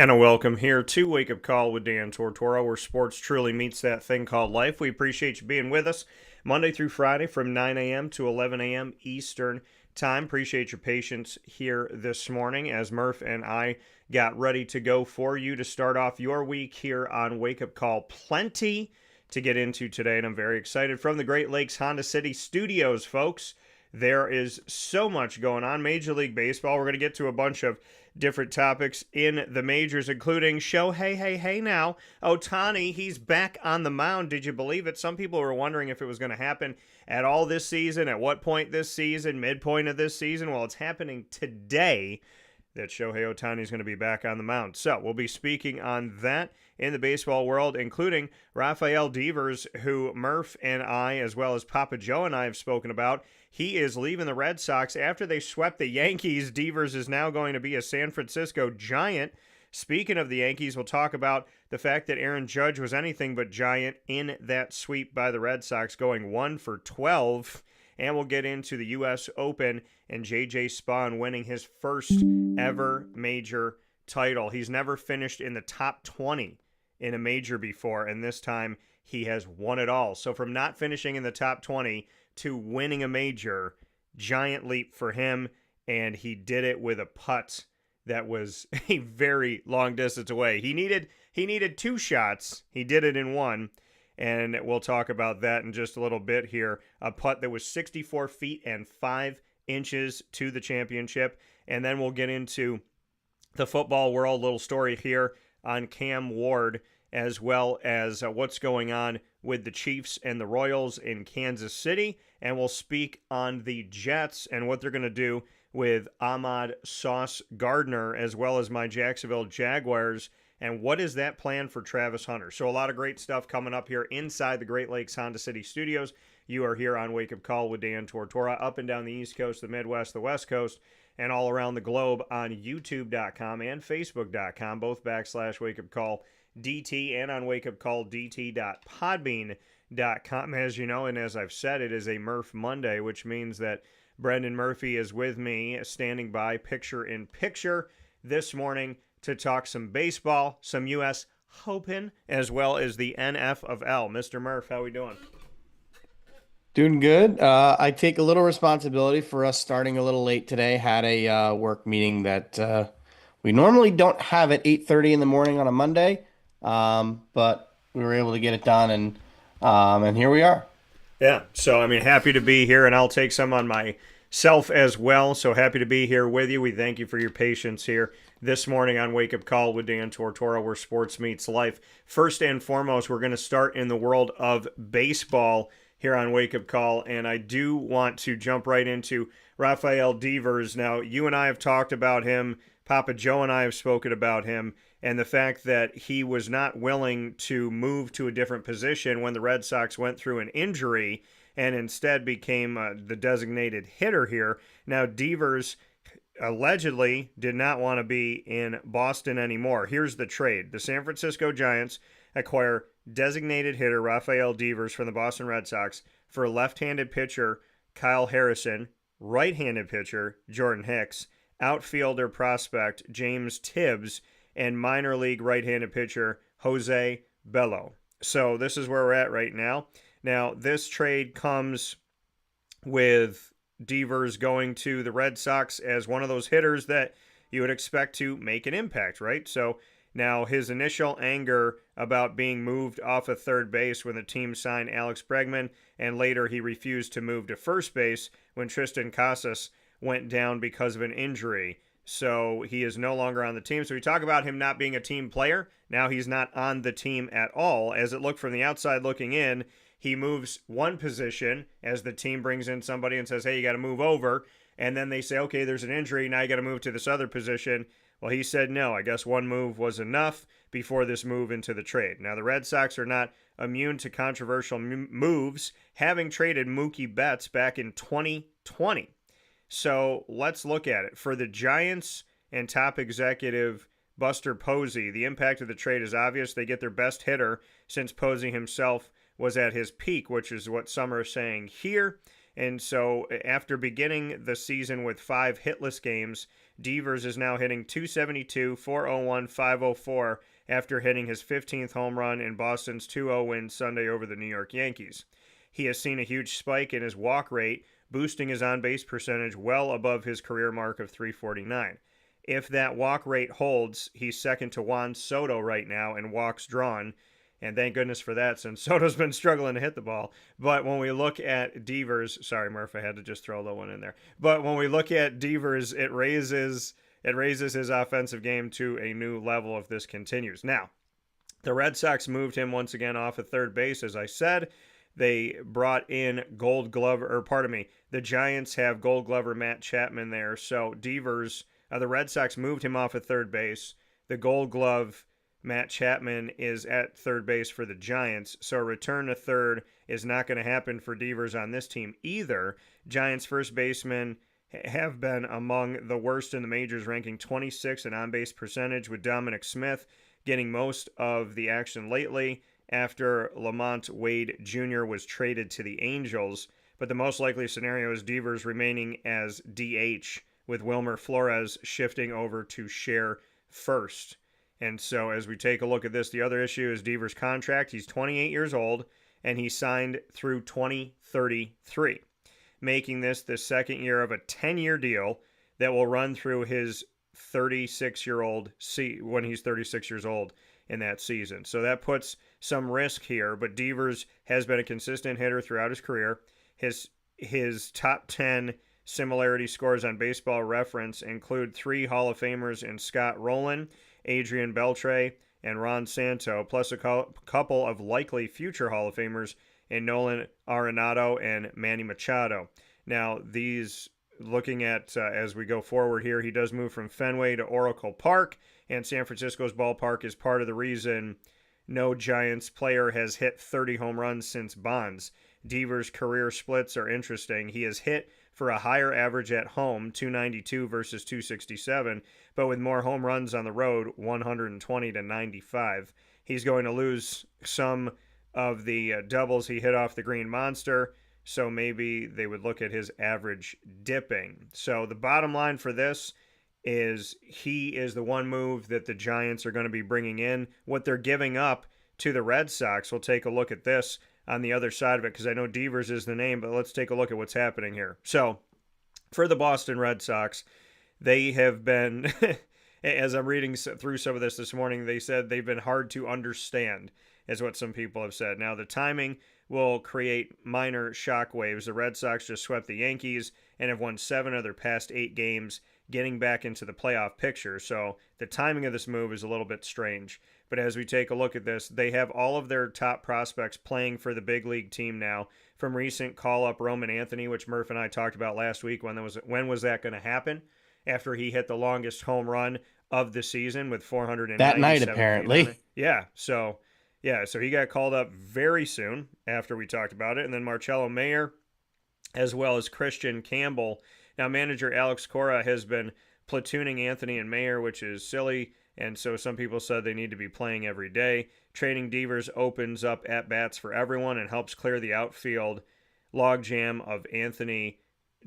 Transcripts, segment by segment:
And a welcome here to Wake Up Call with Dan Tortora, where sports truly meets that thing called life. We appreciate you being with us Monday through Friday from 9 a.m. to 11 a.m. Eastern Time. Appreciate your patience here this morning as Murph and I got ready to go for you to start off your week here on Wake Up Call. Plenty to get into today, and I'm very excited. From the Great Lakes Honda City Studios, folks, there is so much going on. Major League Baseball, we're going to get to a bunch of different topics in the majors, including hey now, Ohtani, he's back on the mound. Did you believe it? Some people were wondering if it was going to happen at all this season, at what point this season, midpoint of this season. Well, it's happening today that Shohei Ohtani is going to be back on the mound. So we'll be speaking on that in the baseball world, including Rafael Devers, who Murph and I, as well as Papa Joe and I, have spoken about. He is leaving the Red Sox after they swept the Yankees. Devers is now going to be a San Francisco Giant. Speaking of the Yankees, we'll talk about the fact that Aaron Judge was anything but giant in that sweep by the Red Sox, going 1 for 12. And we'll get into the U.S. Open and J.J. Spaun winning his first ever major title. He's never finished in the top 20 in a major before, and this time he has won it all. So from not finishing in the top 20 to winning a major, giant leap for him, and he did it with a putt that was a very long distance away. He needed two shots. He did it in one, and we'll talk about that in just a little bit here. A putt that was 64 feet and 5 inches to the championship, and then we'll get into the football world, little story here on Cam Ward, as well as what's going on with the Chiefs and the Royals in Kansas City. And we'll speak on the Jets and what they're going to do with Ahmad Sauce Gardner, as well as my Jacksonville Jaguars. And what is that plan for Travis Hunter? So a lot of great stuff coming up here inside the Great Lakes Honda City Studios. You are here on Wake Up Call with Dan Tortora, up and down the East Coast, the Midwest, the West Coast, and all around the globe on YouTube.com and Facebook.com, both /Wake Up Call DT, and on wakeupcalldt.podbean.com. As you know, and as I've said, it is a Murph Monday, which means that Brendan Murphy is with me, standing by picture in picture this morning to talk some baseball, some U.S. Open, as well as the NFL. Mr. Murph, how we doing? Doing good. I take a little responsibility for us starting a little late today. Had a work meeting that we normally don't have at 8:30 in the morning on a Monday, but we were able to get it done, and here we are. Yeah, so I mean, happy to be here, and I'll take some on myself as well. So happy to be here with you. We thank you for your patience here this morning on Wake Up Call with Dan Tortora, where sports meets life. First and foremost, we're going to start in the world of baseball here on Wake Up Call, and I do want to jump right into Rafael Devers. Now, you and I have talked about him. Papa Joe and I have spoken about him, and the fact that he was not willing to move to a different position when the Red Sox went through an injury and instead became the designated hitter here. Now, Devers allegedly did not want to be in Boston anymore. Here's the trade. The San Francisco Giants acquire designated hitter Rafael Devers from the Boston Red Sox for left-handed pitcher Kyle Harrison, right-handed pitcher Jordan Hicks, outfielder prospect James Tibbs, and minor league right-handed pitcher Jose Bello. So this is where we're at right now. Now, this trade comes with Devers going to the Red Sox as one of those hitters that you would expect to make an impact, right? So now his initial anger about being moved off of third base when the team signed Alex Bregman, and later he refused to move to first base when Tristan Casas went down because of an injury. So he is no longer on the team. So we talk about him not being a team player. Now he's not on the team at all. As it looked from the outside looking in, he moves one position as the team brings in somebody and says, hey, you got to move over. And then they say, okay, there's an injury. Now you got to move to this other position. Well, he said no. I guess one move was enough before this move into the trade. Now, the Red Sox are not immune to controversial moves, having traded Mookie Betts back in 2020. So let's look at it. For the Giants and top executive Buster Posey, the impact of the trade is obvious. They get their best hitter since Posey himself was at his peak, which is what some are saying here. And so after beginning the season with 5 hitless games, Devers is now hitting 272, 401, 504 after hitting his 15th home run in Boston's 2-0 win Sunday over the New York Yankees. He has seen a huge spike in his walk rate, boosting his on-base percentage well above his career mark of 349. If that walk rate holds, he's second to Juan Soto right now in walks drawn, and thank goodness for that, since Soto's been struggling to hit the ball. But when we look at Devers, sorry, Murph, I had to just throw that one in there. But when we look at Devers, it raises his offensive game to a new level if this continues. Now, the Red Sox moved him once again off of third base, as I said. They brought in Gold Glover, or pardon me, the Giants have Gold Glover Matt Chapman there. So Devers, the Red Sox moved him off of third base. The Gold Glove Matt Chapman is at third base for the Giants. So a return to third is not going to happen for Devers on this team either. Giants first basemen have been among the worst in the majors, ranking 26 in on-base percentage, with Dominic Smith getting most of the action lately after Lamont Wade Jr. was traded to the Angels. But the most likely scenario is Devers remaining as DH, with Wilmer Flores shifting over to share first. And so as we take a look at this, the other issue is Devers' contract. He's 28 years old, and he signed through 2033, making this the second year of a 10-year deal that will run through his 36-year-old when he's 36 years old in that season. So that puts some risk here, but Devers has been a consistent hitter throughout his career. His top 10 similarity scores on Baseball Reference include 3 Hall of Famers in Scott Rowland, Adrian Beltre, and Ron Santo, plus a couple of likely future Hall of Famers in Nolan Arenado and Manny Machado. Now, these, looking at as we go forward here, he does move from Fenway to Oracle Park, and San Francisco's ballpark is part of the reason no Giants player has hit 30 home runs since Bonds. Devers' career splits are interesting. He has hit for a higher average at home, 292 versus 267, but with more home runs on the road, 120 to 95. He's going to lose some of the doubles he hit off the Green Monster, so maybe they would look at his average dipping. So the bottom line for this is he is the one move that the Giants are going to be bringing in. What they're giving up to the Red Sox, we'll take a look at this on the other side of it, because I know Devers is the name, but let's take a look at what's happening here. So for the Boston Red Sox, they have been, as I'm reading through some of this morning, they said they've been hard to understand, is what some people have said. Now, the timing will create minor shockwaves. The Red Sox just swept the Yankees and have won 7 of their past 8 games, getting back into the playoff picture. So the timing of this move is a little bit strange. But as we take a look at this, they have all of their top prospects playing for the big league team now. From recent call-up Roman Anthony, which Murph and I talked about last week, when was that going to happen? After he hit the longest home run of the season with 497 that night, feet apparently. on it. So he got called up very soon after we talked about it. And then Marcelo Mayer, as well as Christian Campbell. Now, manager Alex Cora has been platooning Anthony and Mayer, which is silly, and so some people said they need to be playing every day. Trading Devers opens up at-bats for everyone and helps clear the outfield logjam of Anthony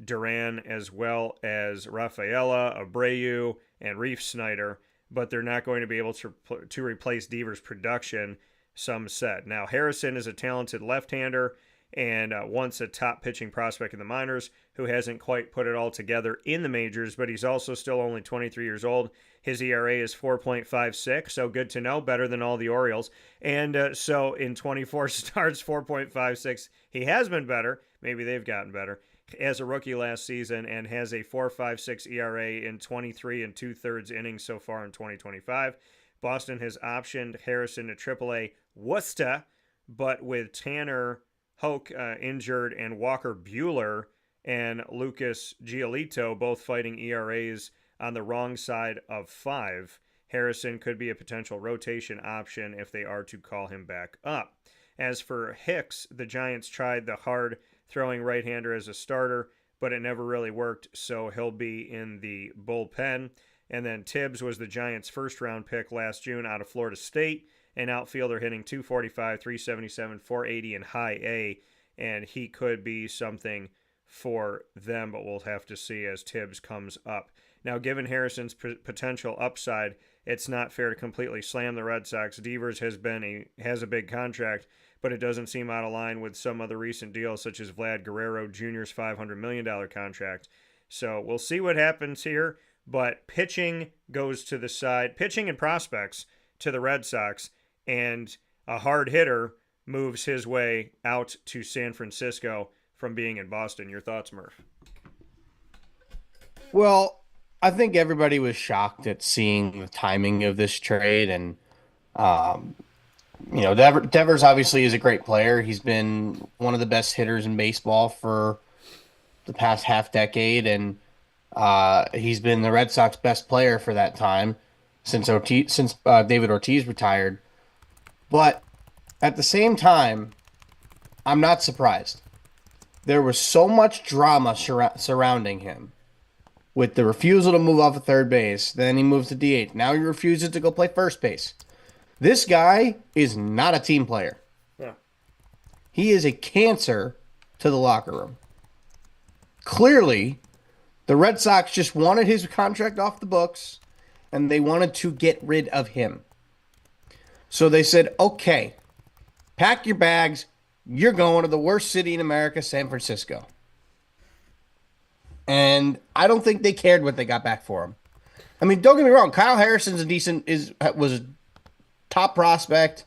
Duran, as well as Rafaela, Abreu, and Reef Snyder, but they're not going to be able to replace Devers' production, some said. Now, Harrison is a talented left-hander and once a top pitching prospect in the minors who hasn't quite put it all together in the majors, but he's also still only 23 years old. His ERA is 4.56, so good to know, better than all the Orioles. And so in 24 starts, 4.56, he has been better. Maybe they've gotten better. As a rookie last season, and has a 4.56 ERA in 23 and 2/3 innings so far in 2025. Boston has optioned Harrison to AAA Worcester, but with Tanner Hoke injured and Walker Buehler and Lucas Giolito both fighting ERAs on the wrong side of 5, Harrison could be a potential rotation option if they are to call him back up. As for Hicks, the Giants tried the hard-throwing right-hander as a starter, but it never really worked, so he'll be in the bullpen. And then Tibbs was the Giants' first-round pick last June out of Florida State, an outfielder hitting 245, 377, 480 in high A, and he could be something for them, but we'll have to see as Tibbs comes up. Now, given Harrison's potential upside, it's not fair to completely slam the Red Sox. Devers has a big contract, but it doesn't seem out of line with some other recent deals, such as Vlad Guerrero Jr.'s $500 million contract. So we'll see what happens here, but pitching goes to the side, pitching and prospects to the Red Sox, and a hard hitter moves his way out to San Francisco from being in Boston. Your thoughts, Murph? Well, I think everybody was shocked at seeing the timing of this trade, and um, Devers obviously is a great player. He's been one of the best hitters in baseball for the past half decade, and he's been the Red Sox best player for that time since David Ortiz retired. But at the same time, I'm not surprised. There was so much drama surrounding him with the refusal to move off of third base. Then he moves to DH. Now he refuses to go play first base. This guy is not a team player. Yeah. He is a cancer to the locker room. Clearly, the Red Sox just wanted his contract off the books, and they wanted to get rid of him. So they said, okay, pack your bags. You're going to the worst city in America, San Francisco. And I don't think they cared what they got back for him. I mean, don't get me wrong. Kyle Harrison's was a top prospect,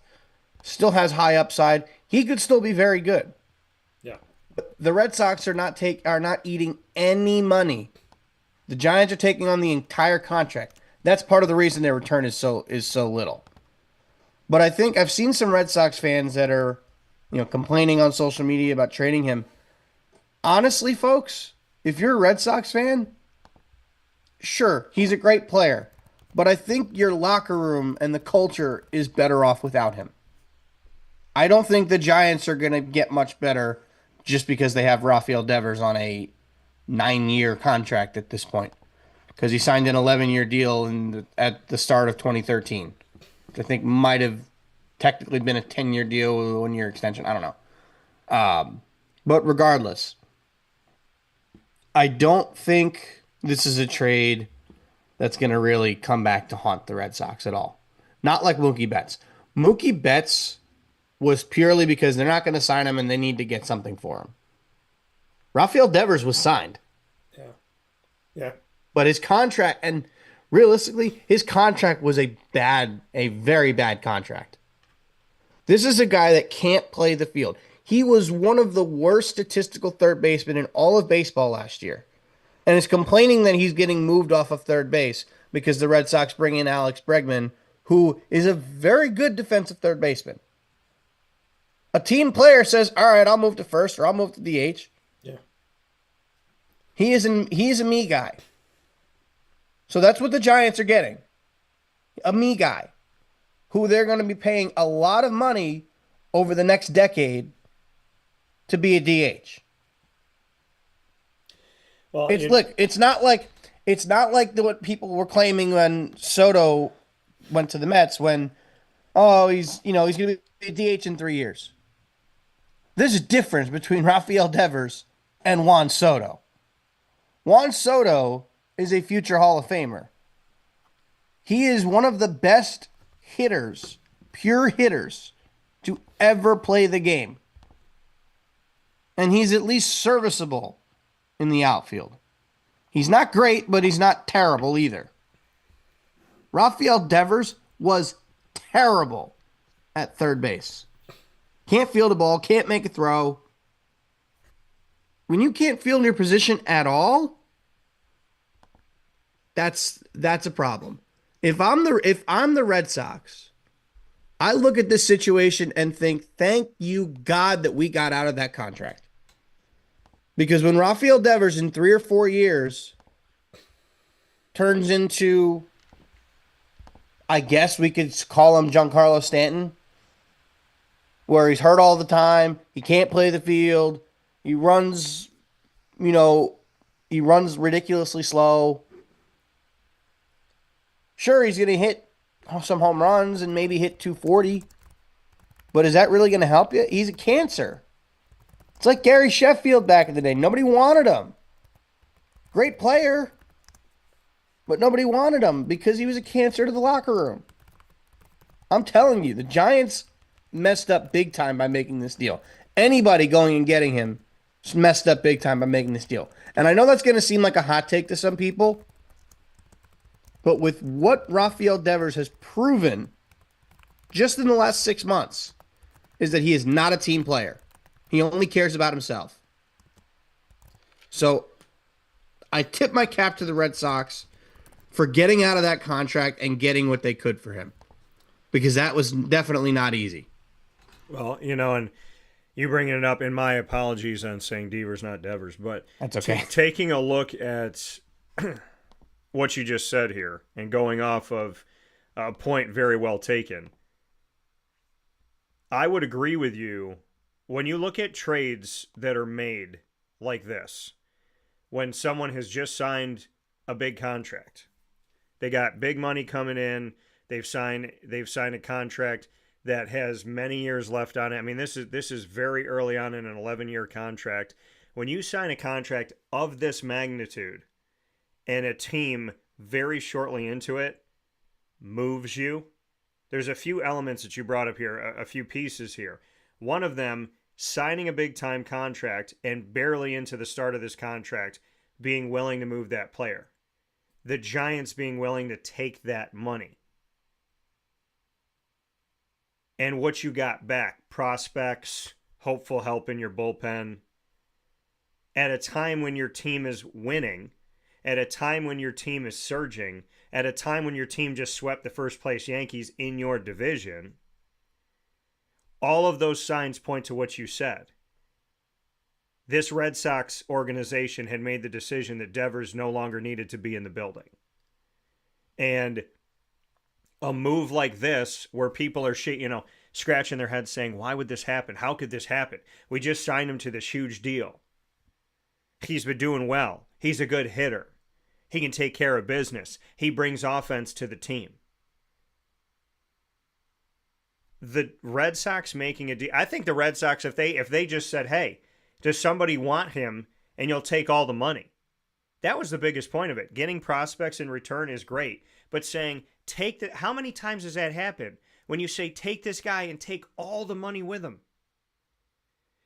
still has high upside. He could still be very good. Yeah. But the Red Sox are not eating any money. The Giants are taking on the entire contract. That's part of the reason their return is so little. But I think I've seen some Red Sox fans that are, complaining on social media about trading him. Honestly, folks, if you're a Red Sox fan, sure, he's a great player. But I think your locker room and the culture is better off without him. I don't think the Giants are going to get much better just because they have Rafael Devers on a 9-year contract at this point. Because he signed an 11-year deal at the start of 2013. I think might have technically been a 10-year deal with a 1-year extension. I don't know. But regardless, I don't think this is a trade that's going to really come back to haunt the Red Sox at all. Not like Mookie Betts. Mookie Betts was purely because they're not going to sign him and they need to get something for him. Rafael Devers was signed. Yeah. Yeah. But his contract, and realistically, his contract was a very bad contract. This is a guy that can't play the field. He was one of the worst statistical third basemen in all of baseball last year. And is complaining that he's getting moved off of third base because the Red Sox bring in Alex Bregman, who is a very good defensive third baseman. A team player says, all right, I'll move to first or I'll move to DH. Yeah. He is a me guy. So that's what the Giants are getting. A me guy who they're going to be paying a lot of money over the next decade to be a DH. Well, it's not like what people were claiming when Soto went to the Mets when he's going to be a DH in 3 years. There's a difference between Rafael Devers and Juan Soto. Juan Soto is a future Hall of Famer. He is one of the best hitters, pure hitters, to ever play the game. And he's at least serviceable in the outfield. He's not great, but he's not terrible either. Rafael Devers was terrible at third base. Can't field a ball, can't make a throw. When you can't field your position at all, that's a problem. If I'm the Red Sox, I look at this situation and think, thank you God that we got out of that contract. Because when Rafael Devers in 3 or 4 years turns into, I guess we could call him Giancarlo Stanton, where he's hurt all the time, he can't play the field, he runs ridiculously slow. Sure, he's going to hit some home runs and maybe hit 240, but is that really going to help you? He's a cancer. It's like Gary Sheffield back in the day. Nobody wanted him. Great player, but nobody wanted him because he was a cancer to the locker room. I'm telling you, the Giants messed up big time by making this deal. Anybody going and getting him messed up big time by making this deal. And I know that's going to seem like a hot take to some people, but with what Rafael Devers has proven just in the last 6 months is that he is not a team player. He only cares about himself. So I tip my cap to the Red Sox for getting out of that contract and getting what they could for him, because that was definitely not easy. Well, and you bringing it up, and my apologies on saying Devers, not Devers, but That's okay. Taking a look at what you just said here and going off of a point very well taken, I would agree with you when you look at trades that are made like this, when someone has just signed a big contract. They got big money coming in. They've signed a contract that has many years left on it. I mean, this is very early on in an 11-year contract. When you sign a contract of this magnitude and a team very shortly into it moves you, there's a few elements that you brought up here, a few pieces here. One of them, signing a big-time contract and barely into the start of this contract being willing to move that player. The Giants being willing to take that money. And what you got back, prospects, hopeful help in your bullpen. At a time when your team is winning, at a time when your team is surging, at a time when your team just swept the first place Yankees in your division, all of those signs point to what you said. This Red Sox organization had made the decision that Devers no longer needed to be in the building. And a move like this, where people are scratching their heads saying, why would this happen? How could this happen? We just signed him to this huge deal. He's been doing well. He's a good hitter. He can take care of business. He brings offense to the team. The Red Sox making a deal. I think the Red Sox, if they just said, hey, does somebody want him and you'll take all the money? That was the biggest point of it. Getting prospects in return is great. But saying, how many times has that happened? When you say, take this guy and take all the money with him.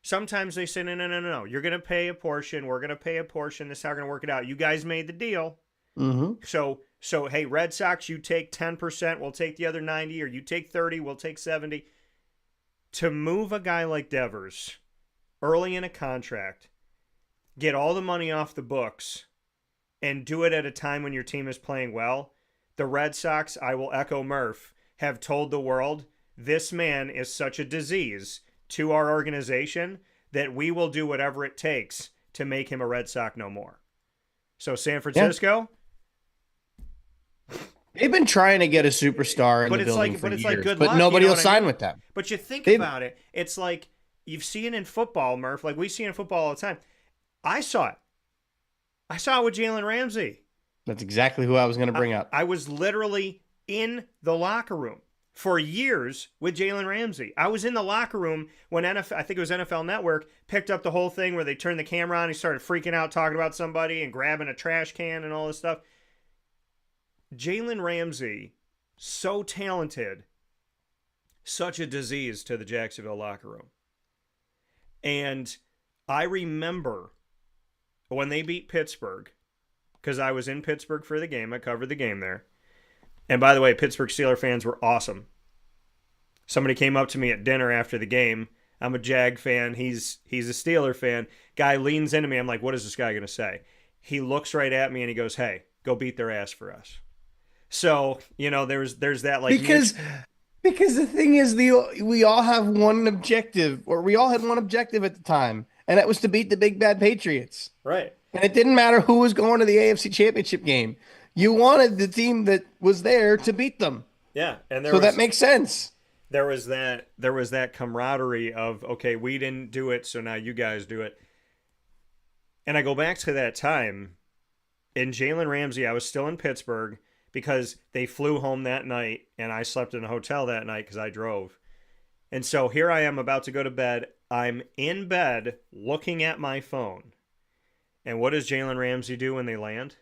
Sometimes they say, no. You're going to pay a portion. We're going to pay a portion. This is how we're going to work it out. You guys made the deal. Mm-hmm. So, hey, Red Sox, you take 10%. We'll take the other 90. Or you take 30. We'll take 70. To move a guy like Devers early in a contract, get all the money off the books, and do it at a time when your team is playing well, the Red Sox, I will echo Murph, have told the world, this man is such a disease to our organization that we will do whatever it takes to make him a Red Sox no more. So San Francisco... Yeah. They've been trying to get a superstar in the building for years, but nobody will sign with them. But you think about it, it's like you've seen in football, Murph, like we see in football all the time. I saw it. I saw it with Jalen Ramsey. That's exactly who I was going to bring up. I was literally in the locker room for years with Jalen Ramsey. I was in the locker room when I think it was NFL Network, picked up the whole thing where they turned the camera on. He started freaking out, talking about somebody and grabbing a trash can and all this stuff. Jalen Ramsey, so talented, such a disease to the Jacksonville locker room. And I remember when they beat Pittsburgh, because I was in Pittsburgh for the game. I covered the game there. And by the way, Pittsburgh Steelers fans were awesome. Somebody came up to me at dinner after the game. I'm a Jag fan. He's a Steeler fan. Guy leans into me. I'm like, what is this guy going to say? He looks right at me and he goes, hey, go beat their ass for us. So, there's that like... Because the thing is, we all have one objective, or we all had one objective at the time, and that was to beat the big bad Patriots. Right. And it didn't matter who was going to the AFC Championship game. You wanted the team that was there to beat them. Yeah, and that makes sense. There was that camaraderie of, okay, we didn't do it, so now you guys do it. And I go back to that time in Jalen Ramsey. I was still in Pittsburgh because they flew home that night, and I slept in a hotel that night because I drove. And so here I am about to go to bed. I'm in bed looking at my phone. And what does Jalen Ramsey do when they land?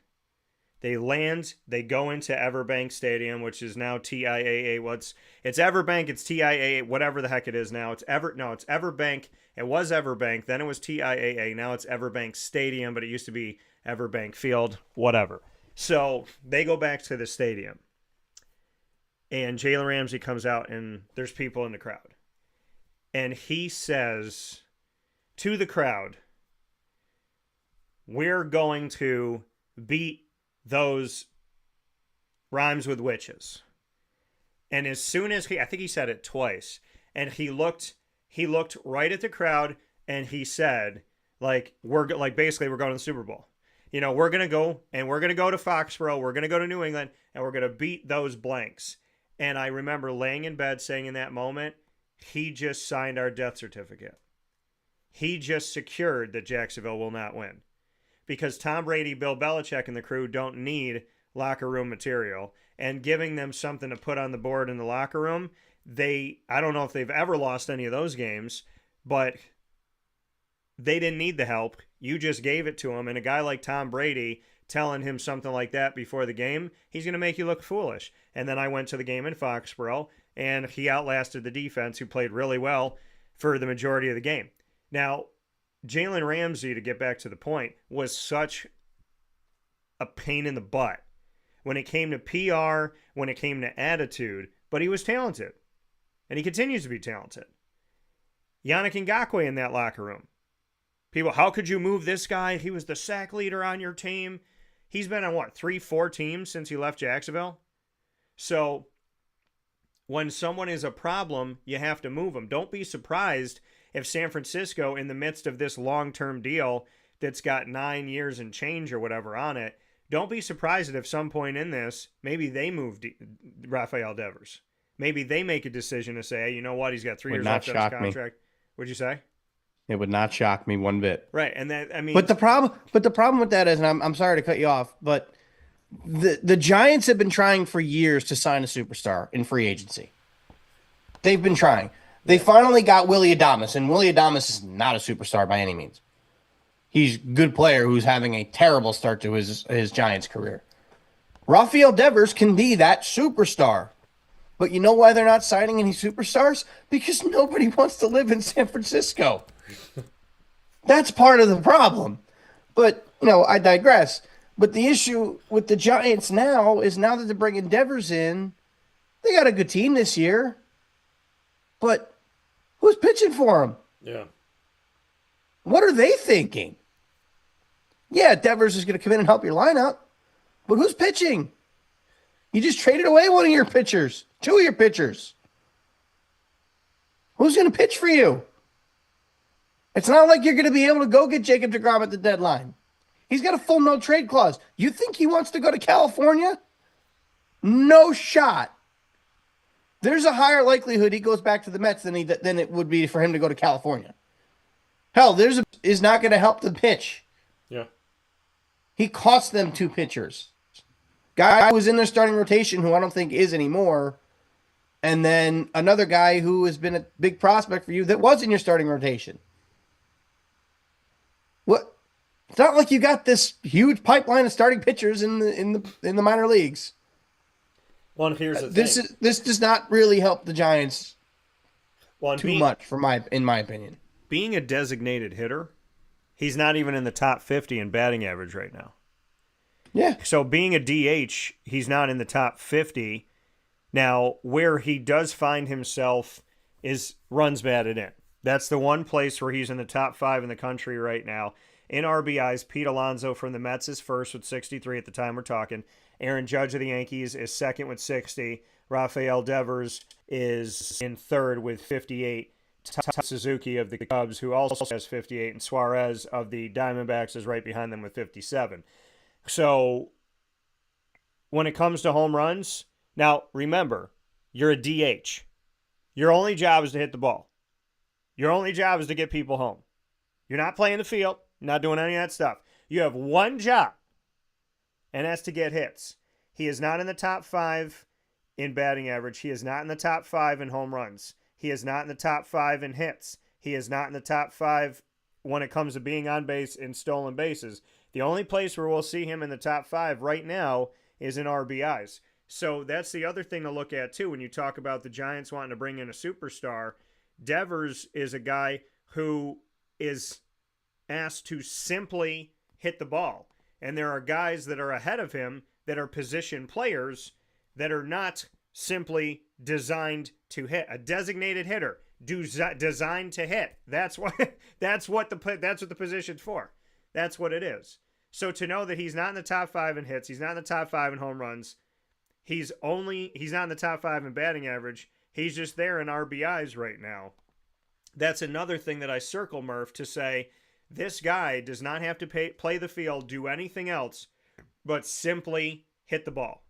They land, they go into Everbank Stadium, which is now TIAA. It's Everbank, it's TIAA, whatever the heck it is now. It's Everbank. It was Everbank, then it was TIAA. Now it's Everbank Stadium, but it used to be Everbank Field, whatever. So they go back to the stadium. And Jalen Ramsey comes out, and there's people in the crowd. And he says to the crowd, "We're going to beat those rhymes with witches." And as soon as I think he said it twice, and he looked right at the crowd, and he said, basically we're going to the Super Bowl. We're going to go to Foxborough, we're going to go to New England, and we're going to beat those blanks. And I remember laying in bed saying in that moment, he just signed our death certificate. He just secured that Jacksonville will not win. Because Tom Brady, Bill Belichick, and the crew don't need locker room material. And giving them something to put on the board in the locker room, I don't know if they've ever lost any of those games, but they didn't need the help. You just gave it to them. And a guy like Tom Brady telling him something like that before the game, he's going to make you look foolish. And then I went to the game in Foxborough, and he outlasted the defense, who played really well for the majority of the game. Now, Jalen Ramsey, to get back to the point, was such a pain in the butt when it came to PR, when it came to attitude, but he was talented, and he continues to be talented. Yannick Ngakoue in that locker room. People, how could you move this guy? He was the sack leader on your team. He's been on, 3-4 teams since he left Jacksonville? So when someone is a problem, you have to move them. Don't be surprised if San Francisco, in the midst of this long-term deal that's got 9 years and change or whatever on it, don't be surprised that at some point in this, maybe they move Rafael Devers. Maybe they make a decision to say, hey, you know what, he's got 3 years left on his contract. What'd you say? It would not shock me one bit. Right, and that, I mean, but the problem with that is, and I'm sorry to cut you off, but the Giants have been trying for years to sign a superstar in free agency. They've been trying. They finally got Willie Adames, and Willie Adames is not a superstar by any means. He's a good player who's having a terrible start to his Giants career. Rafael Devers can be that superstar. But you know why they're not signing any superstars? Because nobody wants to live in San Francisco. That's part of the problem. But, I digress. But the issue with the Giants now is, now that they're bringing Devers in, they got a good team this year. But who's pitching for them? Yeah. What are they thinking? Yeah, Devers is going to come in and help your lineup. But who's pitching? You just traded away one of your pitchers. 2 of your pitchers. Who's going to pitch for you? It's not like you're going to be able to go get Jacob deGrom at the deadline. He's got a full no-trade clause. You think he wants to go to California? No shot. There's a higher likelihood he goes back to the Mets than it would be for him to go to California. Hell, is not going to help the pitch. Yeah. He cost them 2 pitchers. Guy who was in their starting rotation, who I don't think is anymore, and then another guy who has been a big prospect for you that was in your starting rotation. What? It's not like you got this huge pipeline of starting pitchers in the minor leagues. Well, and here's the thing. This does not really help the Giants too much, in my opinion. Being a designated hitter, he's not even in the top 50 in batting average right now. Yeah. So being a DH, he's not in the top 50. Now, where he does find himself is runs batted in. That's the one place where he's in the top 5 in the country right now. In RBIs, Pete Alonso from the Mets is first with 63 at the time we're talking. Aaron Judge of the Yankees is second with 60. Rafael Devers is in third with 58. Suzuki of the Cubs, who also has 58, and Suarez of the Diamondbacks is right behind them with 57. So when it comes to home runs, now remember, you're a DH. Your only job is to hit the ball. Your only job is to get people home. You're not playing the field. You're not doing any of that stuff. You have one job, and that's to get hits. He is not in the top 5 in batting average. He is not in the top 5 in home runs. He is not in the top 5 in hits. He is not in the top 5 when it comes to being on base and stolen bases. The only place where we'll see him in the top 5 right now is in RBIs. So that's the other thing to look at too when you talk about the Giants wanting to bring in a superstar. Devers is a guy who is asked to simply hit the ball. And there are guys that are ahead of him that are position players that are not simply designed to hit. A designated hitter, designed to hit. That's what the position's for. That's what it is. So to know that he's not in the top 5 in hits, he's not in the top 5 in home runs, he's not in the top 5 in batting average, he's just there in RBIs right now. That's another thing that I circle, Murph, to say this guy does not have to play the field, do anything else, but simply hit the ball.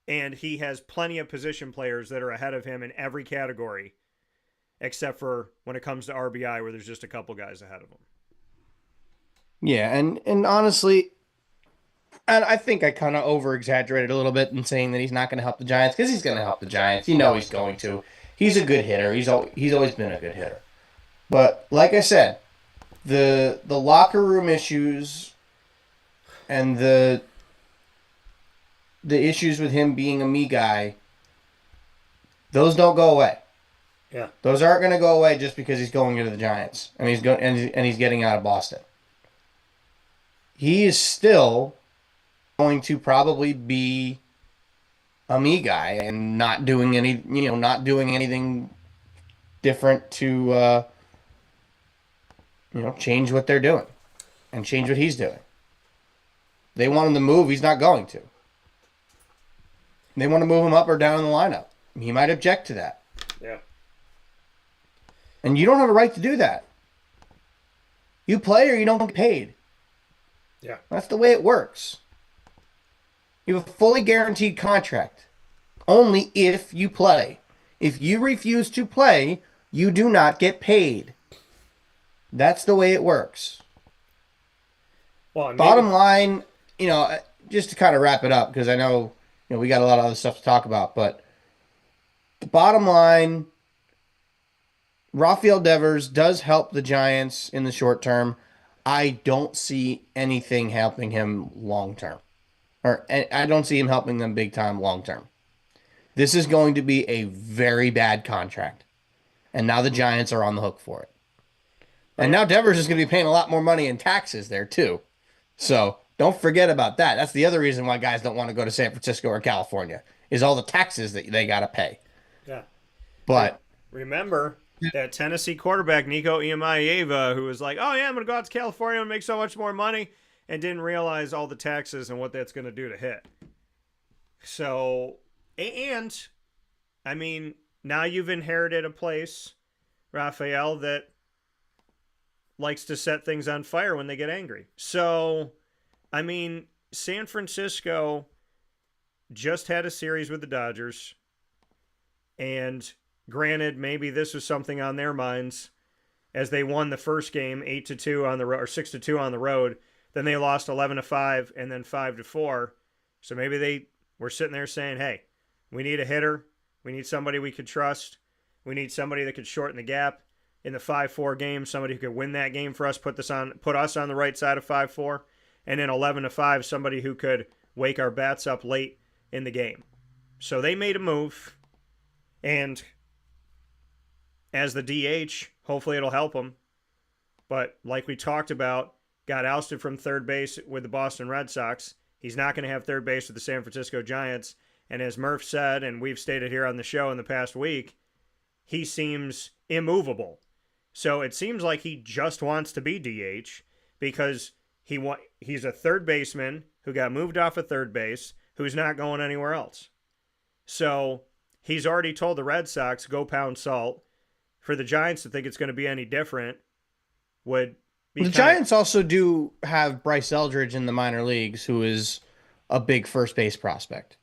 And he has plenty of position players that are ahead of him in every category, except for when it comes to RBI, where there's just a couple guys ahead of him. Yeah, and honestly, and I think I kind of over-exaggerated a little bit in saying that he's not going to help the Giants, because he's going to help the Giants. You know he's going to. He's a good hitter. He's always been a good hitter. But like I said, the locker room issues and the issues with him being a me guy, those don't go away. Yeah. Those aren't going to go away just because he's going into the Giants and he's getting out of Boston. He is still going to probably be a me guy and not doing anything different to change what they're doing and change what he's doing. They want him to move, he's not going to. They want to move him up or down in the lineup. He might object to that. Yeah. And you don't have a right to do that. You play or you don't get paid. Yeah. That's the way it works. You have a fully guaranteed contract. Only if you play. If you refuse to play, you do not get paid. That's the way it works. Well, bottom line, just to kind of wrap it up, because I know we got a lot of other stuff to talk about, but the bottom line, Rafael Devers does help the Giants in the short term. I don't see anything helping him long term. Or I don't see him helping them big time long term. This is going to be a very bad contract. And now the Giants are on the hook for it. And now Devers is going to be paying a lot more money in taxes there too. So don't forget about that. That's the other reason why guys don't want to go to San Francisco or California, is all the taxes that they got to pay. Yeah. But remember that Tennessee quarterback, Nico Iamaleava, who was like, oh, yeah, I'm going to go out to California and make so much more money, and didn't realize all the taxes and what that's going to do to hit. So, and, I mean, now you've inherited a place, Rafael, that likes to set things on fire when they get angry. So, I mean, San Francisco just had a series with the Dodgers, and granted, maybe this was something on their minds as they won the first game 8-2 on the road, or 6-2 on the road. Then they lost 11-5 and then 5-4. So maybe they were sitting there saying, "Hey, we need a hitter. We need somebody we could trust. We need somebody that could shorten the gap in the 5-4 game. Somebody who could win that game for us. Put us on the right side of 5-4, and then 11-5. Somebody who could wake our bats up late in the game." So they made a move, and as the DH, hopefully it'll help him. But like we talked about, got ousted from third base with the Boston Red Sox. He's not going to have third base with the San Francisco Giants. And as Murph said, and we've stated here on the show in the past week, he seems immovable. So it seems like he just wants to be DH because he's a third baseman who got moved off of third base, who's not going anywhere else. So he's already told the Red Sox, go pound salt. For the Giants to think it's going to be any different would be the Giants also do have Bryce Eldridge in the minor leagues, who is a big first base prospect.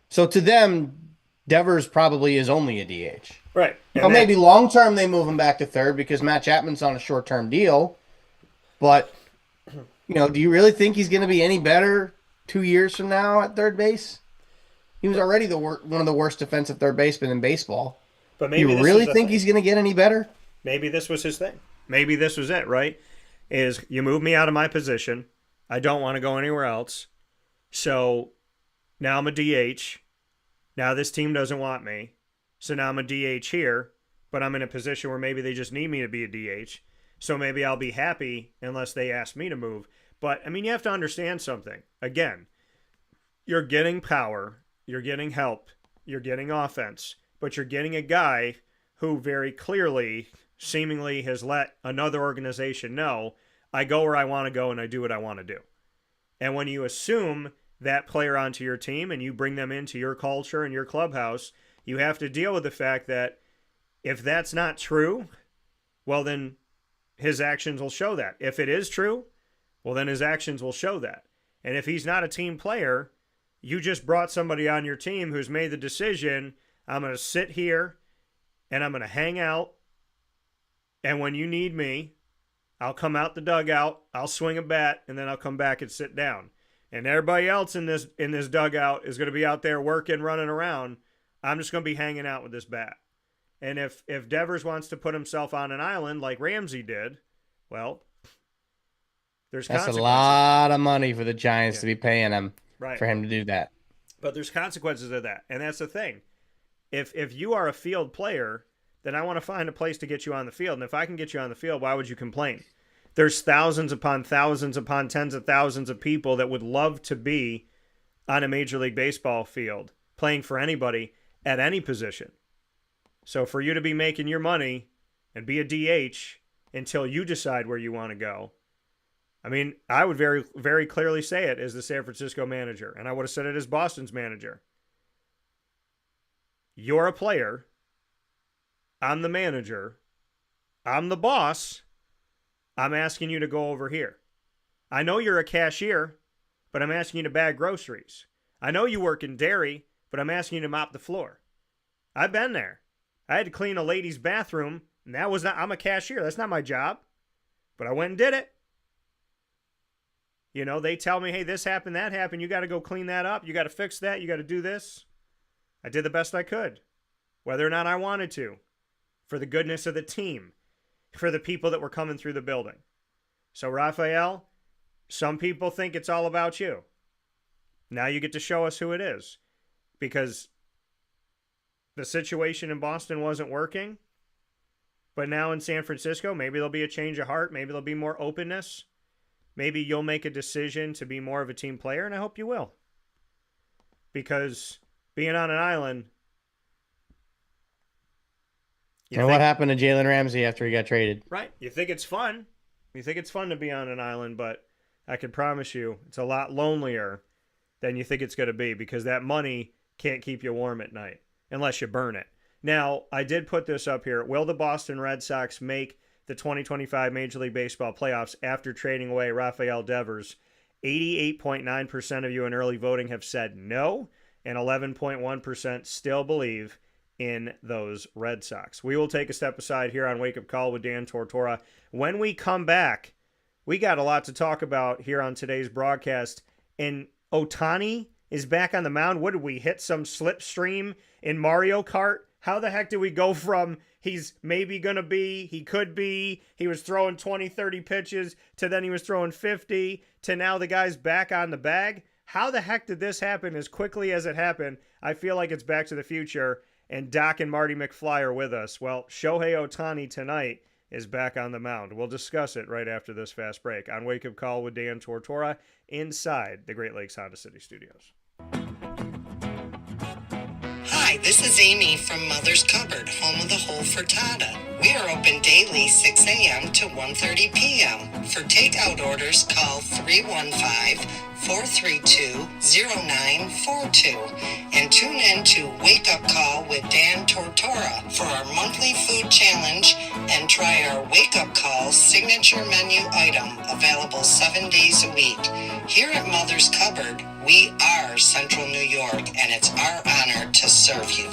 So to them, Devers probably is only a DH. Right. Maybe long-term they move him back to third because Matt Chapman's on a short-term deal. But, do you really think he's going to be any better 2 years from now at third base? He was already one of the worst defensive third basemen in baseball. But maybe you really think he's going to get any better? Maybe this was his thing. Maybe this was it, right? Is you move me out of my position. I don't want to go anywhere else. So now I'm a DH. Now this team doesn't want me. So now I'm a DH here, but I'm in a position where maybe they just need me to be a DH. So maybe I'll be happy unless they ask me to move. But, I mean, you have to understand something. Again, you're getting power, you're getting help, you're getting offense, but you're getting a guy who very clearly, seemingly has let another organization know, I go where I want to go and I do what I want to do. And when you assume that player onto your team and you bring them into your culture and your clubhouse, you have to deal with the fact that if that's not true, well, then his actions will show that. If it is true, well, then his actions will show that. And if he's not a team player, you just brought somebody on your team who's made the decision, I'm going to sit here and I'm going to hang out. And when you need me, I'll come out the dugout, I'll swing a bat, and then I'll come back and sit down. And everybody else in this dugout is going to be out there working, running around. I'm just going to be hanging out with this bat. And if Devers wants to put himself on an island like Ramsey did, well, there's consequences. That's a lot of money for the Giants to be paying him for him to do that. But there's consequences of that. And that's the thing. If you are a field player, then I want to find a place to get you on the field. And if I can get you on the field, why would you complain? There's thousands upon tens of thousands of people that would love to be on a Major League Baseball field, playing for anybody at any position. So for you to be making your money and be a DH until you decide where you want to go, I mean, I would very, very clearly say it as the San Francisco manager, and I would have said it as Boston's manager. You're a player. I'm the manager. I'm the boss. I'm asking you to go over here. I know you're a cashier, but I'm asking you to bag groceries. I know you work in dairy, but I'm asking you to mop the floor. I've been there. I had to clean a lady's bathroom, and I'm a cashier. That's not my job. But I went and did it. You know, they tell me, hey, this happened, that happened. You got to go clean that up. You got to fix that. You got to do this. I did the best I could, whether or not I wanted to, for the goodness of the team, for the people that were coming through the building. So, Rafael, some people think it's all about you. Now you get to show us who it is, because the situation in Boston wasn't working. But now in San Francisco, maybe there'll be a change of heart. Maybe there'll be more openness. Maybe you'll make a decision to be more of a team player, and I hope you will. Because being on an island... What happened to Jalen Ramsey after he got traded? Right. You think it's fun. You think it's fun to be on an island, but I can promise you it's a lot lonelier than you think it's going to be, because that money can't keep you warm at night unless you burn it. Now, I did put this up here. Will the Boston Red Sox make the 2025 Major League Baseball playoffs after trading away Rafael Devers? 88.9% of you in early voting have said no, and 11.1% still believe in those Red Sox. We will take a step aside here on Wake Up Call with Dan Tortora. When we come back, we got a lot to talk about here on today's broadcast. And Ohtani is back on the mound. What did we hit? Some slipstream in Mario Kart? How the heck did we go from he's maybe going to be, he could be, he was throwing 20, 30 pitches, to then he was throwing 50, to now the guy's back on the bag? How the heck did this happen as quickly as it happened? I feel like it's Back to the Future, and Doc and Marty McFly are with us. Well, Shohei Ohtani tonight is back on the mound. We'll discuss it right after this fast break on Wake Up Call with Dan Tortora inside the Great Lakes Honda City Studios. Hi, this is Amy from Mother's Cupboard, home of the Whole Frittata. We are open daily 6 a.m. to 1:30 p.m. For takeout orders, call 315-432-0942 and tune in to Wake Up Call with Dan Tortora for our monthly food challenge and try our Wake Up Call signature menu item available 7 days a week. Here at Mother's Cupboard, we are Central New York, and it's our honor to serve you.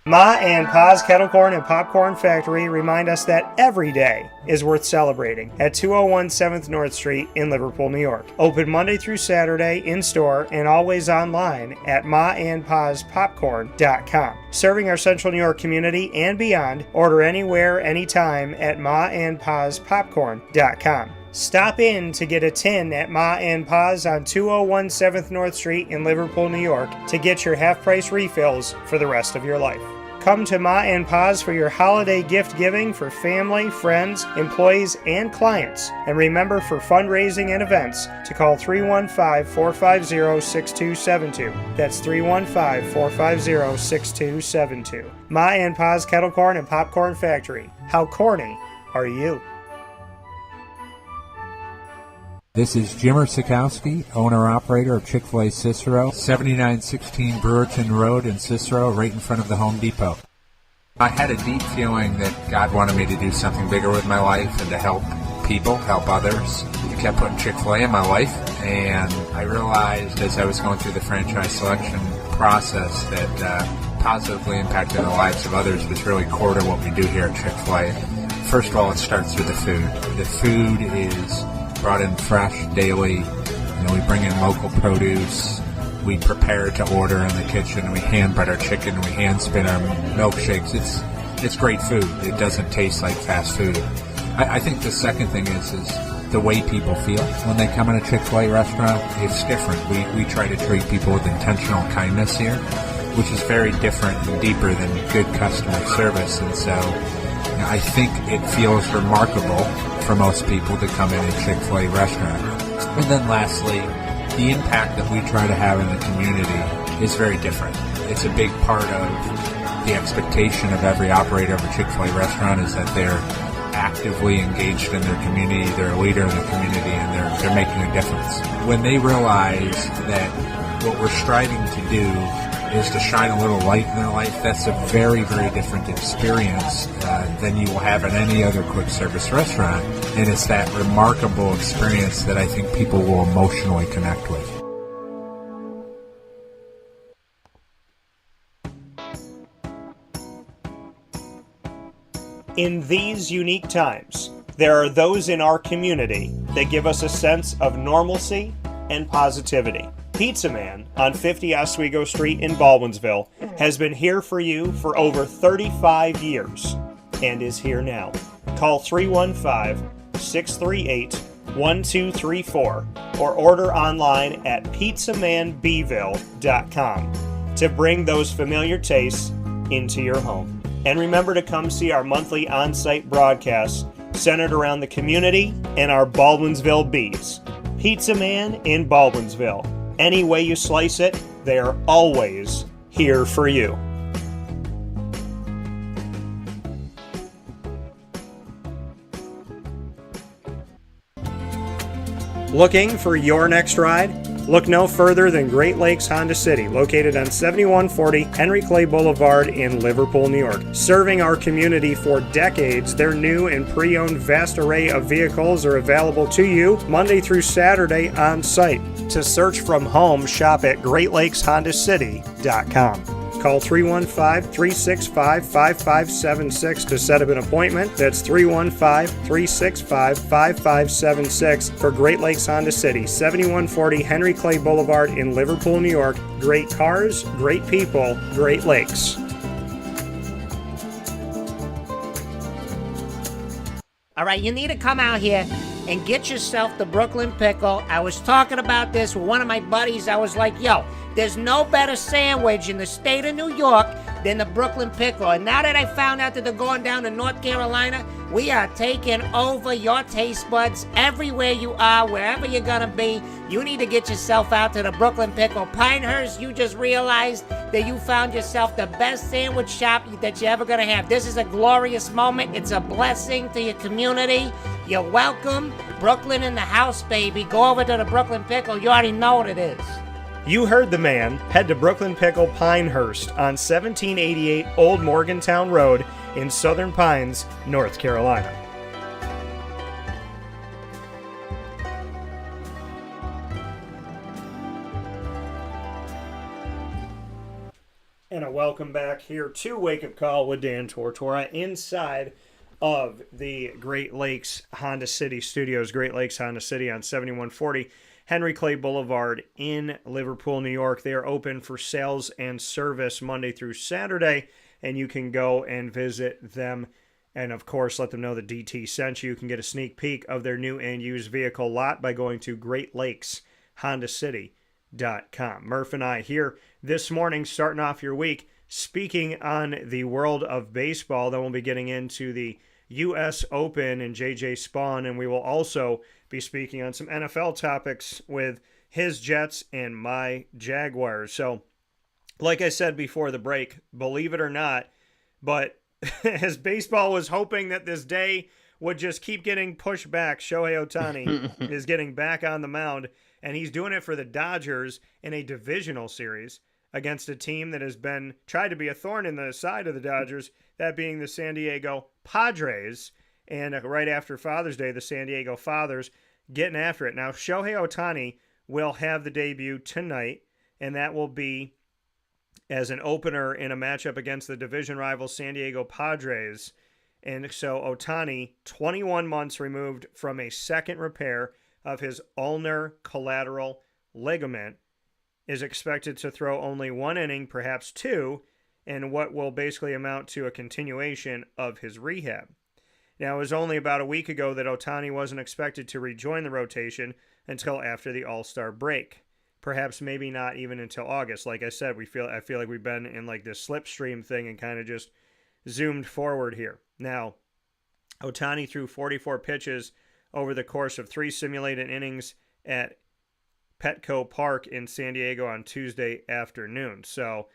Ma and Pa's Kettle Corn and Popcorn Factory remind us that every day is worth celebrating at 201 7th North Street in Liverpool, New York. Open Monday through Saturday in-store and always online at maandpaspopcorn.com. Serving our Central New York community and beyond, order anywhere, anytime at maandpaspopcorn.com. Stop in to get a tin at Ma and Pa's on 201 7th North Street in Liverpool, New York to get your half-price refills for the rest of your life. Come to Ma and Pa's for your holiday gift giving for family, friends, employees, and clients. And remember, for fundraising and events, to call 315-450-6272. That's 315-450-6272. Ma and Pa's Kettle Corn and Popcorn Factory. How corny are you? This is Jimmer Sikowski, owner-operator of Chick-fil-A Cicero, 7916 Brewerton Road in Cicero, right in front of the Home Depot. I had a deep feeling that God wanted me to do something bigger with my life and to help people, help others. He kept putting Chick-fil-A in my life, and I realized as I was going through the franchise selection process that positively impacting the lives of others was really core to what we do here at Chick-fil-A. First of all, it starts with the food. The food is brought in fresh daily. We bring in local produce. We prepare to order in the kitchen. We hand bread our chicken. We hand spin our milkshakes. It's great food. It doesn't taste like fast food. I think the second thing is the way people feel when they come in a Chick-fil-A restaurant. It's different. We try to treat people with intentional kindness here, which is very different and deeper than good customer service. And so I think it feels remarkable for most people to come in a Chick-fil-A restaurant. And then lastly, the impact that we try to have in the community is very different. It's a big part of the expectation of every operator of a Chick-fil-A restaurant is that they're actively engaged in their community, they're a leader in the community, and they're making a difference. When they realize that what we're striving to do is to shine a little light in their life, that's a very, very different experience than you will have in any other quick service restaurant. And it's that remarkable experience that I think people will emotionally connect with. In these unique times, there are those in our community that give us a sense of normalcy and positivity. Pizza Man on 50 Oswego Street in Baldwinsville has been here for you for over 35 years and is here now. Call 315-638-1234 or order online at pizzamanbville.com to bring those familiar tastes into your home. And remember to come see our monthly on-site broadcasts centered around the community and our Baldwinsville Bees. Pizza Man in Baldwinsville. Any way you slice it, they are always here for you. Looking for your next ride? Look no further than Great Lakes Honda City, located on 7140 Henry Clay Boulevard in Liverpool, New York. Serving our community for decades, their new and pre-owned vast array of vehicles are available to you Monday through Saturday on site. To search from home, shop at GreatLakesHondaCity.com. Call 315-365-5576 to set up an appointment. That's 315-365-5576 for Great Lakes Honda City, 7140 Henry Clay Boulevard in Liverpool, New York. Great cars, great people, Great Lakes. All right, you need to come out here and get yourself the Brooklyn Pickle. I was talking about this with one of my buddies. I was like, yo, there's no better sandwich in the state of New York than the Brooklyn Pickle. And now that I found out that they're going down to North Carolina, we are taking over your taste buds everywhere you are, wherever you're going to be. You need to get yourself out to the Brooklyn Pickle. Pinehurst, you just realized that you found yourself the best sandwich shop that you're ever going to have. This is a glorious moment. It's a blessing to your community. You're welcome. Brooklyn in the house, baby. Go over to the Brooklyn Pickle. You already know what it is. You heard the man. Head to Brooklyn Pickle Pinehurst on 1788 Old Morgantown Road in Southern Pines, North Carolina. And a welcome welcome back here to Wake Up Call with Dan Tortora inside of the Great Lakes Honda City Studios. Great Lakes Honda City on 7140 Henry Clay Boulevard in Liverpool, New York. They are open for sales and service Monday through Saturday, and you can go and visit them and, of course, let them know that DT sent you. You can get a sneak peek of their new and used vehicle lot by going to GreatLakesHondaCity.com. Murph and I here this morning, starting off your week, speaking on the world of baseball. Then we'll be getting into the U.S. Open and J.J. Spawn, and we will also be speaking on some NFL topics with his Jets and my Jaguars. So, like I said before the break, believe it or not, but as baseball was hoping that this day would just keep getting pushed back, Shohei Ohtani is getting back on the mound, and he's doing it for the Dodgers in a divisional series against a team that has been tried to be a thorn in the side of the Dodgers, that being the San Diego Padres. And right after Father's Day, the San Diego Fathers getting after it. Now, Shohei Ohtani will have the debut tonight, and that will be as an opener in a matchup against the division rival San Diego Padres. And so Ohtani, 21 months removed from a second repair of his ulnar collateral ligament, is expected to throw only one inning, perhaps two, in what will basically amount to a continuation of his rehab. Now, it was only about a week ago that Ohtani wasn't expected to rejoin the rotation until after the All-Star break. Perhaps maybe not even until August. Like I said, I feel like we've been in like this slipstream thing and kind of just zoomed forward here. Now, Ohtani threw 44 pitches over the course of 3 simulated innings at Petco Park in San Diego on Tuesday afternoon. So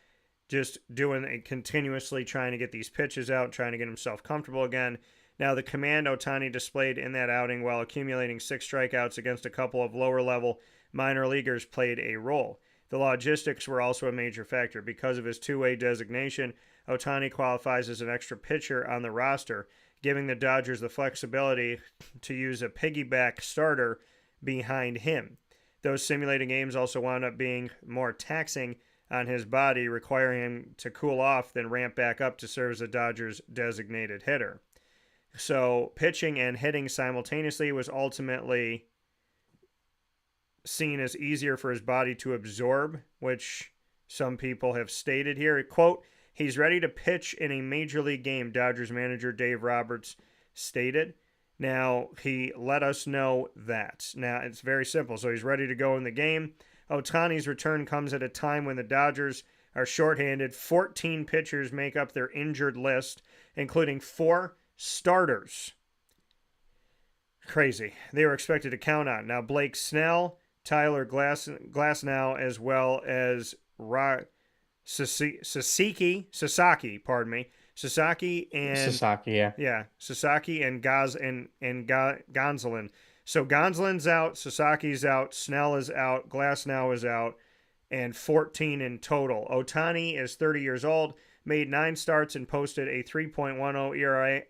just doing it continuously, trying to get these pitches out, trying to get himself comfortable again. Now, the command Ohtani displayed in that outing while accumulating 6 strikeouts against a couple of lower-level minor leaguers played a role. The logistics were also a major factor. Because of his two-way designation, Ohtani qualifies as an extra pitcher on the roster, giving the Dodgers the flexibility to use a piggyback starter behind him. Those simulated games also wound up being more taxing on his body, requiring him to cool off, then ramp back up to serve as the Dodgers' designated hitter. So pitching and hitting simultaneously was ultimately seen as easier for his body to absorb, which some people have stated here. Quote, "He's ready to pitch in a major league game," Dodgers manager Dave Roberts stated. Now, he let us know that. Now, it's very simple. So he's ready to go in the game. Ohtani's return comes at a time when the Dodgers are shorthanded. 14 pitchers make up their injured list, including 4 starters. Crazy. They were expected to count on. Now, Blake Snell, Tyler Glasnow, as well as Sasaki, and Gonsolin. So Gonsolin's out, Sasaki's out, Snell is out, Glasnow is out, and 14 in total. Ohtani is 30 years old, made 9 starts and posted a 3.10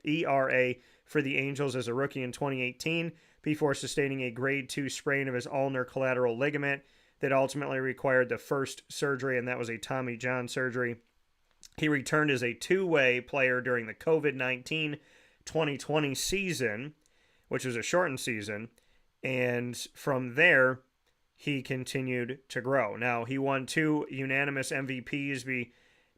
ERA for the Angels as a rookie in 2018 before sustaining a grade 2 sprain of his ulnar collateral ligament that ultimately required the first surgery, and that was a Tommy John surgery. He returned as a two-way player during the COVID-19 2020 season, which was a shortened season, and from there, he continued to grow. Now, he won 2 unanimous MVPs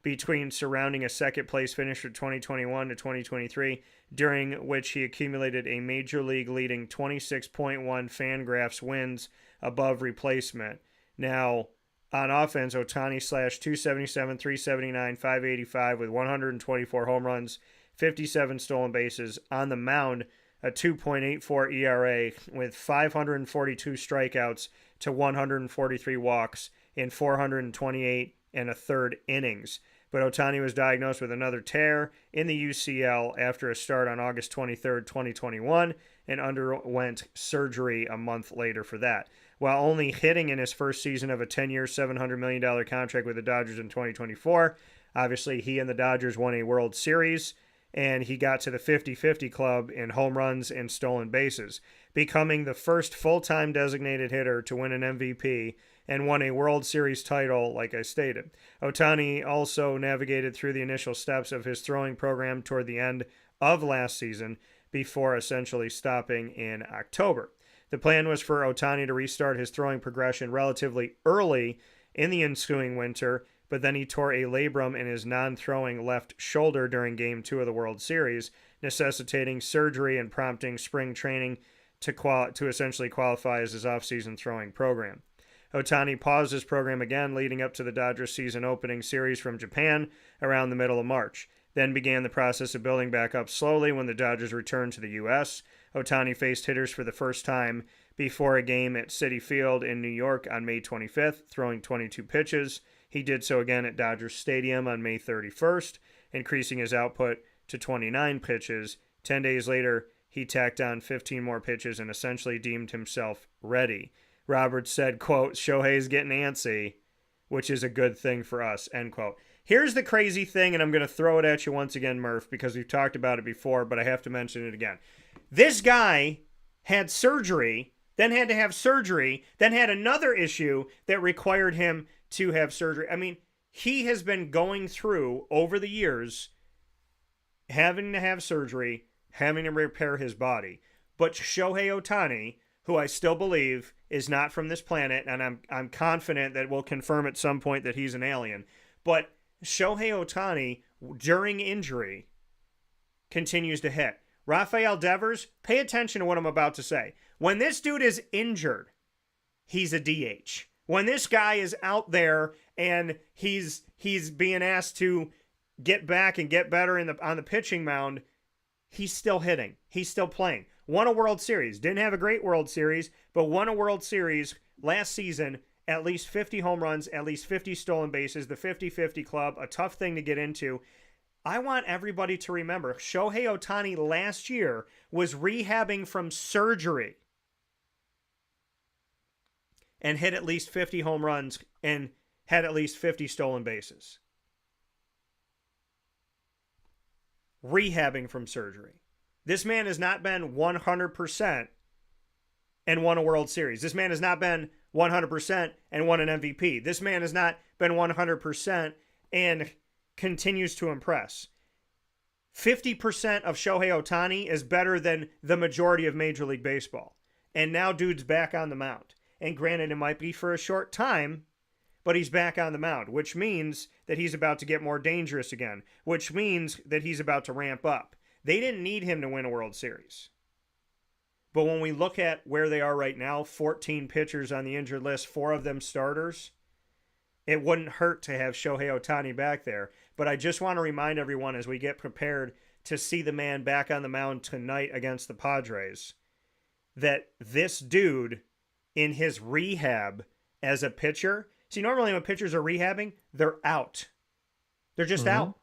between surrounding a second-place finish from 2021 to 2023, during which he accumulated a major league-leading 26.1 Fangraphs wins above replacement. Now, on offense, Ohtani slashed 277, 379, 585 with 124 home runs, 57 stolen bases. On the mound, a 2.84 ERA with 542 strikeouts to 143 walks in 428 and a third innings. But Ohtani was diagnosed with another tear in the UCL after a start on August 23, 2021, and underwent surgery a month later for that. While only hitting in his first season of a 10-year, $700 million contract with the Dodgers in 2024, obviously he and the Dodgers won a World Series, and he got to the 50-50 club in home runs and stolen bases, becoming the first full-time designated hitter to win an MVP and won a World Series title, like I stated. Ohtani also navigated through the initial steps of his throwing program toward the end of last season before essentially stopping in October. The plan was for Ohtani to restart his throwing progression relatively early in the ensuing winter, but then he tore a labrum in his non-throwing left shoulder during Game 2 of the World Series, necessitating surgery and prompting spring training to essentially qualify as his off-season throwing program. Ohtani paused his program again leading up to the Dodgers season opening series from Japan around the middle of March, then began the process of building back up slowly when the Dodgers returned to the U.S. Ohtani faced hitters for the first time before a game at Citi Field in New York on May 25th, throwing 22 pitches. He did so again at Dodgers Stadium on May 31st, increasing his output to 29 pitches. 10 days later, he tacked on 15 more pitches and essentially deemed himself ready. Roberts said, quote, "Shohei's getting antsy, which is a good thing for us," end quote. Here's the crazy thing, and I'm going to throw it at you once again, Murph, because we've talked about it before, but I have to mention it again. This guy had surgery, then had to have surgery, then had another issue that required him to have surgery. I mean, he has been going through, over the years, having to have surgery, having to repair his body. But Shohei Ohtani, who I still believe is not from this planet, and I'm confident that we'll confirm at some point that he's an alien, but Shohei Ohtani, during injury, continues to hit. Rafael Devers, pay attention to what I'm about to say. When this dude is injured, he's a DH. When this guy is out there and he's being asked to get back and get better on the pitching mound, he's still hitting. He's still playing. Won a World Series. Didn't have a great World Series, but won a World Series last season. At least 50 home runs, at least 50 stolen bases, the 50-50 club, a tough thing to get into. I want everybody to remember, Shohei Ohtani last year was rehabbing from surgery and hit at least 50 home runs and had at least 50 stolen bases. Rehabbing from surgery. This man has not been 100% and won a World Series. This man has not been 100% and won an MVP. This man has not been 100% and continues to impress. 50% of Shohei Ohtani is better than the majority of Major League Baseball. And now dude's back on the mound. And granted, it might be for a short time, but he's back on the mound, which means that he's about to get more dangerous again, which means that he's about to ramp up. They didn't need him to win a World Series. But when we look at where they are right now, 14 pitchers on the injured list, 4 of them starters, it wouldn't hurt to have Shohei Ohtani back there. But I just want to remind everyone as we get prepared to see the man back on the mound tonight against the Padres, that this dude in his rehab as a pitcher, see, normally when pitchers are rehabbing, they're out. They're just out.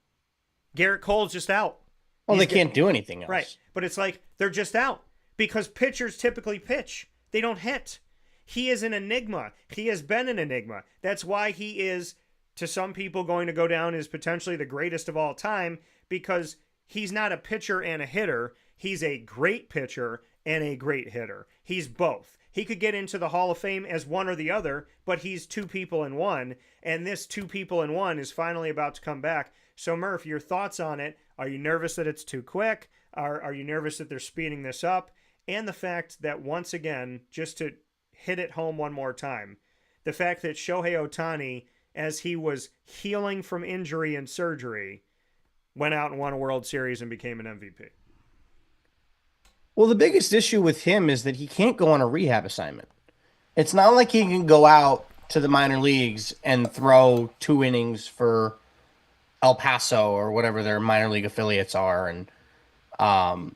Garrett Cole's just out. Well, they can't do anything else. Right. But it's like they're just out. Because pitchers typically pitch. They don't hit. He is an enigma. He has been an enigma. That's why he is, to some people, going to go down as potentially the greatest of all time, because he's not a pitcher and a hitter. He's a great pitcher and a great hitter. He's both. He could get into the Hall of Fame as one or the other, but he's 2 people in one, and this 2 people in one is finally about to come back. So, Murph, your thoughts on it? Are you nervous that it's too quick? Are you nervous that they're speeding this up? And the fact that, once again, just to hit it home one more time, the fact that Shohei Ohtani, as he was healing from injury and surgery, went out and won a World Series and became an MVP. Well, the biggest issue with him is that he can't go on a rehab assignment. It's not like he can go out to the minor leagues and throw 2 innings for El Paso or whatever their minor league affiliates are. And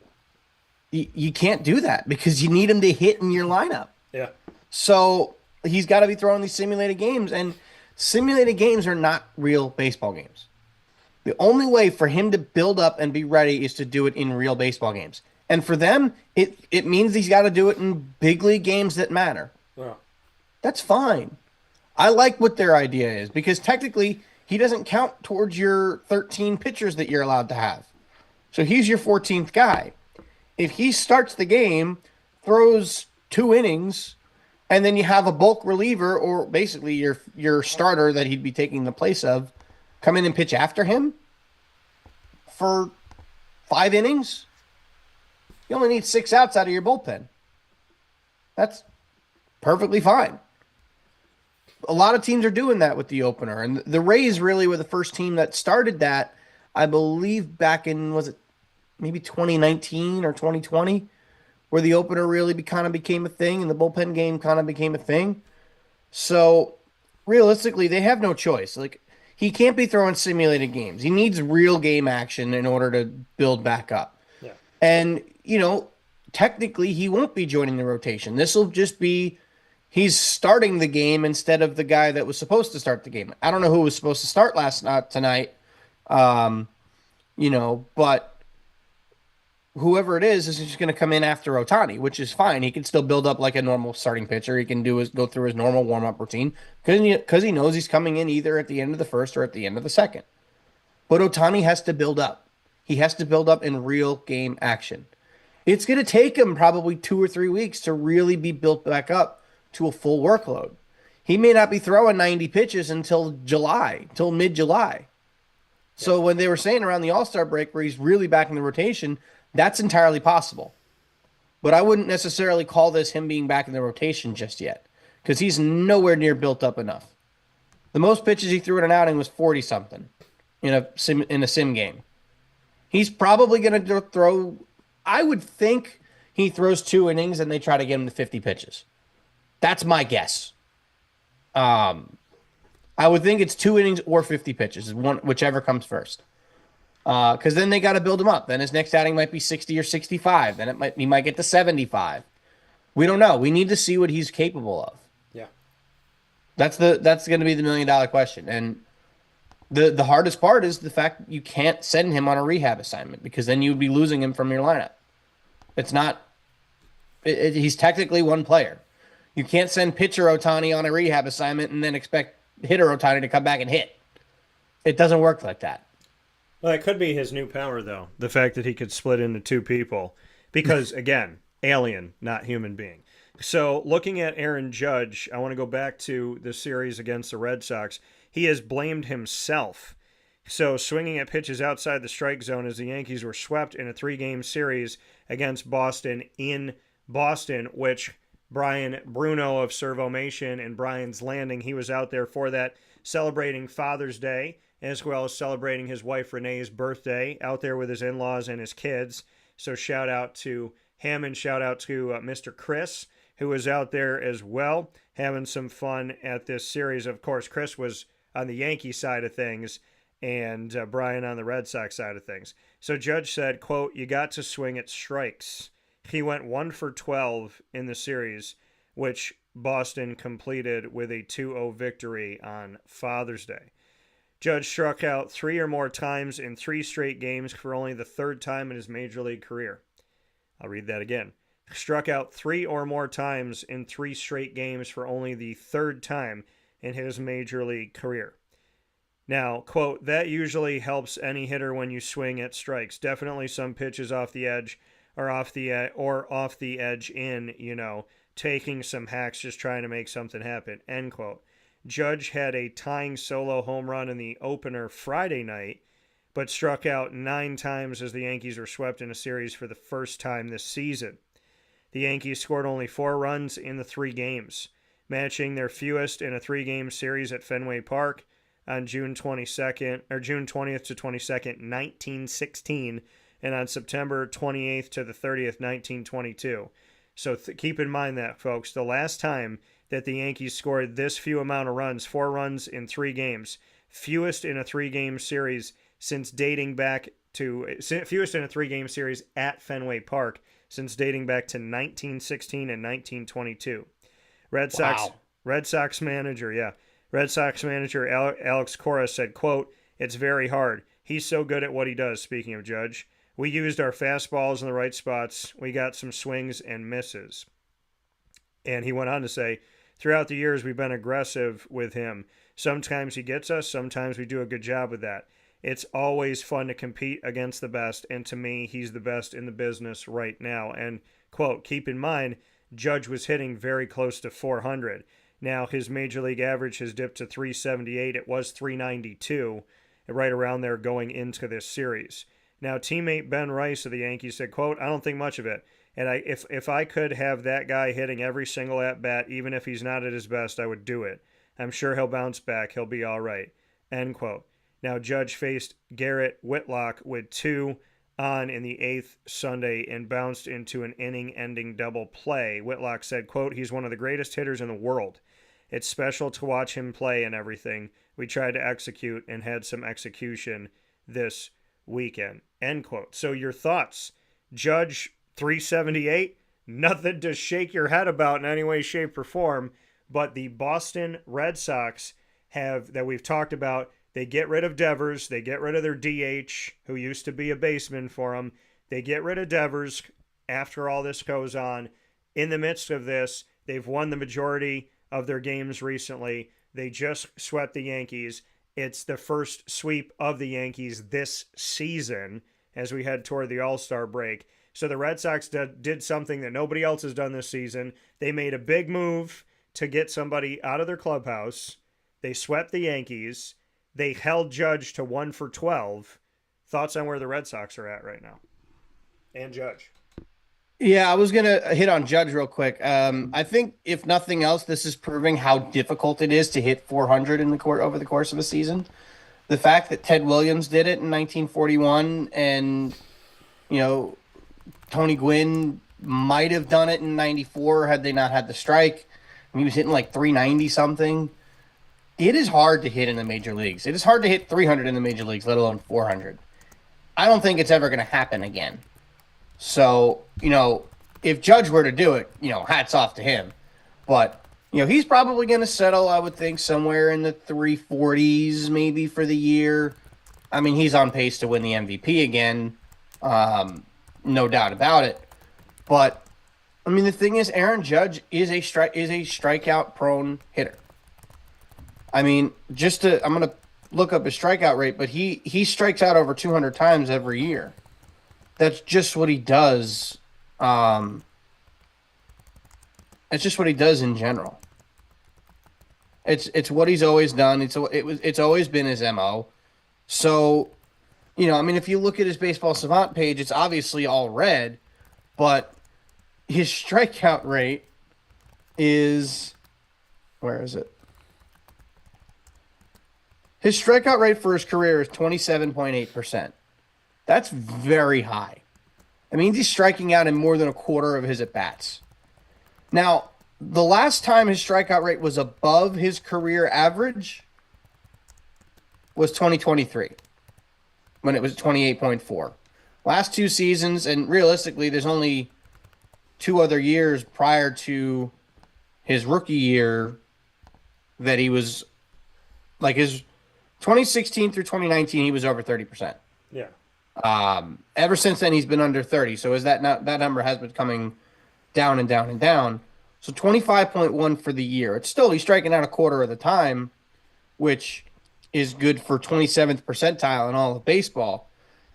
you can't do that because you need him to hit in your lineup. Yeah. So he's got to be throwing these simulated games, and simulated games are not real baseball games. The only way for him to build up and be ready is to do it in real baseball games. And for them, it means he's got to do it in big league games that matter. Yeah. That's fine. I like what their idea is because technically he doesn't count towards your 13 pitchers that you're allowed to have. So he's your 14th guy. If he starts the game, throws 2 innings, and then you have a bulk reliever or basically your starter that he'd be taking the place of come in and pitch after him for 5 innings, you only need 6 outs out of your bullpen. That's perfectly fine. A lot of teams are doing that with the opener, and the Rays really were the first team that started that, I believe, back in, was it maybe 2019 or 2020, where the opener really kind of became a thing and the bullpen game kind of became a thing. So realistically, they have no choice. Like, he can't be throwing simulated games. He needs real game action in order to build back up. Yeah. And, technically he won't be joining the rotation. This will just be he's starting the game instead of the guy that was supposed to start the game. I don't know who was supposed to start tonight. But whoever it is just going to come in after Ohtani, which is fine. He can still build up like a normal starting pitcher. He can go through his normal warm-up routine because he knows he's coming in either at the end of the first or at the end of the second. But Ohtani has to build up. He has to build up in real game action. It's going to take him probably 2 or 3 weeks to really be built back up to a full workload. He may not be throwing 90 pitches until mid-July. So when they were saying around the All-Star break where he's really back in the rotation, that's entirely possible. But I wouldn't necessarily call this him being back in the rotation just yet because he's nowhere near built up enough. The most pitches he threw in an outing was 40-something in a sim game. He's probably going to throw, I would think he throws 2 innings and they try to get him to 50 pitches. That's my guess. I would think it's 2 innings or 50 pitches, whichever comes first. Because then they got to build him up. Then his next outing might be 60 or 65. Then he might get to 75. We don't know. We need to see what he's capable of. Yeah, that's going to be the $1 million question. And the hardest part is the fact that you can't send him on a rehab assignment because then you'd be losing him from your lineup. It's not. He's technically one player. You can't send pitcher Ohtani on a rehab assignment and then expect hitter Ohtani to come back and hit. It doesn't work like that. Well, it could be his new power, though. The fact that he could split into 2 people. Because, again, alien, not human being. So, looking at Aaron Judge, I want to go back to the series against the Red Sox. He has blamed himself. So, swinging at pitches outside the strike zone as the Yankees were swept in a 3-game series against Boston in Boston, which Brian Bruno of Servomation and Brian's Landing, he was out there for that, celebrating Father's Day, as well as celebrating his wife Renee's birthday, out there with his in-laws and his kids. So shout out to him and shout out to Mr. Chris, who was out there as well, having some fun at this series. Of course, Chris was on the Yankee side of things and Brian on the Red Sox side of things. So Judge said, quote, "You got to swing at strikes." He went 1 for 12 in the series, which Boston completed with a 2-0 victory on Father's Day. Judge struck out 3 or more times in 3 straight games for only the 3rd time in his major league career. I'll read that again. Struck out 3 or more times in 3 straight games for only the 3rd time in his major league career. Now, quote, "That usually helps any hitter when you swing at strikes. Definitely some pitches off the edge or off the edge in, taking some hacks, just trying to make something happen," end quote. Judge had a tying solo home run in the opener Friday night, but struck out 9 times as the Yankees were swept in a series for the first time this season. The Yankees scored only 4 runs in the 3 games, matching their fewest in a 3-game series at Fenway Park on June 20th to 22nd, 1916, and on September 28th to the 30th, 1922. So keep in mind that, folks, the last time that the Yankees scored this few amount of runs, 4 runs in 3 games, fewest in a 3-game series fewest in a 3-game series at Fenway Park since dating back to 1916 and 1922. Red Sox manager Alex Cora said, quote, "It's very hard. He's so good at what he does," speaking of Judge. "We used our fastballs in the right spots. We got some swings and misses." And he went on to say, "Throughout the years, we've been aggressive with him. Sometimes he gets us. Sometimes we do a good job with that. It's always fun to compete against the best, and to me, he's the best in the business right now. And, quote, keep in mind, Judge was hitting very close to 400. Now, his major league average has dipped to 378. It was 392, right around there going into this series. Now, teammate Ben Rice of the Yankees said, quote, I don't think much of it. And if I could have that guy hitting every single at-bat, even if he's not at his best, I would do it. I'm sure he'll bounce back. He'll be all right. End quote. Now, Judge faced Garrett Whitlock with 2 on in the 8th Sunday and bounced into an inning-ending double play. Whitlock said, quote, he's one of the greatest hitters in the world. It's special to watch him play and everything. We tried to execute and had some execution this weekend. End quote. So your thoughts? Judge 378, nothing to shake your head about in any way, shape, or form. But the Boston Red Sox have, that we've talked about, they get rid of Devers. They get rid of their DH, who used to be a baseman for them. They get rid of Devers after all this goes on. In the midst of this, they've won the majority of their games recently. They just swept the Yankees. It's the first sweep of the Yankees this season as we head toward the All-Star break. So the Red Sox did something that nobody else has done this season. They made a big move to get somebody out of their clubhouse. They swept the Yankees. They held Judge to 1 for 12. Thoughts on where the Red Sox are at right now? And Judge. Yeah, I was going to hit on Judge real quick. I think, if nothing else, this is proving how difficult it is to hit 400 in the court over the course of a season. The fact that Ted Williams did it in 1941 and, Tony Gwynn might have done it in 94 had they not had the strike. He was hitting like 390 something. It is hard to hit in the major leagues. It is hard to hit 300 in the major leagues, let alone 400. I don't think it's ever going to happen again. So, if Judge were to do it, hats off to him. But, he's probably going to settle, I would think, somewhere in the 340s maybe for the year. I mean, he's on pace to win the MVP again. No doubt about it. But, the thing is, Aaron Judge is a strikeout-prone hitter. I'm going to look up his strikeout rate, but he strikes out over 200 times every year. That's just what he does. That's just what he does in general. It's what he's always done. It's always been his MO. So, if you look at his Baseball Savant page, it's obviously all red, but his strikeout rate is, where is it? His strikeout rate for his career is 27.8%. That's very high. He's striking out in more than a quarter of his at-bats. Now, the last time his strikeout rate was above his career average was 2023, when it was 28.4. Last 2 seasons, and realistically, there's only 2 other years prior to his rookie year that he was, like his 2016 through 2019, he was over 30%. Yeah. Ever since then, he's been under 30. So that number has been coming down and down and down. So 25.1 for the year. It's still, he's striking out a quarter of the time, which is good for 27th percentile in all of baseball.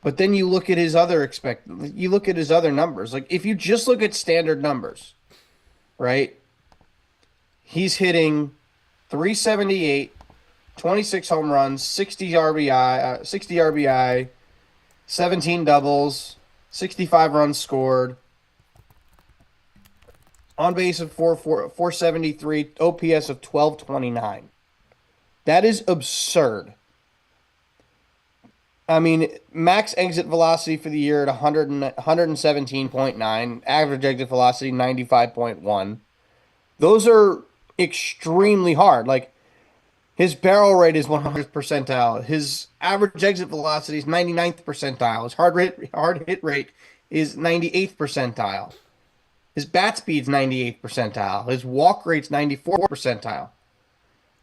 But then you look at his other numbers. Like, if you just look at standard numbers, right? He's hitting 378, 26 home runs, 60 RBI, 17 doubles, 65 runs scored, on base of 473, OPS of 1229. That is absurd. Max exit velocity for the year at 117.9, average exit velocity 95.1. Those are extremely hard. Like, his barrel rate is 100th percentile. His average exit velocity is 99th percentile. His hard hit rate is 98th percentile. His bat speed's 98th percentile. His walk rate's 94th percentile.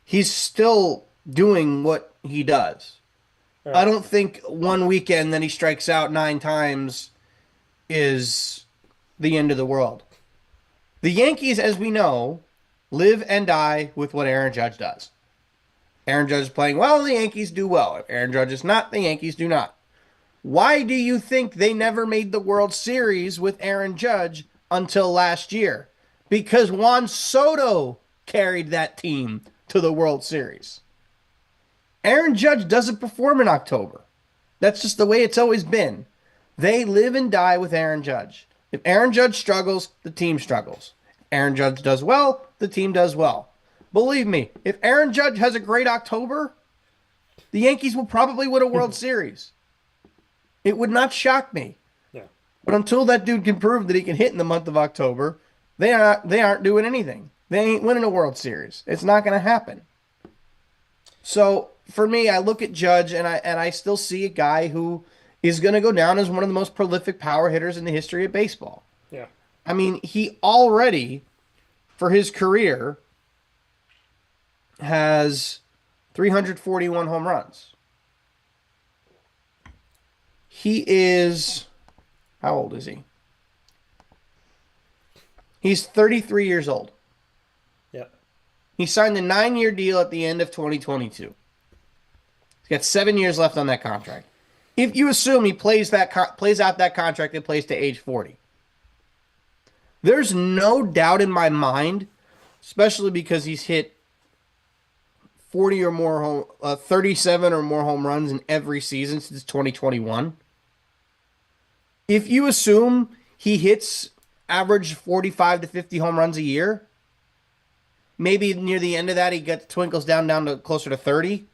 He's still doing what he does. Right. I don't think one weekend that he strikes out 9 times is the end of the world. The Yankees, as we know, live and die with what Aaron Judge does. Aaron Judge is playing well, the Yankees do well. If Aaron Judge is not, the Yankees do not. Why do you think they never made the World Series with Aaron Judge until last year? Because Juan Soto carried that team to the World Series. Aaron Judge doesn't perform in October. That's just the way it's always been. They live and die with Aaron Judge. If Aaron Judge struggles, the team struggles. If Aaron Judge does well, the team does well. Believe me, if Aaron Judge has a great October, the Yankees will probably win a World Series. It would not shock me. Yeah. But until that dude can prove that he can hit in the month of October, they aren't doing anything. They ain't winning a World Series. It's not going to happen. So for me, I look at Judge and I still see a guy who is going to go down as one of the most prolific power hitters in the history of baseball. Yeah. I mean, he already, for his career, has 341 home runs. He is, how old is he? He's 33 years old. Yeah. He signed a 9-year deal at the end of 2022. He's got 7 years left on that contract. If you assume he plays out that contract and plays to age 40, there's no doubt in my mind, especially because he's hit 40 or more 37 or more home runs in every season since 2021. If you assume he hits average 45 to 50 home runs a year, maybe near the end of that he twinkles down to closer to 30.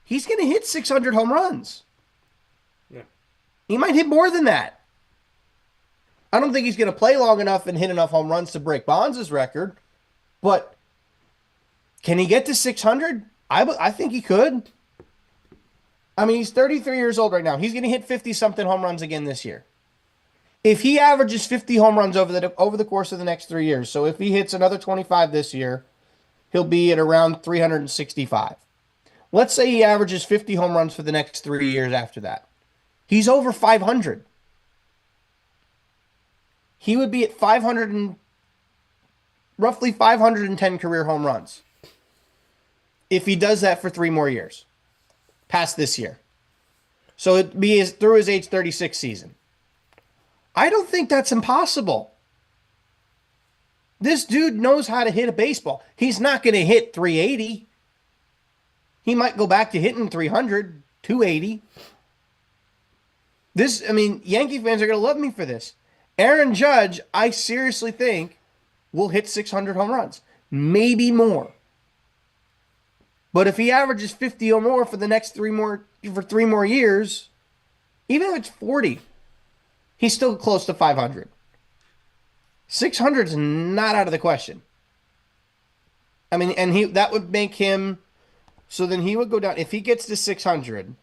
He's going to hit 600 home runs. Yeah. He might hit more than that. I don't think he's going to play long enough and hit enough home runs to break Bonds' record, but can he get to 600? I think he could. I mean, he's 33 years old right now. He's going to hit 50-something home runs again this year. If he averages 50 home runs over the course of the next 3 years, so if he hits another 25 this year, he'll be at around 365. Let's say he averages 50 home runs for the next 3 years after that. He's over 500. He would be at roughly 510 career home runs if he does that for 3 more years, past this year. So it'd be through his age 36 season. I don't think that's impossible. This dude knows how to hit a baseball. He's not going to hit 380. He might go back to hitting 300, 280. Yankee fans are going to love me for this. Aaron Judge, I seriously think, will hit 600 home runs. Maybe more. But if he averages 50 or more for the next 3 more years, even if it's 40, he's still close to 500. 600 is not out of the question. I mean, and that would make him, so then he would go down, if he gets to 600,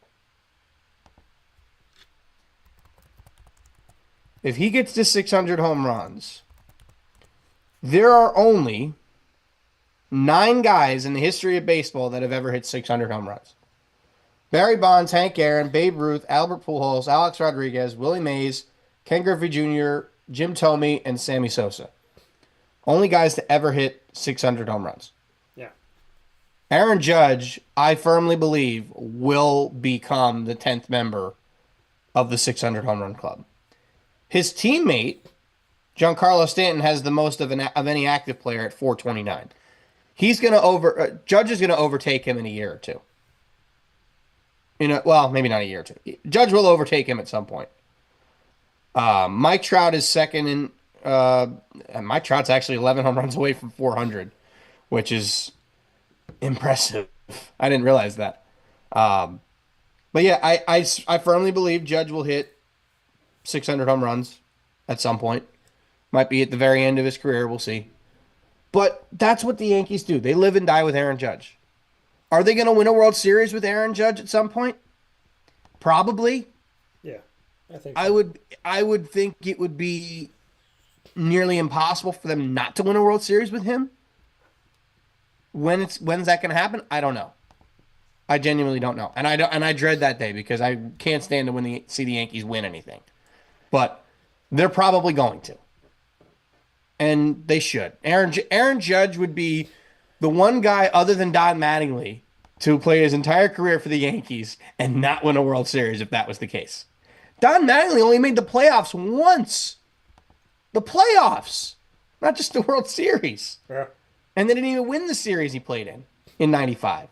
if he gets to 600 home runs, there are only 9 guys in the history of baseball that have ever hit 600 home runs. Barry Bonds, Hank Aaron, Babe Ruth, Albert Pujols, Alex Rodriguez, Willie Mays, Ken Griffey Jr., Jim Thome, and Sammy Sosa. Only guys to ever hit 600 home runs. Yeah. Aaron Judge, I firmly believe, will become the 10th member of the 600 home run club. His teammate, Giancarlo Stanton, has the most of any active player at 429. Judge is going to overtake him in a year or two. Well, maybe not a year or two. Judge will overtake him at some point. Mike Trout is second, and Mike Trout's actually 11 home runs away from 400, which is impressive. I didn't realize that. But yeah, I firmly believe Judge will hit 600 home runs at some point. Might be at the very end of his career. We'll see. But that's what the Yankees do. They live and die with Aaron Judge. Are they going to win a World Series with Aaron Judge at some point? Probably. Yeah, I think so. I would think it would be nearly impossible for them not to win a World Series with him. When's that going to happen? I don't know. I genuinely don't know, and I dread that day because I can't stand to see the Yankees win anything. But they're probably going to, and they should. Aaron Judge would be the one guy other than Don Mattingly to play his entire career for the Yankees and not win a World Series if that was the case. Don Mattingly only made the playoffs once. The playoffs, not just the World Series. Yeah. And they didn't even win the series he played in 95.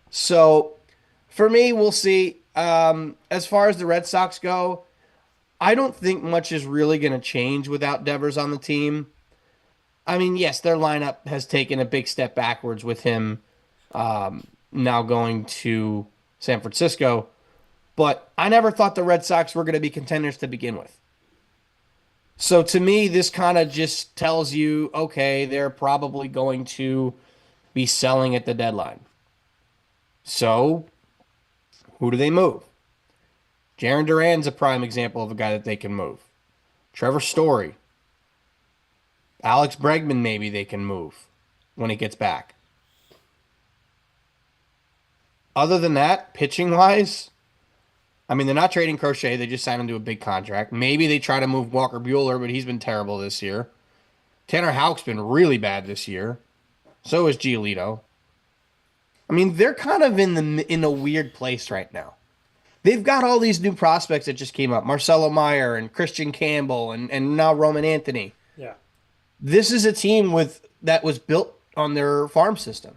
So for me, we'll see. As far as the Red Sox go, I don't think much is really going to change without Devers on the team. I mean, yes, their lineup has taken a big step backwards with him now going to San Francisco. But I never thought the Red Sox were going to be contenders to begin with. So to me, this kind of just tells you, okay, they're probably going to be selling at the deadline. So who do they move? Jarren Duran's a prime example of a guy that they can move. Trevor Story. Alex Bregman, maybe they can move when he gets back. Other than that, pitching-wise, I mean, they're not trading Crochet. They just signed him to a big contract. Maybe they try to move Walker Buehler, but he's been terrible this year. Tanner Houck's been really bad this year. So is Giolito. I mean, they're kind of in a weird place right now. They've got all these new prospects that just came up. Marcelo Meyer and Christian Campbell and now Roman Anthony. Yeah. This is a team that was built on their farm system.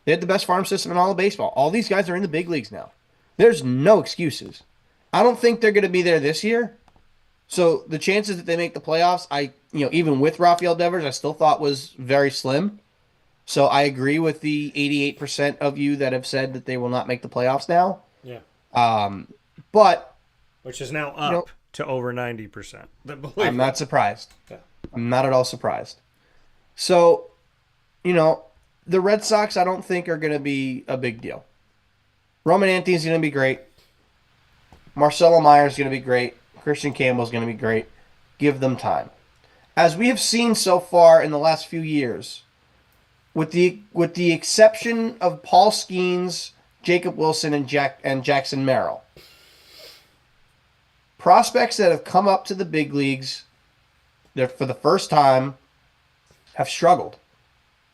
They had the best farm system in all of baseball. All these guys are in the big leagues now. There's no excuses. I don't think they're going to be there this year. So the chances that they make the playoffs, even with Rafael Devers, I still thought was very slim. So I agree with the 88% of you that have said that they will not make the playoffs now. Yeah. But which is now up to over 90%. I'm not surprised. Yeah. I'm not at all surprised. So, the Red Sox I don't think are going to be a big deal. Roman Anthony's going to be great. Marcelo Meyer's going to be great. Christian Campbell's going to be great. Give them time. As we have seen so far in the last few years, with the exception of Paul Skeens, Jacob Wilson, and Jackson Merrill, prospects that have come up to the big leagues for the first time have struggled.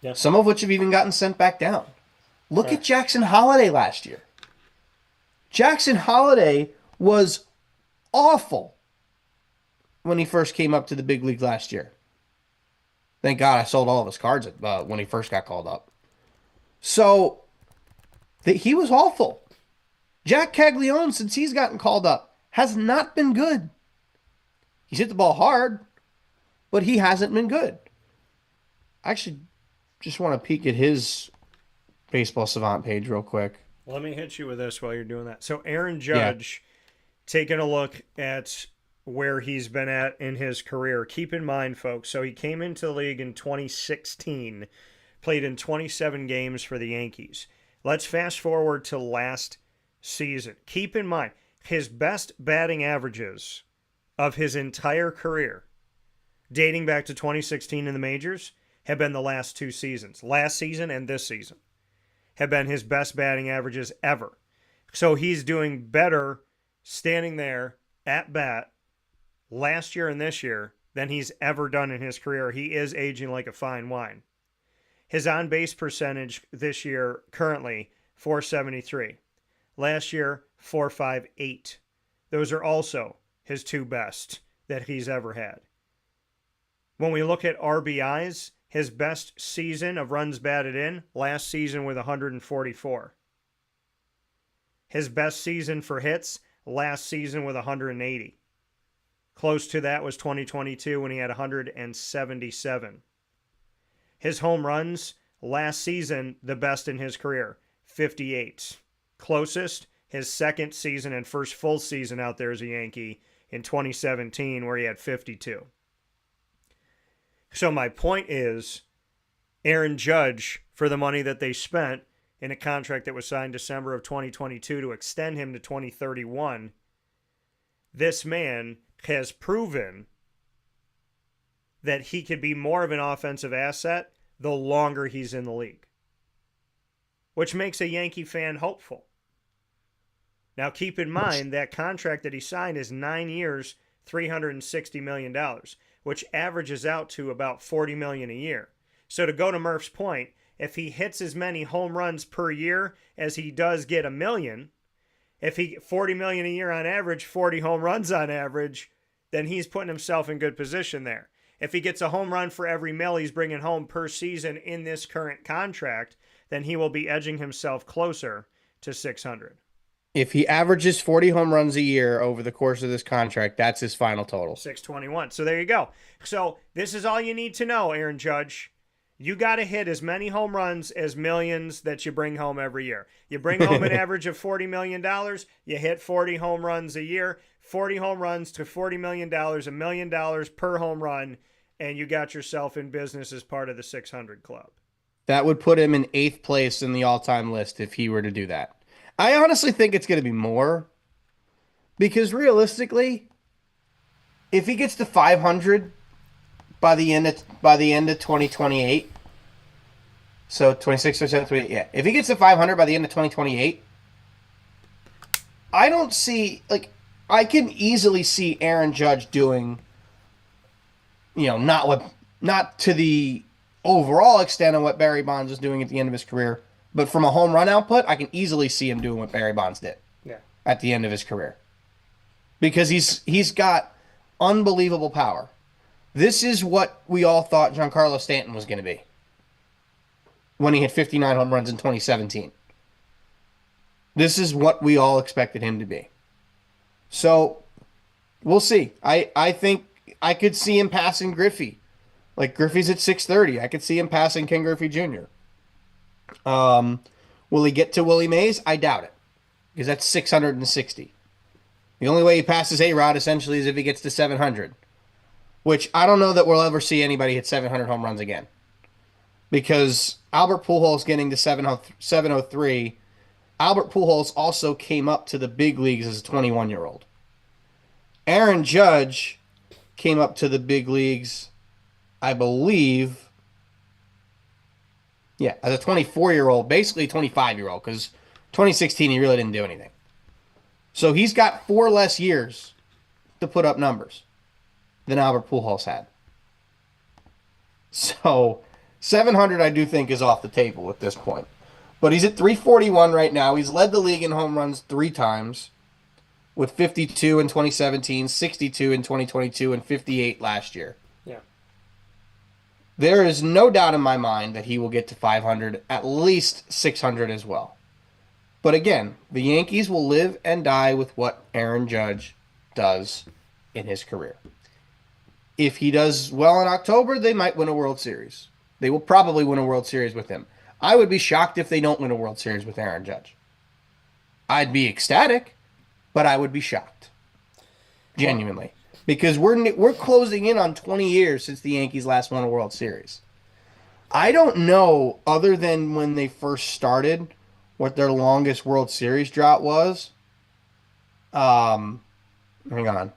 Yeah. Some of which have even gotten sent back down. Look at Jackson Holliday last year. Jackson Holliday was awful when he first came up to the big league last year. Thank God I sold all of his cards when he first got called up. So, he was awful. Jack Caglione, since he's gotten called up, has not been good. He's hit the ball hard, but he hasn't been good. I actually just want to peek at his Baseball Savant page real quick. Let me hit you with this while you're doing that. So Aaron Judge, taking a look at where he's been at in his career. Keep in mind, folks, so he came into the league in 2016, played in 27 games for the Yankees. Let's fast forward to last season. Keep in mind, his best batting averages of his entire career, dating back to 2016 in the majors, have been the last two seasons. Last season and this season have been his best batting averages ever. So he's doing better standing there at bat last year and this year than he's ever done in his career. He is aging like a fine wine. His on-base percentage this year, currently, .473. Last year, .458. Those are also his two best that he's ever had. When we look at RBIs, his best season of runs batted in, last season with 144. His best season for hits, last season with 180. Close to that was 2022 when he had 177. His home runs, last season, the best in his career, 58. Closest, his second season and first full season out there as a Yankee in 2017 where he had 52. So my point is, Aaron Judge, for the money that they spent in a contract that was signed December of 2022 to extend him to 2031, this man has proven that he could be more of an offensive asset the longer he's in the league, which makes a Yankee fan hopeful. Now, keep in mind that contract that he signed is 9 years, $360 million, which averages out to about $40 million a year. So to go to Murph's point, if he hits as many home runs per year as he does get a million, if he 40 million a year on average, 40 home runs on average, then he's putting himself in good position there. If he gets a home run for every mil he's bringing home per season in this current contract, then he will be edging himself closer to 600. If he averages 40 home runs a year over the course of this contract, that's his final total. 621. So there you go. So this is all you need to know, Aaron Judge. You got to hit as many home runs as millions that you bring home every year. You bring home an average of $40 million, you hit 40 home runs a year, 40 home runs to $40 million, $1 million per home run, and you got yourself in business as part of the 600 club. That would put him in 8th place in the all-time list if he were to do that. I honestly think it's going to be more, because realistically, if he gets to 500 by the end of 2028, so 26, 27, 28, yeah. If he gets to 500 by the end of 2028, I don't see, like, I can easily see Aaron Judge doing, not to the overall extent of what Barry Bonds is doing at the end of his career, but from a home run output, I can easily see him doing what Barry Bonds did at the end of his career. Because he's got unbelievable power. This is what we all thought Giancarlo Stanton was going to be when he hit 59 home runs in 2017. This is what we all expected him to be. So, we'll see. I think I could see him passing Griffey. Like, Griffey's at 630. I could see him passing Ken Griffey Jr. Will he get to Willie Mays? I doubt it, because that's 660. The only way he passes A-Rod essentially is if he gets to 700, which I don't know that we'll ever see anybody hit 700 home runs again, because Albert Pujols getting to 703. Albert Pujols also came up to the big leagues as a 21-year-old. Aaron Judge came up to the big leagues, I believe, as a 24-year-old, basically 25-year-old, because 2016 he really didn't do anything. So he's got 4 less years to put up numbers than Albert Pujols had. So 700 I do think is off the table at this point. But he's at 341 right now. He's led the league in home runs 3 times, with 52 in 2017, 62 in 2022, and 58 last year. Yeah. There is no doubt in my mind that he will get to 500, at least 600 as well. But again, the Yankees will live and die with what Aaron Judge does in his career. If he does well in October, they might win a World Series. They will probably win a World Series with him. I would be shocked if they don't win a World Series with Aaron Judge. I'd be ecstatic, but I would be shocked. Genuinely. Because we're closing in on 20 years since the Yankees last won a World Series. I don't know, other than when they first started, what their longest World Series drought was. Hang on.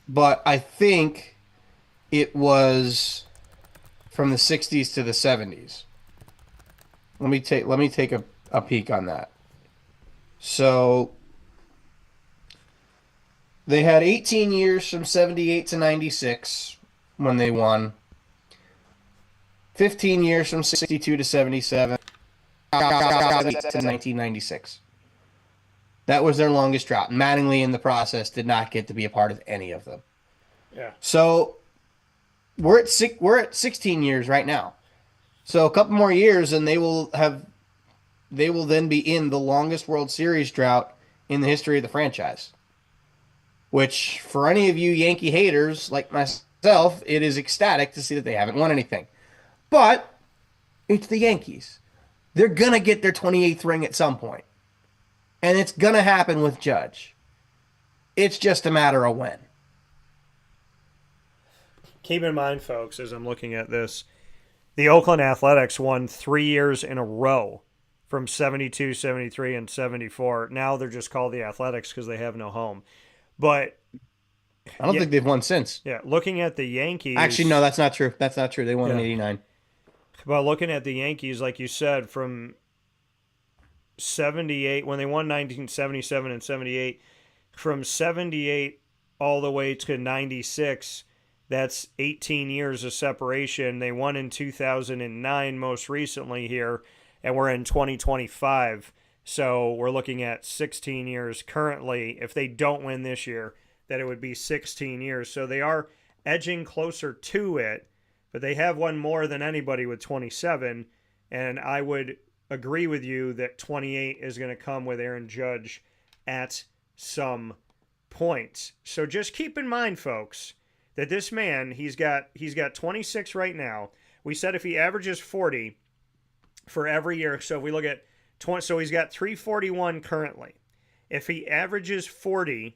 But I think it was from the 60s to the 70s. Let me take a peek on that. So they had 18 years from 78 to 96 when they won. 15 years from 62 to 77. To 1996. That was their longest drought. Mattingly in the process did not get to be a part of any of them. Yeah. So we're at 16 years right now. So a couple more years and they will then be in the longest World Series drought in the history of the franchise. Which, for any of you Yankee haters like myself, it is ecstatic to see that they haven't won anything. But it's the Yankees. They're going to get their 28th ring at some point. And it's going to happen with Judge. It's just a matter of when. Keep in mind, folks, as I'm looking at this, the Oakland Athletics won 3 years in a row from 72, 73, and 74. Now they're just called the Athletics because they have no home. But I don't think they've won since. Yeah, looking at the Yankees... Actually, no, that's not true. That's not true. They won in 89. But looking at the Yankees, like you said, from 78, when they won 1977 and 78, from 78 all the way to 96, That's 18 years of separation. They won in 2009 most recently here, and we're in 2025. So we're looking at 16 years currently. If they don't win this year, that it would be 16 years. So they are edging closer to it, but they have won more than anybody with 27. And I would agree with you that 28 is going to come with Aaron Judge at some point. So just keep in mind, folks, that this man, he's got 26 right now. We said if he averages 40 for every year, so if we look at 20, so he's got 341 currently. If he averages 40,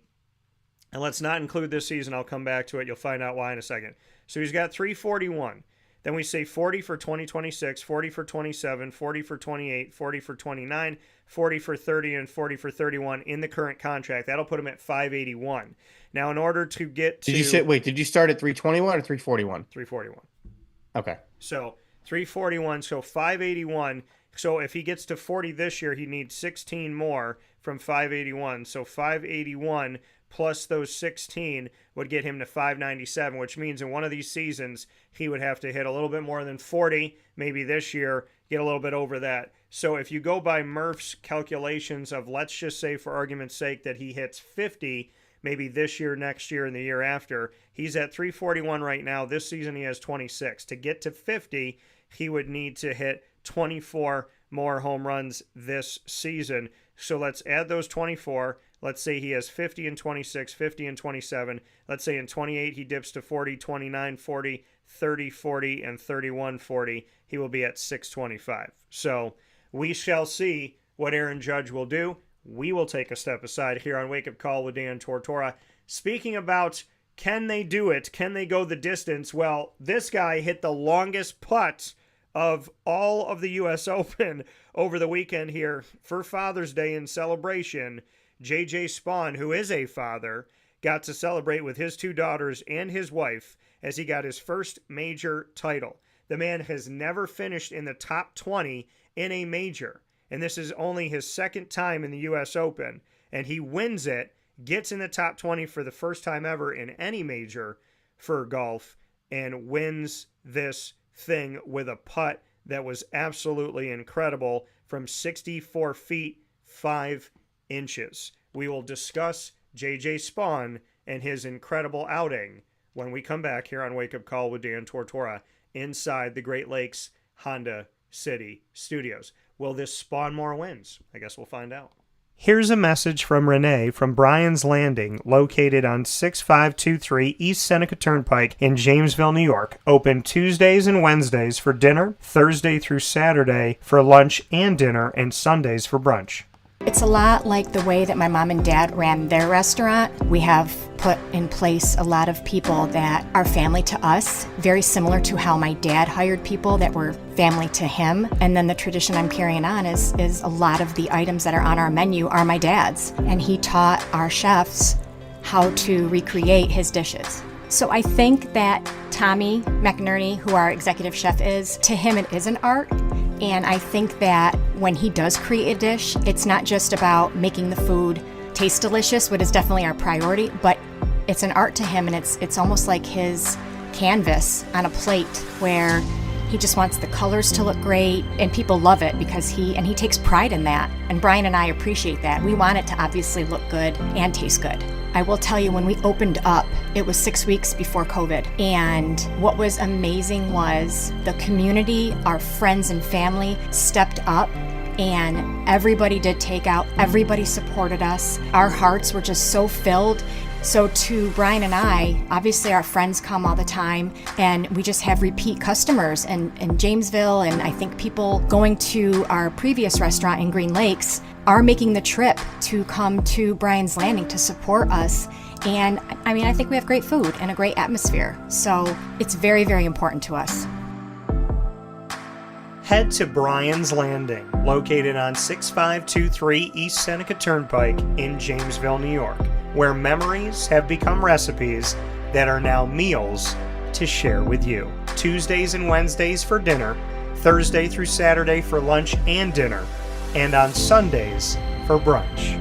and let's not include this season, I'll come back to it. You'll find out why in a second. So he's got 341. Then we say 40 for 2026, 40 for 27, 40 for 28, 40 for 29, 40 for 30, and 40 for 31 in the current contract. That'll put him at 581. Now, in order to get to... Did you start at 321 or 341? 341. Okay. So 341, so 581. So if he gets to 40 this year, he needs 16 more from 581. So 581 plus those 16 would get him to 597, which means in one of these seasons, he would have to hit a little bit more than 40, maybe this year, get a little bit over that. So if you go by Murph's calculations of, let's just say for argument's sake that he hits 50, maybe this year, next year, and the year after, he's at 341 right now. This season he has 26. To get to 50, he would need to hit 24 more home runs this season. So let's add those 24. Let's say he has 50 and 26, 50 and 27. Let's say in 28 he dips to 40, 29, 40, 30, 40, and 31, 40. He will be at 625. So we shall see what Aaron Judge will do. We will take a step aside here on Wake Up Call with Dan Tortora. Speaking about can they do it? Can they go the distance? Well, this guy hit the longest putt of all of the U.S. Open over the weekend here for Father's Day in celebration. J.J. Spawn, who is a father, got to celebrate with his two daughters and his wife as he got his first major title. The man has never finished in the top 20 in a major, and this is only his second time in the U.S. Open, and he wins it, gets in the top 20 for the first time ever in any major for golf, and wins this thing with a putt that was absolutely incredible from 64 feet, 5 inches. We will discuss J.J. Spawn and his incredible outing when we come back here on Wake Up Call with Dan Tortora inside the Great Lakes Honda City Studios. Will this spawn more wins? I guess we'll find out. Here's a message from Renee from Bryan's Landing, located on 6523 East Seneca Turnpike in Jamesville, New York. Open Tuesdays and Wednesdays for dinner, Thursday through Saturday for lunch and dinner, and Sundays for brunch. It's a lot like the way that my mom and dad ran their restaurant. We have put in place a lot of people that are family to us, very similar to how my dad hired people that were family to him. And then the tradition I'm carrying on is a lot of the items that are on our menu are my dad's. And he taught our chefs how to recreate his dishes. So I think that Tommy McInerney, who our executive chef is, to him it is an art. And I think that when he does create a dish, it's not just about making the food taste delicious, which is definitely our priority, but it's an art to him, and it's almost like his canvas on a plate where he just wants the colors to look great, and people love it because he takes pride in that. And Bryan and I appreciate that. We want it to obviously look good and taste good. I will tell you, when we opened up, it was 6 weeks before COVID. And what was amazing was the community, our friends and family stepped up, and everybody did takeout. Everybody supported us. Our hearts were just so filled. So to Bryan and I, obviously our friends come all the time, and we just have repeat customers in Jamesville, and I think people going to our previous restaurant in Green Lakes are making the trip to come to Bryan's Landing to support us. And I mean, I think we have great food and a great atmosphere. So it's very, very important to us. Head to Bryan's Landing, located on 6523 East Seneca Turnpike in Jamesville, New York, where memories have become recipes that are now meals to share with you. Tuesdays and Wednesdays for dinner, Thursday through Saturday for lunch and dinner, and on Sundays for brunch.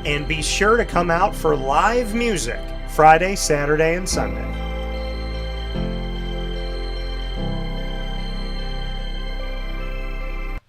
And be sure to come out for live music Friday, Saturday, and Sunday.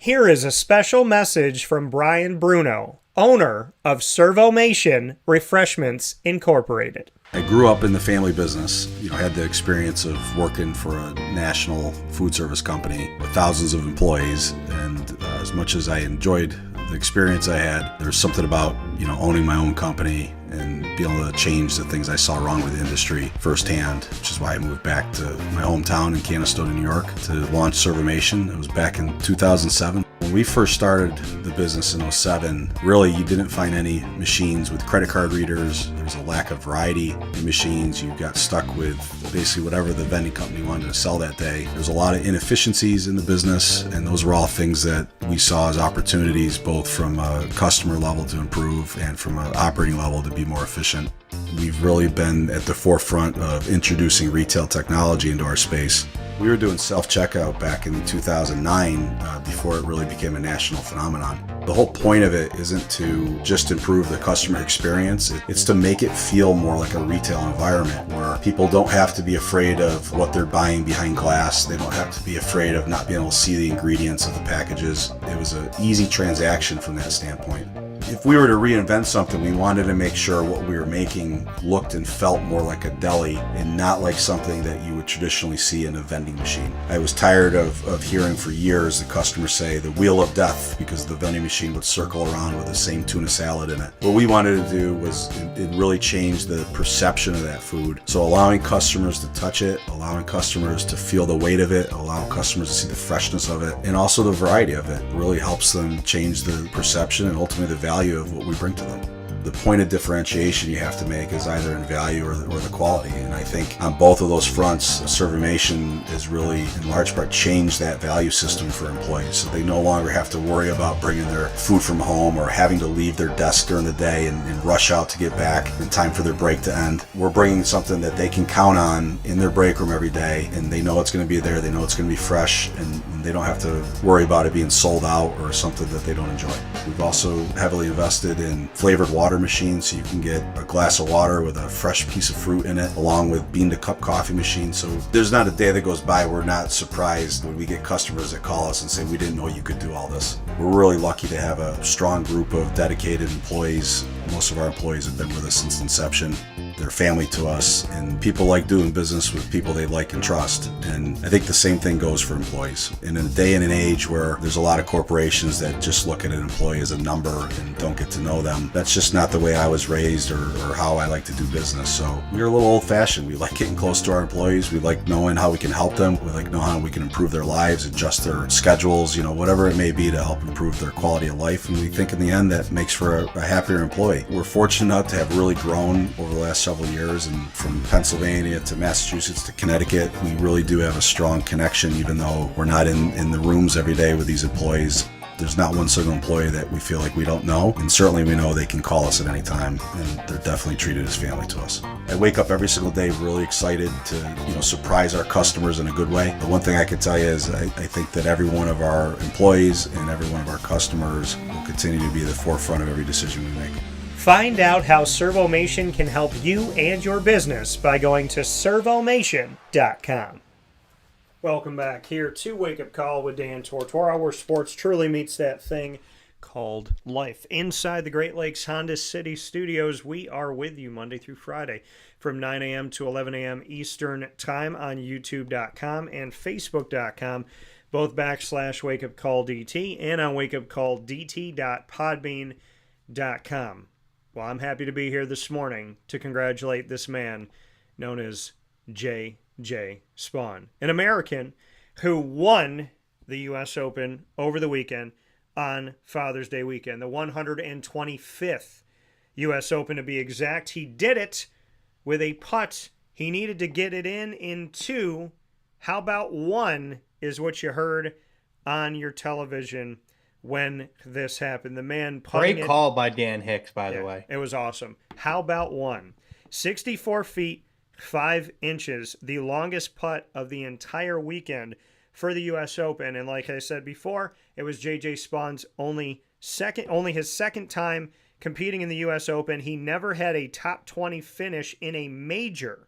Here is a special message from Brian Bruno, owner of Servomation Refreshments Incorporated. I grew up in the family business, had the experience of working for a national food service company with thousands of employees. And as much as I enjoyed the experience I had, there's something about, owning my own company and being able to change the things I saw wrong with the industry firsthand, which is why I moved back to my hometown in Canastota, New York to launch Servomation. It was back in 2007. When we first started the business in 2007, really you didn't find any machines with credit card readers. There was a lack of variety in machines. You got stuck with basically whatever the vending company wanted to sell that day. There was a lot of inefficiencies in the business, and those were all things that we saw as opportunities, both from a customer level to improve and from an operating level to be more efficient. We've really been at the forefront of introducing retail technology into our space. We were doing self-checkout back in 2009 before it really became a national phenomenon. The whole point of it isn't to just improve the customer experience. It's to make it feel more like a retail environment where people don't have to be afraid of what they're buying behind glass. They don't have to be afraid of not being able to see the ingredients of the packages. It was an easy transaction from that standpoint. If we were to reinvent something, we wanted to make sure what we were making looked and felt more like a deli and not like something that you would traditionally see in a vending machine. I was tired of hearing for years the customers say the wheel of death because the vending machine would circle around with the same tuna salad in it. What we wanted to do was it really change the perception of that food. So allowing customers to touch it, allowing customers to feel the weight of it, allowing customers to see the freshness of it, and also the variety of it really helps them change the perception and ultimately the value of what we bring to them. The point of differentiation you have to make is either in value or the quality. And I think on both of those fronts, Servomation has really, in large part, changed that value system for employees. So they no longer have to worry about bringing their food from home or having to leave their desk during the day and rush out to get back in time for their break to end. We're bringing something that they can count on in their break room every day, and they know it's going to be there, they know it's going to be fresh, and they don't have to worry about it being sold out or something that they don't enjoy. We've also heavily invested in flavored water machines, so you can get a glass of water with a fresh piece of fruit in it, along with bean to cup coffee machines. So there's not a day that goes by we're not surprised when we get customers that call us and say, we didn't know you could do all this. We're really lucky to have a strong group of dedicated employees. Most of our employees have been with us since inception. They're family to us, and people like doing business with people they like and trust. And I think the same thing goes for employees. In a day and an age where there's a lot of corporations that just look at an employee as a number and don't get to know them, that's just not the way I was raised or how I like to do business. So we're a little old-fashioned. We like getting close to our employees. We like knowing how we can help them. We like knowing how we can improve their lives, adjust their schedules, whatever it may be to help improve their quality of life. And we think in the end that makes for a happier employee. We're fortunate enough to have really grown over the last several years, and from Pennsylvania to Massachusetts to Connecticut, we really do have a strong connection, even though we're not in the rooms every day with these employees. There's not one single employee that we feel like we don't know, and certainly we know they can call us at any time, and they're definitely treated as family to us. I wake up every single day really excited to surprise our customers in a good way. The one thing I can tell you is I think that every one of our employees and every one of our customers will continue to be the forefront of every decision we make. Find out how Servomation can help you and your business by going to servomation.com. Welcome back here to Wake Up Call with Dan Tortora, where sports truly meets that thing called life. Inside the Great Lakes Honda City Studios, we are with you Monday through Friday from 9 a.m. to 11 a.m. Eastern Time on YouTube.com and Facebook.com, both /WakeUpCallDT and on WakeUpCallDT.podbean.com. Well, I'm happy to be here this morning to congratulate this man known as J.J. Spaun, an American who won the U.S. Open over the weekend on Father's Day weekend, the 125th U.S. Open to be exact. He did it with a putt. He needed to get it in two. How about one is what you heard on your television when this happened. The man putting Great call by Dan Hicks, by the way. It was awesome. How about one? 64 feet, 5 inches, the longest putt of the entire weekend for the U.S. Open. And like I said before, it was J.J. Spaun's only his second time competing in the U.S. Open. He never had a top 20 finish in a major.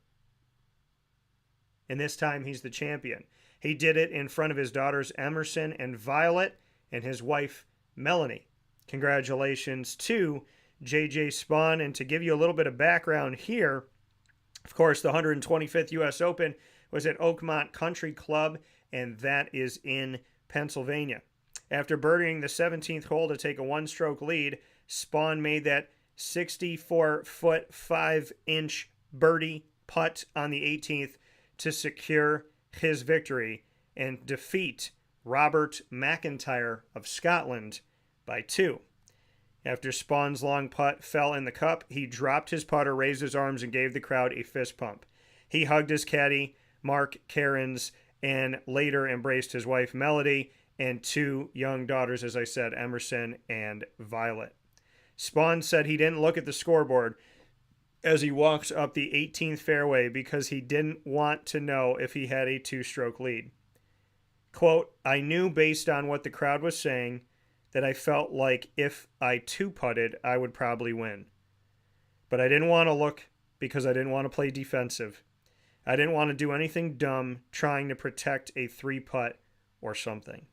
And this time he's the champion. He did it in front of his daughters Emerson and Violet and his wife, Melanie. Congratulations to JJ Spaun. And to give you a little bit of background here, of course, the 125th U.S. Open was at Oakmont Country Club, and that is in Pennsylvania. After birdieing the 17th hole to take a one-stroke lead, Spaun made that 64-foot, 5-inch birdie putt on the 18th to secure his victory and defeat Robert McIntyre of Scotland by 2. After Spaun's long putt fell in the cup, he dropped his putter, raised his arms, and gave the crowd a fist pump. He hugged his caddy, Mark Cairns, and later embraced his wife, Melody, and 2 young daughters, as I said, Emerson and Violet. Spaun said he didn't look at the scoreboard as he walked up the 18th fairway because he didn't want to know if he had a 2-stroke lead. Quote, I knew based on what the crowd was saying that I felt like if I 2-putted, I would probably win. But I didn't want to look because I didn't want to play defensive. I didn't want to do anything dumb trying to protect a 3-putt or something.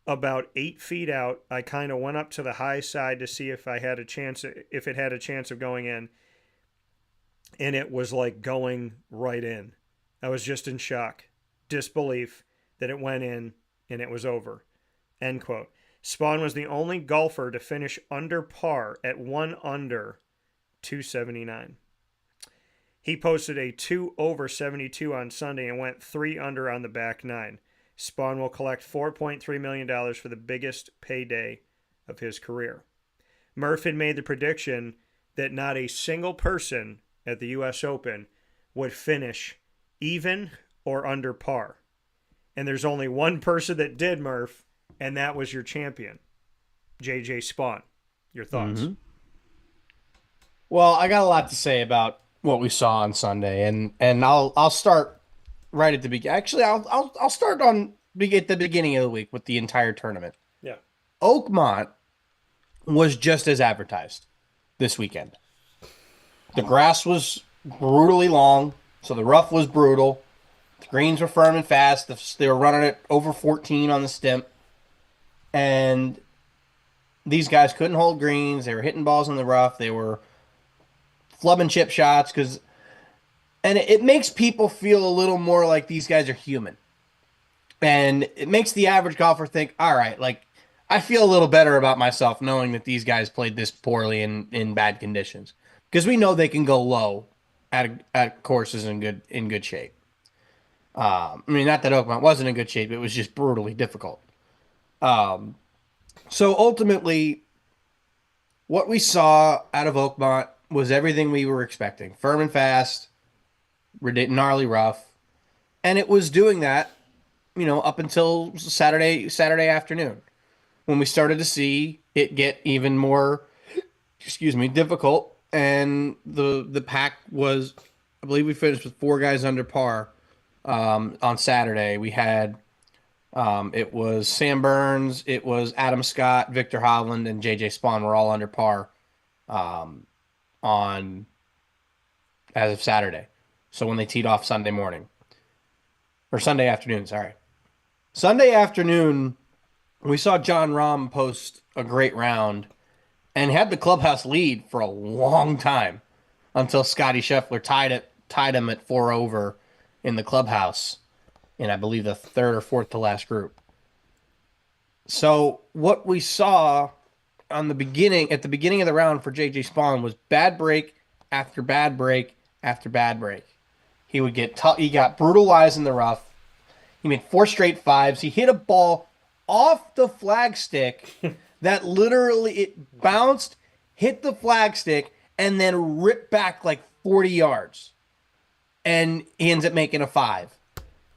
About 8 feet out, I kind of went up to the high side to see if it had a chance of going in. And it was like going right in. I was just in shock, disbelief that it went in and it was over. End quote. Spaun was the only golfer to finish under par at 1 under 279. He posted a 2 over 72 on Sunday and went 3 under on the back 9. Spaun will collect $4.3 million for the biggest payday of his career. Murph had made the prediction that not a single person at the U.S. Open would finish even or under par. And there's only one person that did, Murph, and that was your champion, JJ Spaun. Your thoughts? Mm-hmm. Well, I got a lot to say about what we saw on Sunday, and I'll start right at the beginning. Actually, I'll start at the beginning of the week with the entire tournament. Yeah. Oakmont was just as advertised this weekend. The grass was brutally long, so the rough was brutal. The greens were firm and fast. They were running it over 14 on the stimp. And these guys couldn't hold greens. They were hitting balls in the rough. They were flubbing chip shots. And it makes people feel a little more like these guys are human. And it makes the average golfer think, all right, like, I feel a little better about myself knowing that these guys played this poorly in bad conditions. Because we know they can go low at courses in good shape. I mean, not that Oakmont wasn't in good shape. It was just brutally difficult. So ultimately, what we saw out of Oakmont was everything we were expecting. Firm and fast, gnarly rough. And it was doing that, up until Saturday afternoon, when we started to see it get even more, difficult. And the pack was, I believe we finished with 4 guys under par on Saturday. We had, it was Sam Burns, it was Adam Scott, Victor Hovland, and JJ Spaun were all under par as of Saturday. So when they teed off Sunday afternoon, sorry. Sunday afternoon, we saw John Rahm post a great round and had the clubhouse lead for a long time until Scotty Scheffler tied him at 4 over in the clubhouse in, I believe, the 3rd or 4th to last group. So what we saw at the beginning of the round for JJ Spaun was bad break after bad break after bad break. He got brutalized in the rough. He made 4 straight 5s. He hit a ball off the flagstick that literally it bounced, hit the flagstick, and then ripped back like 40 yards. And he ends up making a 5.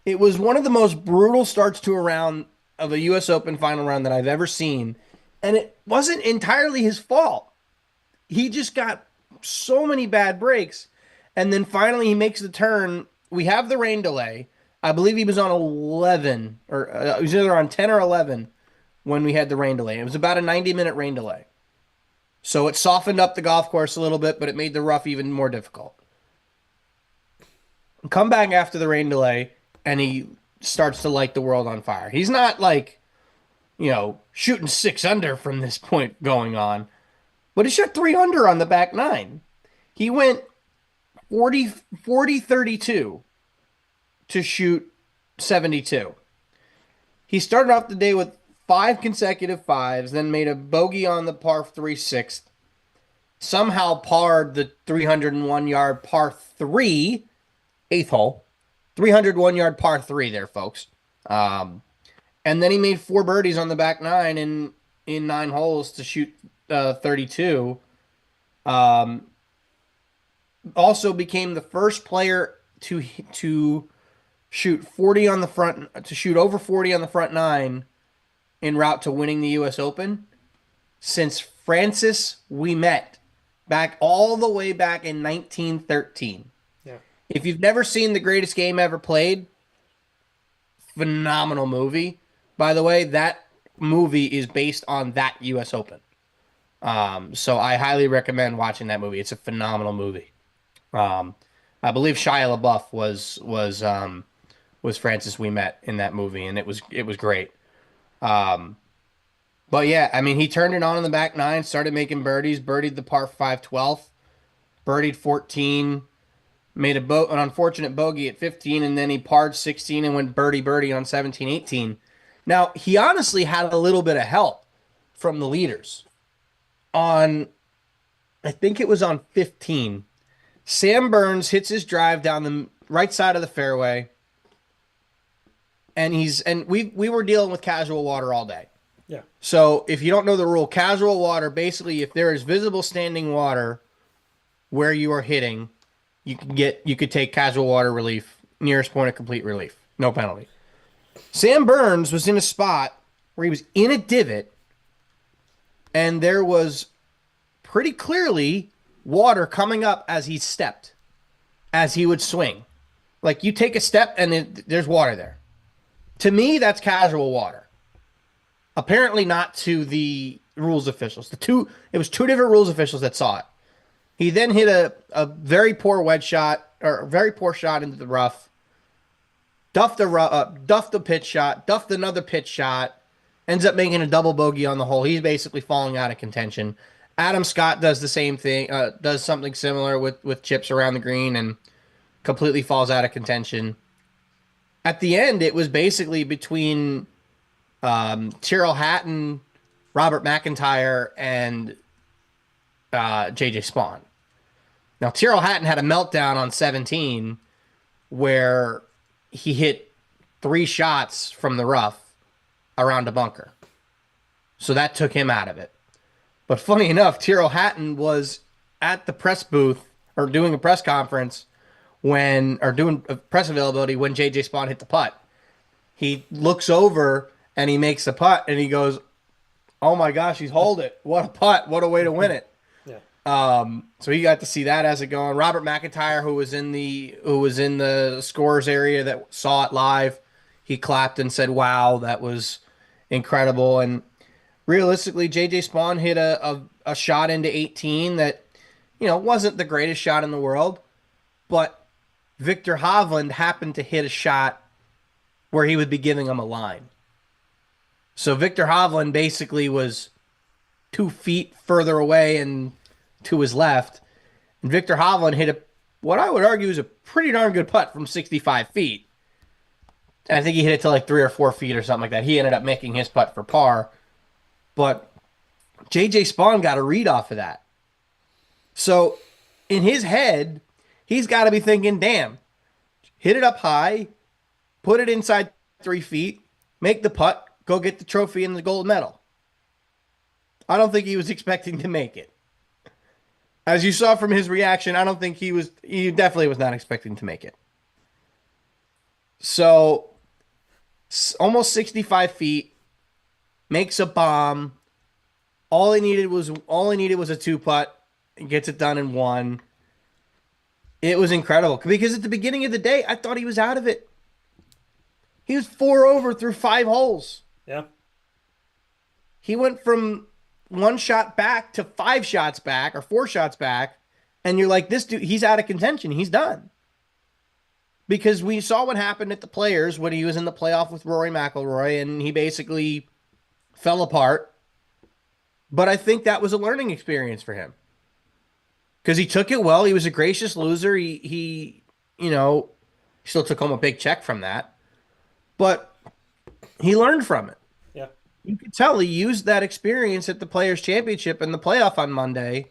It was one of the most brutal starts to a round of a U.S. Open final round that I've ever seen. And it wasn't entirely his fault. He just got so many bad breaks. And then finally he makes the turn. We have the rain delay. I believe he was on 11, or he was either on 10 or 11 when we had the rain delay. It was about a 90-minute rain delay. So it softened up the golf course a little bit, but it made the rough even more difficult. Come back after the rain delay, and he starts to light the world on fire. He's not like shooting 6 under from this point going on. But he shot 3 under on the back nine. He went 40-32 to shoot 72. He started off the day with 5 consecutive fives, then made a bogey on the par 3 sixth. Somehow parred the 301-yard par 3 eighth hole. 301-yard par 3 there, folks. And then he made 4 birdies on the back nine in 9 holes to shoot 32. Also became the first player to shoot 40 on the front, to shoot over 40 on the front nine en route to winning the U.S. Open since Francis Ouimet, all the way back in 1913. Yeah. If you've never seen The Greatest Game Ever Played, phenomenal movie. By the way, that movie is based on that U.S. Open. So I highly recommend watching that movie. It's a phenomenal movie. I believe Shia LaBeouf was Francis Ouimet in that movie, and it was great. But yeah, I mean, he turned it on in the back nine, started making birdies, birdied the par 5 12th, birdied 14, made an unfortunate bogey at 15, and then he parred 16 and went birdie on 17 18. Now, he honestly had a little bit of help from the leaders. I think it was on 15, Sam Burns hits his drive down the right side of the fairway, and we were dealing with casual water all day. Yeah. So if you don't know the rule, casual water, basically if there is visible standing water where you are hitting, you could take casual water relief, nearest point of complete relief, no penalty. Sam Burns was in a spot where he was in a divot, and there was pretty clearly water coming up as he stepped, as he would swing. Like, you take a step and there's water there. To me, that's casual water. Apparently not to the rules officials. It was 2 different rules officials that saw it. He then hit a very poor wedge shot, or a very poor shot into the rough. Duffed the pitch shot, duffed another pitch shot, ends up making a double bogey on the hole. He's basically falling out of contention. Adam Scott does the same thing, does something similar with chips around the green and completely falls out of contention. At the end, it was basically between Tyrrell Hatton, Robert McIntyre, and J.J. Spawn. Now, Tyrrell Hatton had a meltdown on 17 where he hit 3 shots from the rough around a bunker. So that took him out of it. But funny enough, Tyrrell Hatton was at the press booth or doing a press conference doing a press availability when J.J. Spawn hit the putt. He looks over and he makes the putt and he goes, "Oh my gosh, he's holed it. What a putt. What a way to win it." Yeah. So he got to see that as it going. Robert McIntyre, who was in the scorers area that saw it live, he clapped and said, "Wow, that was incredible." And realistically, J.J. Spawn hit a shot into 18 that, wasn't the greatest shot in the world, but Victor Hovland happened to hit a shot where he would be giving him a line. So Victor Hovland basically was 2 feet further away and to his left, and Victor Hovland hit what I would argue is a pretty darn good putt from 65 feet. And I think he hit it to like 3 or 4 feet or something like that. He ended up making his putt for par. But J.J. Spawn got a read off of that. So in his head, he's got to be thinking, damn, hit it up high, put it inside 3 feet, make the putt, go get the trophy and the gold medal. I don't think he was expecting to make it. As you saw from his reaction, I don't think he definitely was not expecting to make it. So almost 65 feet, makes a bomb. All he needed was a 2 putt, and gets it done in 1. It was incredible because at the beginning of the day, I thought he was out of it. He was 4 over through 5 holes. Yeah. He went from 1 shot back to 5 shots back or 4 shots back, and you're like, this dude, he's out of contention. He's done. Because we saw what happened at the Players when he was in the playoff with Rory McIlroy, and he basically fell apart. But I think that was a learning experience for him because he took it well. He was a gracious loser. You know, still took home a big check from that, but he learned from it. Yeah. You could tell he used that experience at the Players' Championship and the playoff on Monday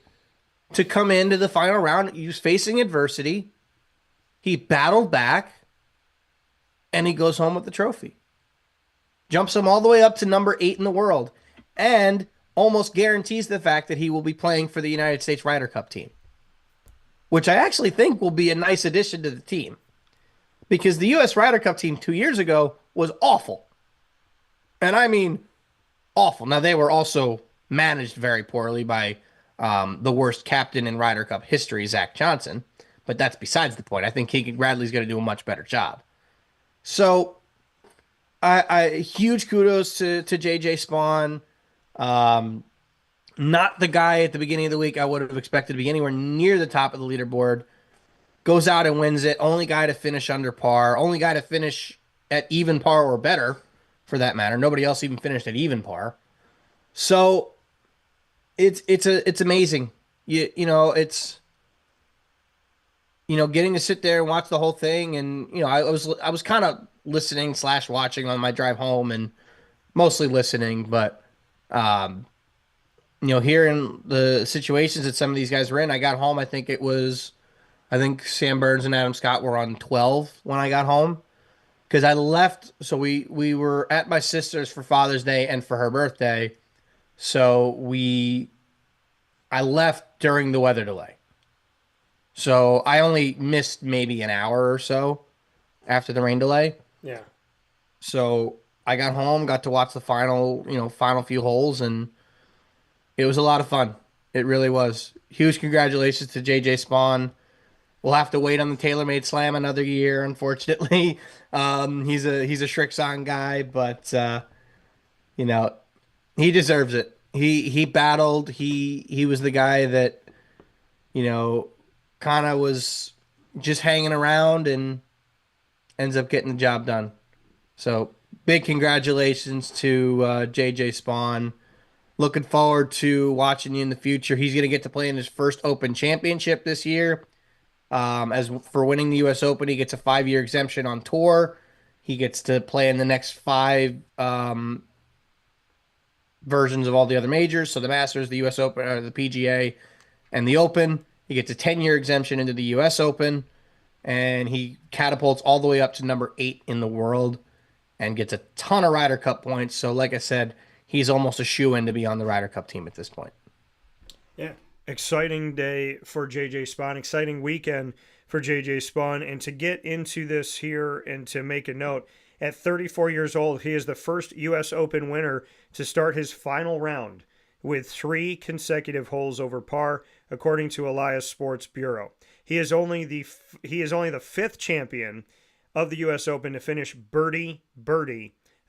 to come into the final round. He was facing adversity. He battled back, and he goes home with the trophy. Jumps him all the way up to number 8 in the world, and almost guarantees the fact that he will be playing for the United States Ryder Cup team, which I actually think will be a nice addition to the team because the U.S. Ryder Cup team 2 years ago was awful. And I mean awful. Now, they were also managed very poorly by the worst captain in Ryder Cup history, Zach Johnson, but that's besides the point. I think Keegan Bradley's going to do a much better job. So, I huge kudos to JJ Spawn. Not the guy at the beginning of the week I would have expected to be anywhere near the top of the leaderboard. Goes out and wins it. Only guy to finish under par. Only guy to finish at even par or better, for that matter. Nobody else even finished at even par. So it's amazing. It's getting to sit there and watch the whole thing, and I was kind of listening / watching on my drive home, and mostly listening, but hearing the situations that some of these guys were in. I got home, I think Sam Burns and Adam Scott were on 12 when I got home because I left. So we were at my sister's for Father's Day and for her birthday. So I left during the weather delay. So I only missed maybe an hour or so after the rain delay. Yeah. So I got home, got to watch the final few holes, and it was a lot of fun. It really was. Huge congratulations to JJ Spawn. We'll have to wait on the TaylorMade Slam another year, unfortunately. He's a Shrixon guy, but he deserves it. He battled. He was the guy that kind of was just hanging around and ends up getting the job done. So big congratulations to JJ Spawn. Looking forward to watching you in the future. He's going to get to play in his first Open Championship this year. As for winning the U.S. Open, he gets a 5-year exemption on tour. He gets to play in the next 5 versions of all the other majors. So the Masters, the U.S. Open, the PGA, and the Open. He gets a 10-year exemption into the U.S. Open, and he catapults all the way up to number 8 in the world and gets a ton of Ryder Cup points. So like I said, he's almost a shoo-in to be on the Ryder Cup team at this point. Yeah. Exciting day for JJ Spawn. Exciting weekend for JJ Spawn. And to get into this here and to make a note, at 34 years old, he is the first U.S. Open winner to start his final round with 3 consecutive holes over par, according to Elias Sports Bureau. He is only the 5th champion of the U.S. Open to finish birdie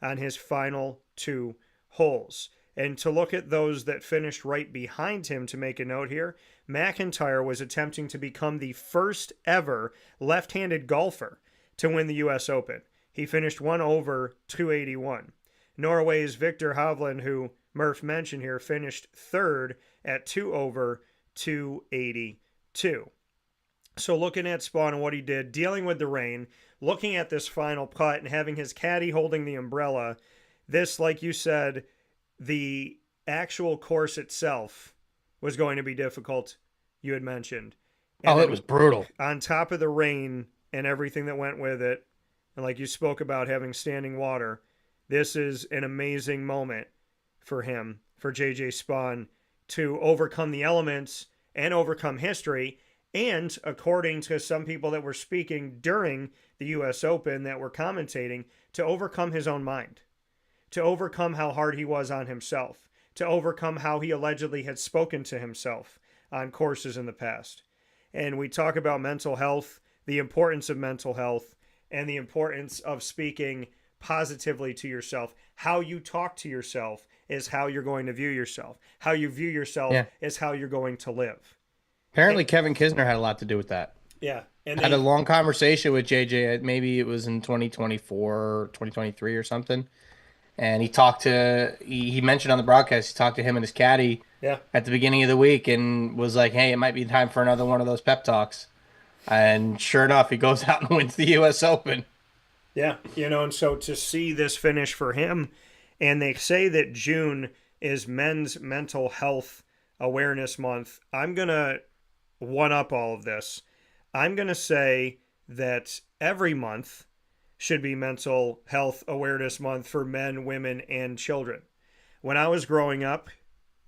on his final 2 holes. And to look at those that finished right behind him, to make a note here, McIntyre was attempting to become the first ever left-handed golfer to win the U.S. Open. He finished 1 over 281. Norway's Victor Hovland, who Murph mentioned here, finished 3rd at 2 over 282. So looking at Spawn and what he did, dealing with the rain, looking at this final putt and having his caddy holding the umbrella, this, like you said, the actual course itself was going to be difficult, you had mentioned. And it was brutal. On top of the rain and everything that went with it, and like you spoke about having standing water, this is an amazing moment for him, for JJ Spawn, to overcome the elements and overcome history. And according to some people that were speaking during the U.S. Open that were commentating, to overcome his own mind, to overcome how hard he was on himself, to overcome how he allegedly had spoken to himself on courses in the past. And we talk about mental health, the importance of mental health, and the importance of speaking positively to yourself. How you talk to yourself is how you're going to view yourself. How you view yourself is how you're going to live. Apparently, Kevin Kisner had a lot to do with that. Yeah. And had a long conversation with JJ. Maybe it was in 2024 or 2023 or something. And he mentioned on the broadcast, he talked to him and his caddy Yeah. at the beginning of the week and was like, hey, it might be time for another one of those pep talks. And sure enough, he goes out and wins the U.S. Open. Yeah, and so to see this finish for him, and they say that June is Men's Mental Health Awareness Month. I'm going to one up all of this. I'm going to say that every month should be Mental Health Awareness Month for men, women, and children. When I was growing up,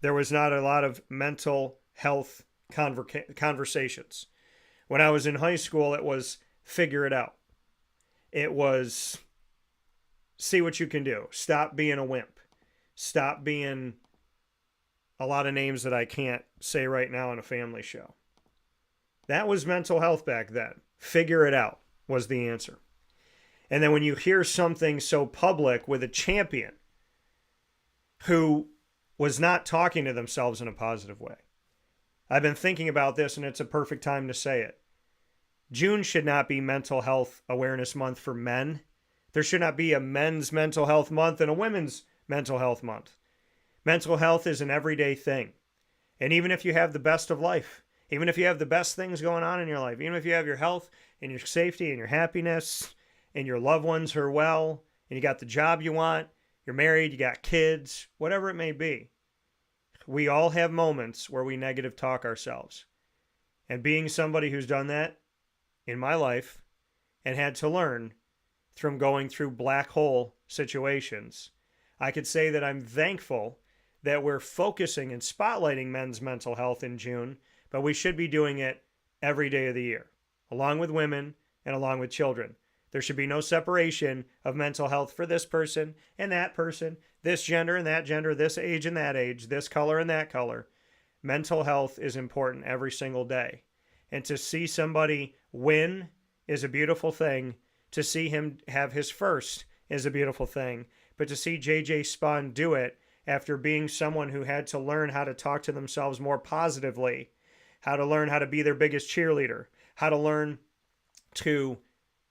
there was not a lot of mental health conversations. When I was in high school, it was figure it out. It was see what you can do. Stop being a wimp. Stop being a lot of names that I can't say right now on a family show. That was mental health back then. Figure it out was the answer. And then when you hear something so public with a champion who was not talking to themselves in a positive way. I've been thinking about this, and it's a perfect time to say it. June should not be Mental Health Awareness Month for men. There should not be a men's mental health month and a women's mental health month. Mental health is an everyday thing. And even if you have the best of life, even if you have the best things going on in your life, even if you have your health and your safety and your happiness and your loved ones are well, and you got the job you want, you're married, you got kids, whatever it may be, we all have moments where we negative talk ourselves. And being somebody who's done that in my life and had to learn from going through black hole situations, I could say that I'm thankful that we're focusing and spotlighting men's mental health in June, but we should be doing it every day of the year, along with women and along with children. There should be no separation of mental health for this person and that person, this gender and that gender, this age and that age, this color and that color. Mental health is important every single day. And to see somebody win is a beautiful thing. To see him have his first is a beautiful thing. But to see JJ Spahn do it after being someone who had to learn how to talk to themselves more positively, how to learn how to be their biggest cheerleader, how to learn to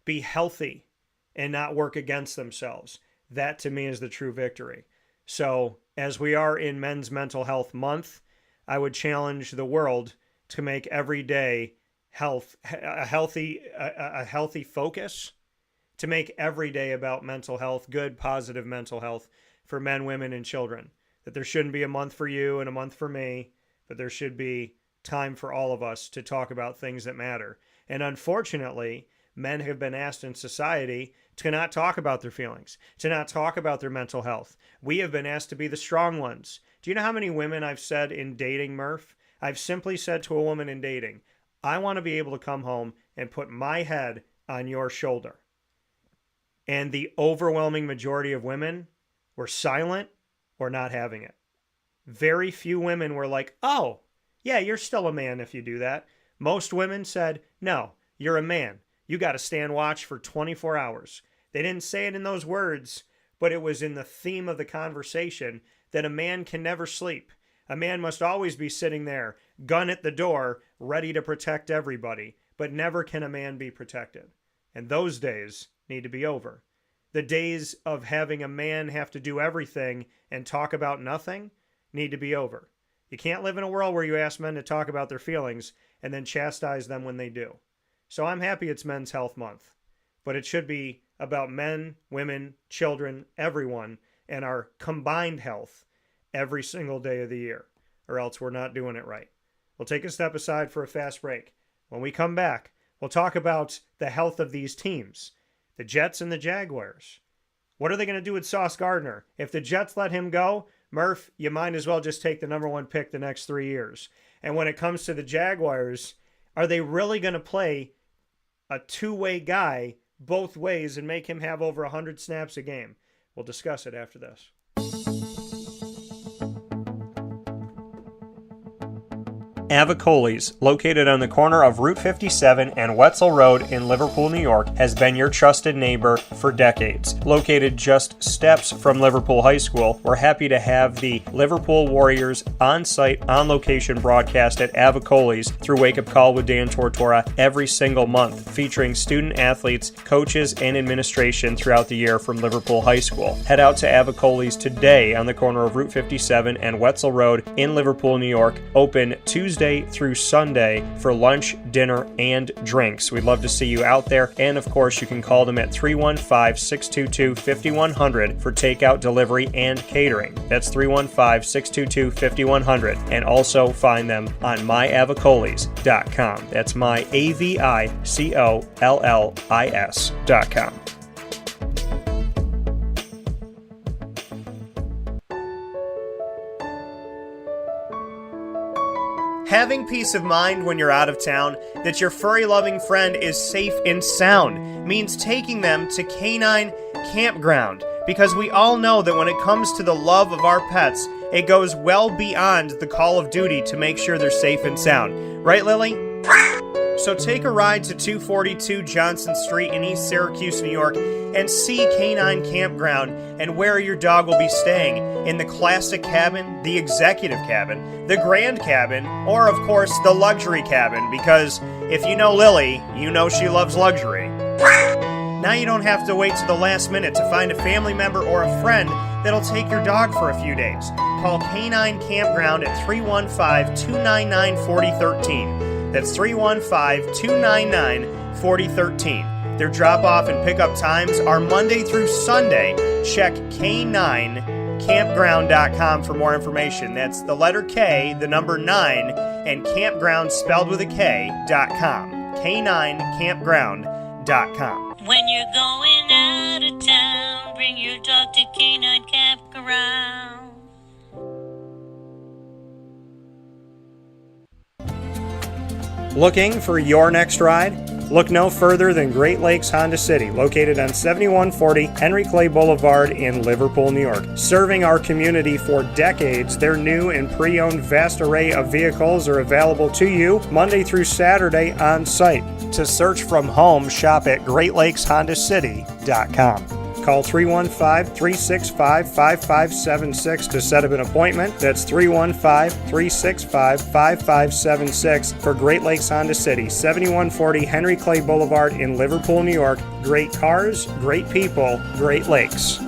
be healthy and not work against themselves. That to me is the true victory. So as we are in Men's Mental Health Month, I would challenge the world to make every day a healthy focus, to make every day about mental health, good, positive mental health for men, women, and children. That there shouldn't be a month for you and a month for me, but there should be time for all of us to talk about things that matter. And unfortunately, men have been asked in society to not talk about their feelings, to not talk about their mental health. We have been asked to be the strong ones. Do you know how many women I've said in dating, Murph? I've simply said to a woman in dating, I want to be able to come home and put my head on your shoulder. And the overwhelming majority of women were silent or not having it. Very few women were like, oh, yeah, you're still a man if you do that. Most women said, no, you're a man. You got to stand watch for 24 hours. They didn't say it in those words, but it was in the theme of the conversation that a man can never sleep. A man must always be sitting there, gun at the door, ready to protect everybody, but never can a man be protected. And those days need to be over. The days of having a man have to do everything and talk about nothing need to be over. You can't live in a world where you ask men to talk about their feelings and then chastise them when they do. So I'm happy it's Men's Health Month, but it should be about men, women, children, everyone, and our combined health every single day of the year, or else we're not doing it right. We'll take a step aside for a fast break. When we come back, we'll talk about the health of these teams, the Jets and the Jaguars. What are they going to do with Sauce Gardner? If the Jets let him go, Murph, you might as well just take the number one pick the next 3 years. And when it comes to the Jaguars, are they really going to play a two-way guy both ways and make him have over 100 snaps a game? We'll discuss it after this. Avicoli's, located on the corner of Route 57 and Wetzel Road in Liverpool, New York, has been your trusted neighbor for decades. Located just steps from Liverpool High School, we're happy to have the Liverpool Warriors on-site, on-location broadcast at Avicoli's through Wake Up Call with Dan Tortora every single month, featuring student athletes, coaches, and administration throughout the year from Liverpool High School. Head out to Avicoli's today on the corner of Route 57 and Wetzel Road in Liverpool, New York, open Tuesday through Sunday for lunch, dinner, and drinks. We'd love to see you out there, and of course you can call them at 315-622-5100 for takeout, delivery, and catering. That's 315-622-5100, and also find them on myavicolis.com. That's myavicollis.com. Having peace of mind when you're out of town that your furry-loving friend is safe and sound means taking them to Canine Campground, because we all know that when it comes to the love of our pets, it goes well beyond the call of duty to make sure they're safe and sound. Right, Lily? So take a ride to 242 Johnson Street in East Syracuse, New York, and see Canine Campground and where your dog will be staying in the classic cabin, the executive cabin, the grand cabin, or of course the luxury cabin, because if you know Lily, you know she loves luxury. Now you don't have to wait to the last minute to find a family member or a friend that'll take your dog for a few days. Call Canine Campground at 315-299-4013. That's 315-299-4013. Their drop-off and pickup times are Monday through Sunday. Check K9campground.com for more information. That's the letter K, the number 9, and campground spelled with a K.com. K9campground.com. When you're going out of town, bring your dog to Canine Campground. Looking for your next ride? Look no further than Great Lakes Honda City, located on 7140 Henry Clay Boulevard in Liverpool, New York. Serving our community for decades, their new and pre-owned vast array of vehicles are available to you Monday through Saturday on site. To search from home, shop at GreatLakesHondaCity.com. Call 315-365-5576 to set up an appointment. That's 315-365-5576 for Great Lakes Honda City, 7140 Henry Clay Boulevard in Liverpool, New York. Great cars, great people, Great Lakes.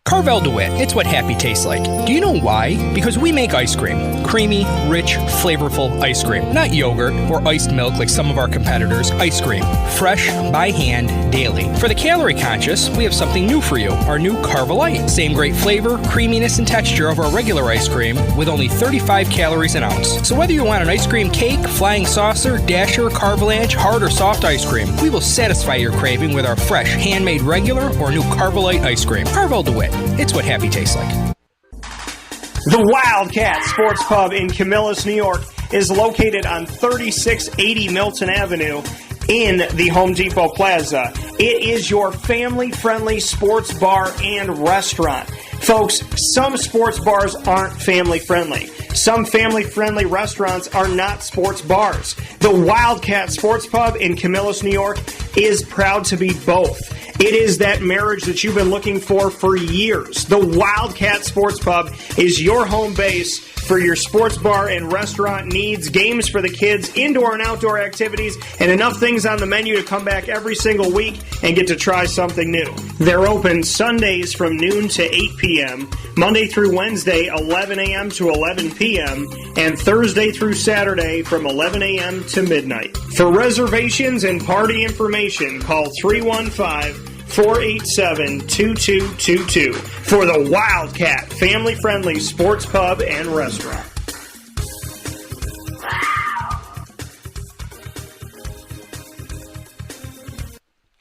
Carvel DeWitt, it's what happy tastes like. Do you know why? Because we make ice cream. Creamy, rich, flavorful ice cream. Not yogurt or iced milk like some of our competitors. Ice cream. Fresh, by hand, daily. For the calorie conscious, we have something new for you. Our new Carvelite. Same great flavor, creaminess, and texture of our regular ice cream with only 35 calories an ounce. So whether you want an ice cream cake, flying saucer, dasher, carvalanche, hard or soft ice cream, we will satisfy your craving with our fresh, handmade regular or new Carvelite ice cream. Carvel DeWitt. It's what happy tastes like. The Wildcat Sports Pub in Camillus, New York is located on 3680 Milton Avenue in the Home Depot Plaza. It is your family-friendly sports bar and restaurant. Folks, some sports bars aren't family-friendly. Some family-friendly restaurants are not sports bars. The Wildcat Sports Pub in Camillus, New York is proud to be both. It is that marriage that you've been looking for years. The Wildcat Sports Pub is your home base for your sports bar and restaurant needs, games for the kids, indoor and outdoor activities, and enough things on the menu to come back every single week and get to try something new. They're open Sundays from noon to 8 p.m., Monday through Wednesday, 11 a.m. to 11 p.m., and Thursday through Saturday from 11 a.m. to midnight. For reservations and party information, call 315-487-2222 for the Wildcat family-friendly sports pub and restaurant.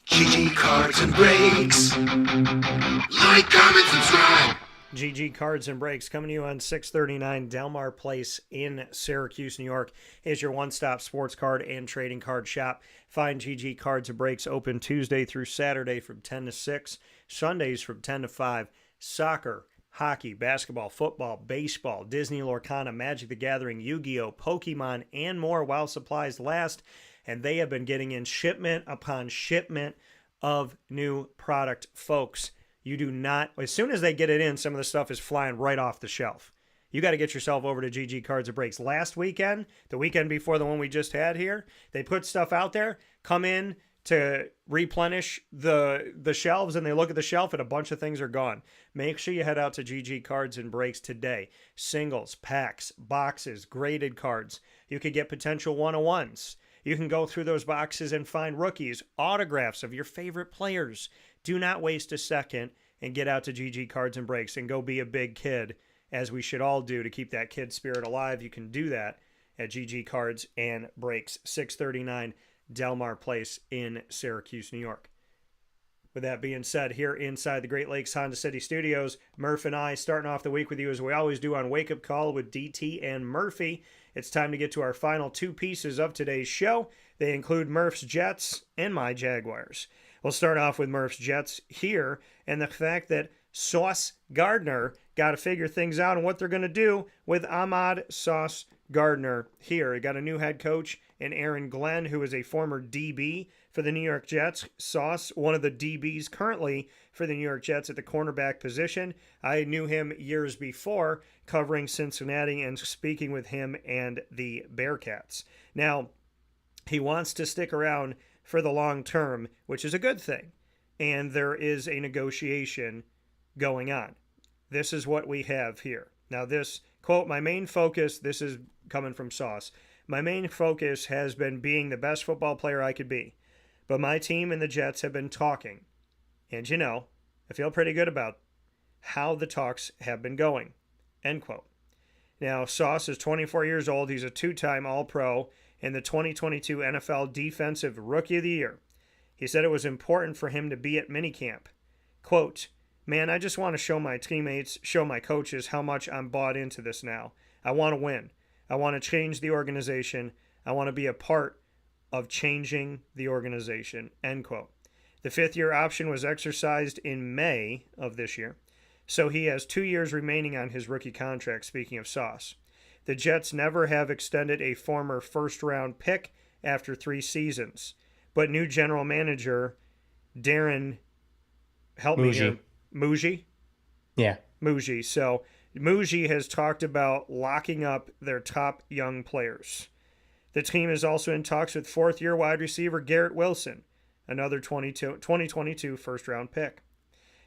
GG Cards and Breaks. Like, comment, subscribe. GG Cards and Breaks coming to you on 639 Delmar Place in Syracuse, New York is your one-stop sports card and trading card shop. Find GG Cards and Breaks open Tuesday through Saturday from 10 to 6, Sundays from 10 to 5. Soccer, hockey, basketball, football, baseball, Disney Lorcana, Magic the Gathering, Yu-Gi-Oh, Pokemon, and more while supplies last. And they have been getting in shipment upon shipment of new product, folks. You do not, as soon as they get it in, some of the stuff is flying right off the shelf. You got to get yourself over to GG Cards and Breaks. Last weekend, the weekend before the one we just had here, they put stuff out there, come in to replenish the shelves, and they look at the shelf and a bunch of things are gone. Make sure you head out to GG Cards and Breaks today. Singles, packs, boxes, graded cards. You could get potential one-on-ones. You can go through those boxes and find rookies, autographs of your favorite players. Do not waste a second and get out to GG Cards and Breaks and go be a big kid, as we should all do to keep that kid spirit alive. You can do that at GG Cards and Breaks, 639 Delmar Place in Syracuse, New York. With that being said, here inside the Great Lakes Honda City Studios, Murph and I starting off the week with you as we always do on Wake Up Call with DT and Murphy. It's time to get to our final two pieces of today's show. They include Murph's Jets and my Jaguars. We'll start off with Murph's Jets here and the fact that Sauce Gardner got to figure things out and what they're going to do with Ahmad Sauce Gardner here. He got a new head coach in Aaron Glenn, who is a former DB for the New York Jets. Sauce, one of the DBs currently for the New York Jets at the cornerback position. I knew him years before covering Cincinnati and speaking with him and the Bearcats. Now, he wants to stick around for the long term, which is a good thing. And there is a negotiation going on. This is what we have here. Now this, quote, my main focus, this is coming from Sauce, my main focus has been being the best football player I could be. But my team and the Jets have been talking. And you know, I feel pretty good about how the talks have been going, end quote. Now, Sauce is 24 years old. He's a two-time All-Pro and the 2022 NFL Defensive Rookie of the Year. He said it was important for him to be at minicamp. Quote, man, I just want to show my teammates, show my coaches how much I'm bought into this now. I want to win. I want to change the organization. I want to be a part of changing the organization, end quote. The fifth-year option was exercised in May of this year, so he has 2 years remaining on his rookie contract, speaking of Sauce. The Jets never have extended a former first-round pick after 3 seasons, but new general manager Darren, help me here, Muji? Yeah. Muji. So Muji has talked about locking up their top young players. The team is also in talks with fourth-year wide receiver Garrett Wilson, another 2022 first-round pick.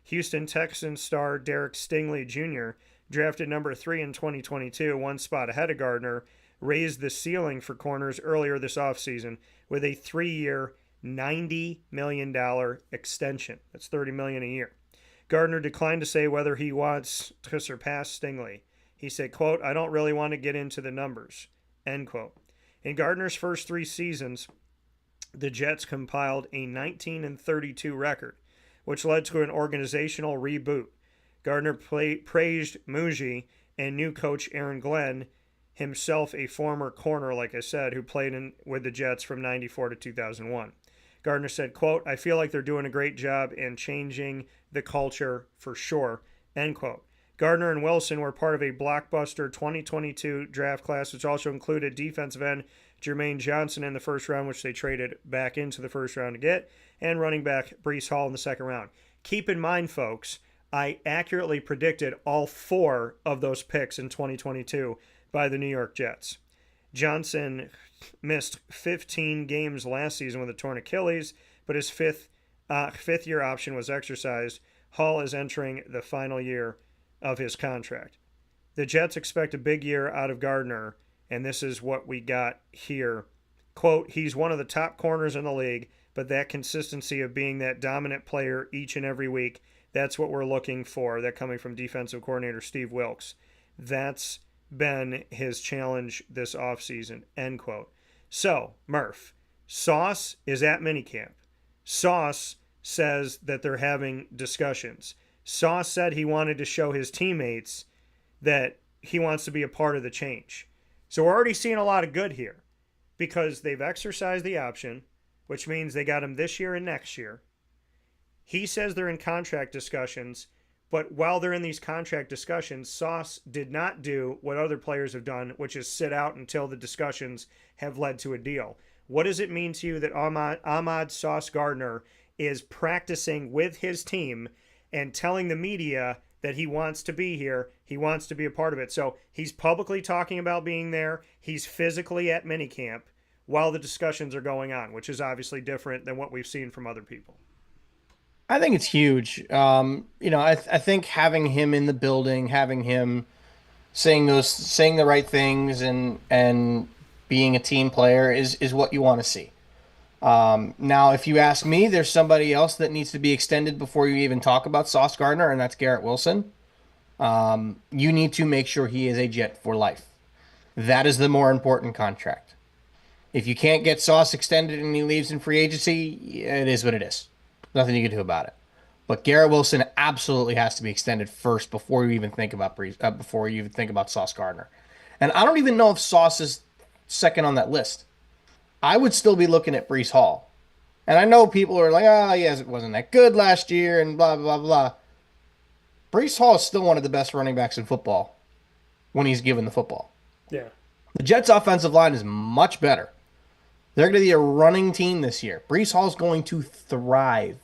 Houston Texans star Derek Stingley Jr., drafted number 3 in 2022, one spot ahead of Gardner, raised the ceiling for corners earlier this offseason with a 3-year, $90 million extension. That's $30 million a year. Gardner declined to say whether he wants to surpass Stingley. He said, quote, I don't really want to get into the numbers, end quote. In Gardner's first 3 seasons, the Jets compiled a 19-32 record, which led to an organizational reboot. Gardner praised Muji and new coach Aaron Glenn, himself a former corner, like I said, who played with the Jets from 94 to 2001. Gardner said, quote, I feel like they're doing a great job in changing the culture for sure, end quote. Gardner and Wilson were part of a blockbuster 2022 draft class, which also included defensive end Jermaine Johnson in the first round, which they traded back into the first round to get, and running back Breece Hall in the second round. Keep in mind, folks, I accurately predicted all 4 of those picks in 2022 by the New York Jets. Johnson missed 15 games last season with a torn Achilles, but his fifth-year option was exercised. Hall is entering the final year of his contract. The Jets expect a big year out of Gardner, and this is what we got here. Quote, he's one of the top corners in the league, but that consistency of being that dominant player each and every week, that's what we're looking for. That coming from defensive coordinator Steve Wilks. That's been his challenge this offseason, end quote. So, Murph, Sauce is at minicamp. Sauce says that they're having discussions. Sauce said he wanted to show his teammates that he wants to be a part of the change. So we're already seeing a lot of good here because they've exercised the option, which means they got him this year and next year. He says they're in contract discussions, But while they're in these contract discussions, Sauce did not do what other players have done, which is sit out until the discussions have led to a deal. What does it mean to you that Ahmad Sauce Gardner is practicing with his team and telling the media that he wants to be here, he wants to be a part of it? So he's publicly talking about being there. He's physically at minicamp while the discussions are going on, which is obviously different than what we've seen from other people. I think it's huge. I think having him in the building, having him saying the right things, and being a team player is what you want to see. Now, if you ask me, there's somebody else that needs to be extended before you even talk about Sauce Gardner, and that's Garrett Wilson. You need to make sure he is a Jet for life. That is the more important contract. If you can't get Sauce extended and he leaves in free agency, it is what it is. Nothing you can do about it. But Garrett Wilson absolutely has to be extended first before you even think about Sauce Gardner. And I don't even know if Sauce is second on that list. I would still be looking at Breece Hall. And I know people are like, yes, it wasn't that good last year and blah, blah, blah. Breece Hall is still one of the best running backs in football when he's given the football. Yeah. The Jets' offensive line is much better. They're going to be a running team this year. Breece Hall's going to thrive.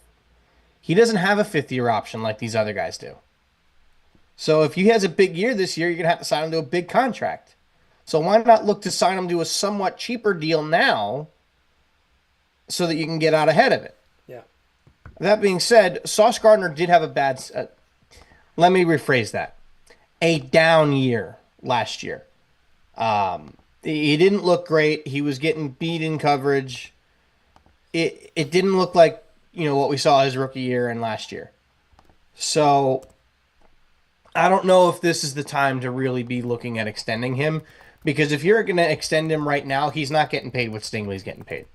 He doesn't have a fifth-year option like these other guys do. So if he has a big year this year, you're going to have to sign him to a big contract. So why not look to sign him to a somewhat cheaper deal now so that you can get out ahead of it? Yeah. That being said, Sauce Gardner did have a bad let me rephrase that. A down year last year. He didn't look great. He was getting beat in coverage. It didn't look like, what we saw his rookie year and last year. So I don't know if this is the time to really be looking at extending him, because if you're going to extend him right now, he's not getting paid what Stingley's getting paid.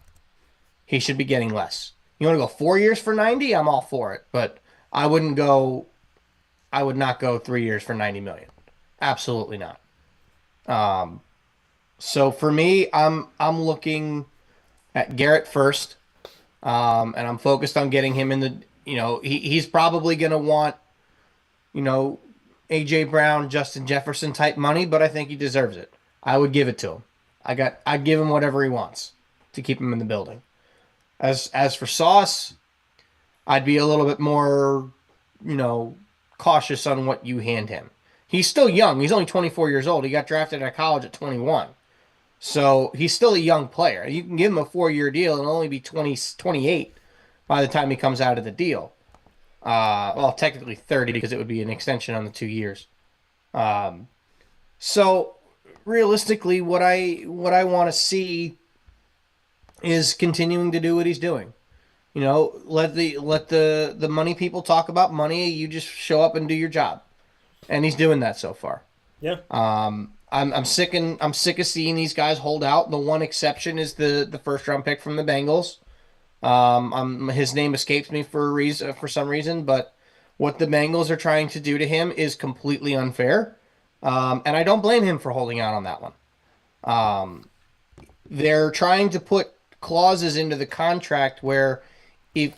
He should be getting less. You want to go 4 years for 90? I'm all for it, but I would not go 3 years for 90 million. Absolutely not. So for me, I'm looking at Garrett first, and I'm focused on getting him in the. He's probably going to want, A.J. Brown, Justin Jefferson type money, but I think he deserves it. I would give it to him. I'd give him whatever he wants to keep him in the building. As for Sauce, I'd be a little bit more, cautious on what you hand him. He's still young. He's only 24 years old. He got drafted out of college at 21. So he's still a young player. You can give him a 4-year deal and only be 28 by the time he comes out of the deal. Well, technically 30 because it would be an extension on the 2 years. So realistically, what I want to see is continuing to do what he's doing. Let the money people talk about money. You just show up and do your job, and he's doing that so far. Yeah. I'm sick of seeing these guys hold out. The one exception is the first round pick from the Bengals. His name escapes me for some reason, but what the Bengals are trying to do to him is completely unfair, and I don't blame him for holding out on that one. They're trying to put clauses into the contract where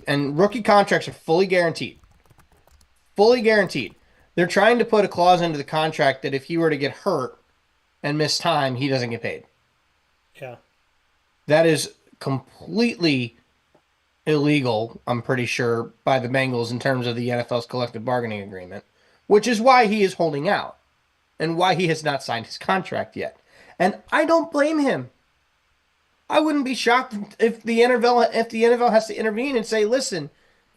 and rookie contracts are fully guaranteed. Fully guaranteed. They're trying to put a clause into the contract that if he were to get hurt and miss time, he doesn't get paid. Yeah. That is completely illegal, I'm pretty sure, by the Bengals in terms of the NFL's collective bargaining agreement, which is why he is holding out and why he has not signed his contract yet. And I don't blame him. I wouldn't be shocked if the NFL has to intervene and say, listen,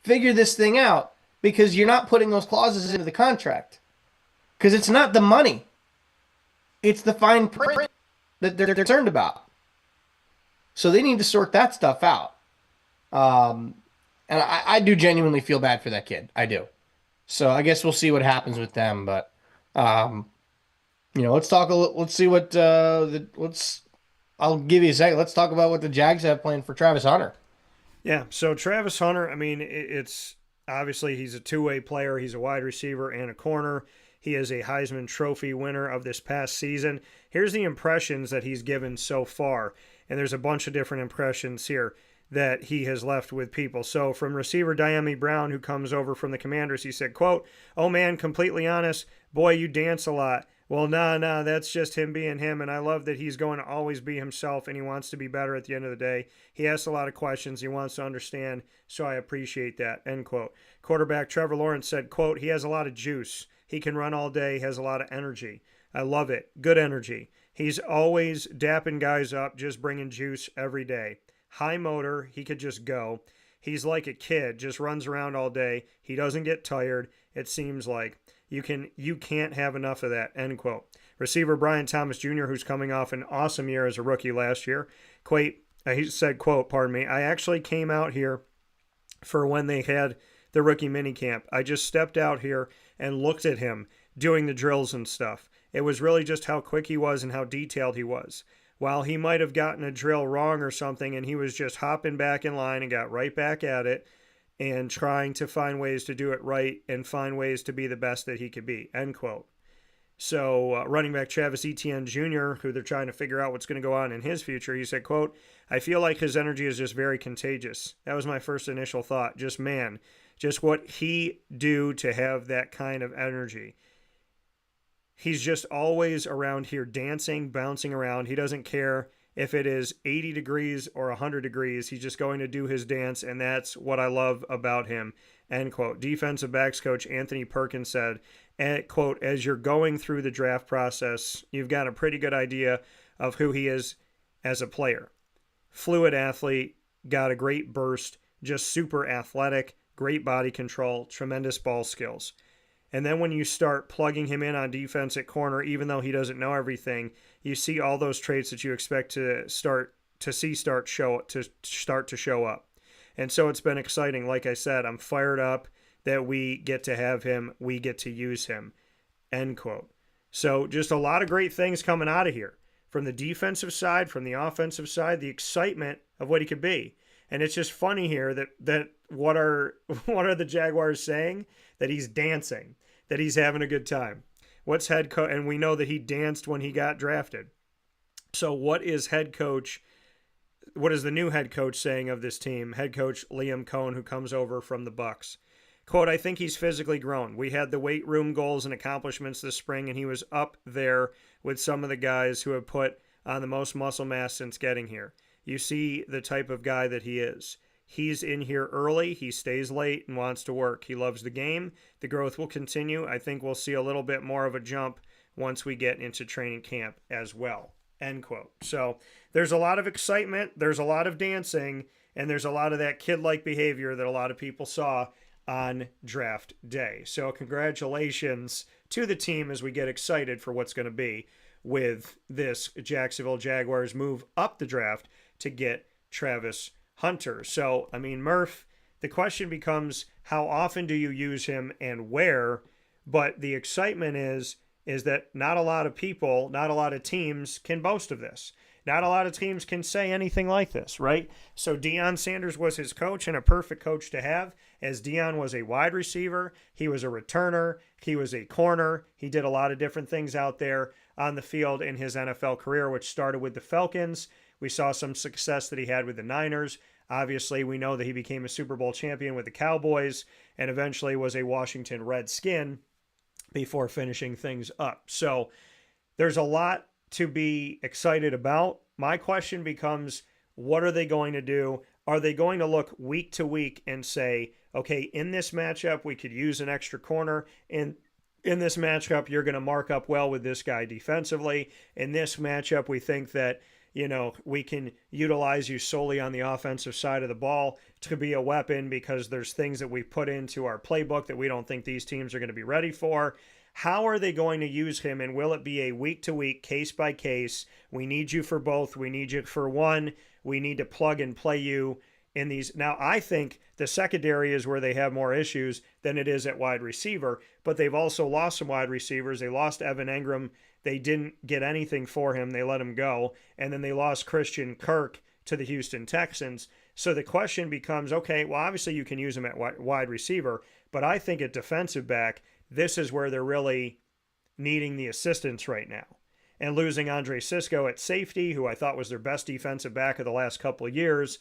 figure this thing out, because you're not putting those clauses into the contract. Because it's not the money. It's the fine print that they're concerned about. So they need to sort that stuff out. And I do genuinely feel bad for that kid. I do. So I guess we'll see what happens with them. But, let's talk let's see what, I'll give you a second. Let's talk about what the Jags have planned for Travis Hunter. Yeah, so Travis Hunter, it's obviously he's a two-way player. He's a wide receiver and a corner. He is a Heisman Trophy winner of this past season. Here's the impressions that he's given so far, and there's a bunch of different impressions here. that he has left with people. So from receiver Diami Brown, who comes over from the Commanders, he said, quote, "Oh man, completely honest, boy, you dance a lot." Well, nah, that's just him being him, and I love that he's going to always be himself, and he wants to be better at the end of the day. He asks a lot of questions. He wants to understand, so I appreciate that, end quote. Quarterback Trevor Lawrence said, quote, "He has a lot of juice. He can run all day, has a lot of energy. I love it. Good energy. He's always dapping guys up, just bringing juice every day. High motor, he could just go. He's like a kid, just runs around all day. He doesn't get tired, it seems like. You can't have enough of that," end quote. Receiver Brian Thomas Jr., who's coming off an awesome year as a rookie last year, he said, quote, "I actually came out here for when they had the rookie minicamp. I just stepped out here and looked at him doing the drills and stuff. It was really just how quick he was and how detailed he was. While he might have gotten a drill wrong or something, and he was just hopping back in line and got right back at it and trying to find ways to do it right and find ways to be the best that he could be," end quote. So running back Travis Etienne Jr., who they're trying to figure out what's going to go on in his future, he said, quote, "I feel like his energy is just very contagious. That was my first initial thought. Just what he do to have that kind of energy. He's just always around here dancing, bouncing around. He doesn't care if it is 80 degrees or 100 degrees. He's just going to do his dance, and that's what I love about him," end quote. Defensive backs coach Anthony Perkins said, quote, "As you're going through the draft process, you've got a pretty good idea of who he is as a player. Fluid athlete, got a great burst, just super athletic, great body control, tremendous ball skills. And then when you start plugging him in on defense at corner, even though he doesn't know everything, you see all those traits that you expect to start to show up. And so it's been exciting. Like I said, I'm fired up that we get to have him, we get to use him," end quote. So just a lot of great things coming out of here. From the defensive side, from the offensive side, the excitement of what he could be. And it's just funny here that what are the Jaguars saying? That he's dancing, that he's having a good time. What's head coach? And we know that he danced when he got drafted. So what is the new head coach saying of this team? Head coach Liam Cohen, who comes over from the Bucs. Quote, "I think he's physically grown. We had the weight room goals and accomplishments this spring, and he was up there with some of the guys who have put on the most muscle mass since getting here. You see the type of guy that he is. He's in here early. He stays late and wants to work. He loves the game. The growth will continue. I think we'll see a little bit more of a jump once we get into training camp as well," end quote. So there's a lot of excitement. There's a lot of dancing, and there's a lot of that kid-like behavior that a lot of people saw on draft day. So congratulations to the team as we get excited for what's going to be with this Jacksonville Jaguars move up the draft to get Travis Hunter. So, I mean, Murph, the question becomes, how often do you use him and where? But the excitement is that not a lot of people, not a lot of teams can boast of this. Not a lot of teams can say anything like this, right? So Deion Sanders was his coach, and a perfect coach to have, as Deion was a wide receiver, he was a returner, he was a corner, he did a lot of different things out there on the field in his NFL career, which started with the Falcons. We saw some success that he had with the Niners. Obviously, we know that he became a Super Bowl champion with the Cowboys and eventually was a Washington Redskin before finishing things up. So there's a lot to be excited about. My question becomes, what are they going to do? Are they going to look week to week and say, okay, in this matchup, we could use an extra corner, and in this matchup, you're going to mark up well with this guy defensively. In this matchup, we think that, we can utilize you solely on the offensive side of the ball to be a weapon because there's things that we put into our playbook that we don't think these teams are going to be ready for. How are they going to use him, and will it be a week-to-week, case-by-case? We need you for both. We need you for one. We need to plug and play you in these. Now, I think the secondary is where they have more issues than it is at wide receiver, but they've also lost some wide receivers. They lost Evan Engram. They didn't get anything for him. They let him go. And then they lost Christian Kirk to the Houston Texans. So the question becomes, okay, well, obviously you can use him at wide receiver, but I think at defensive back, this is where they're really needing the assistance right now. And losing Andre Sisco at safety, who I thought was their best defensive back of the last couple of years,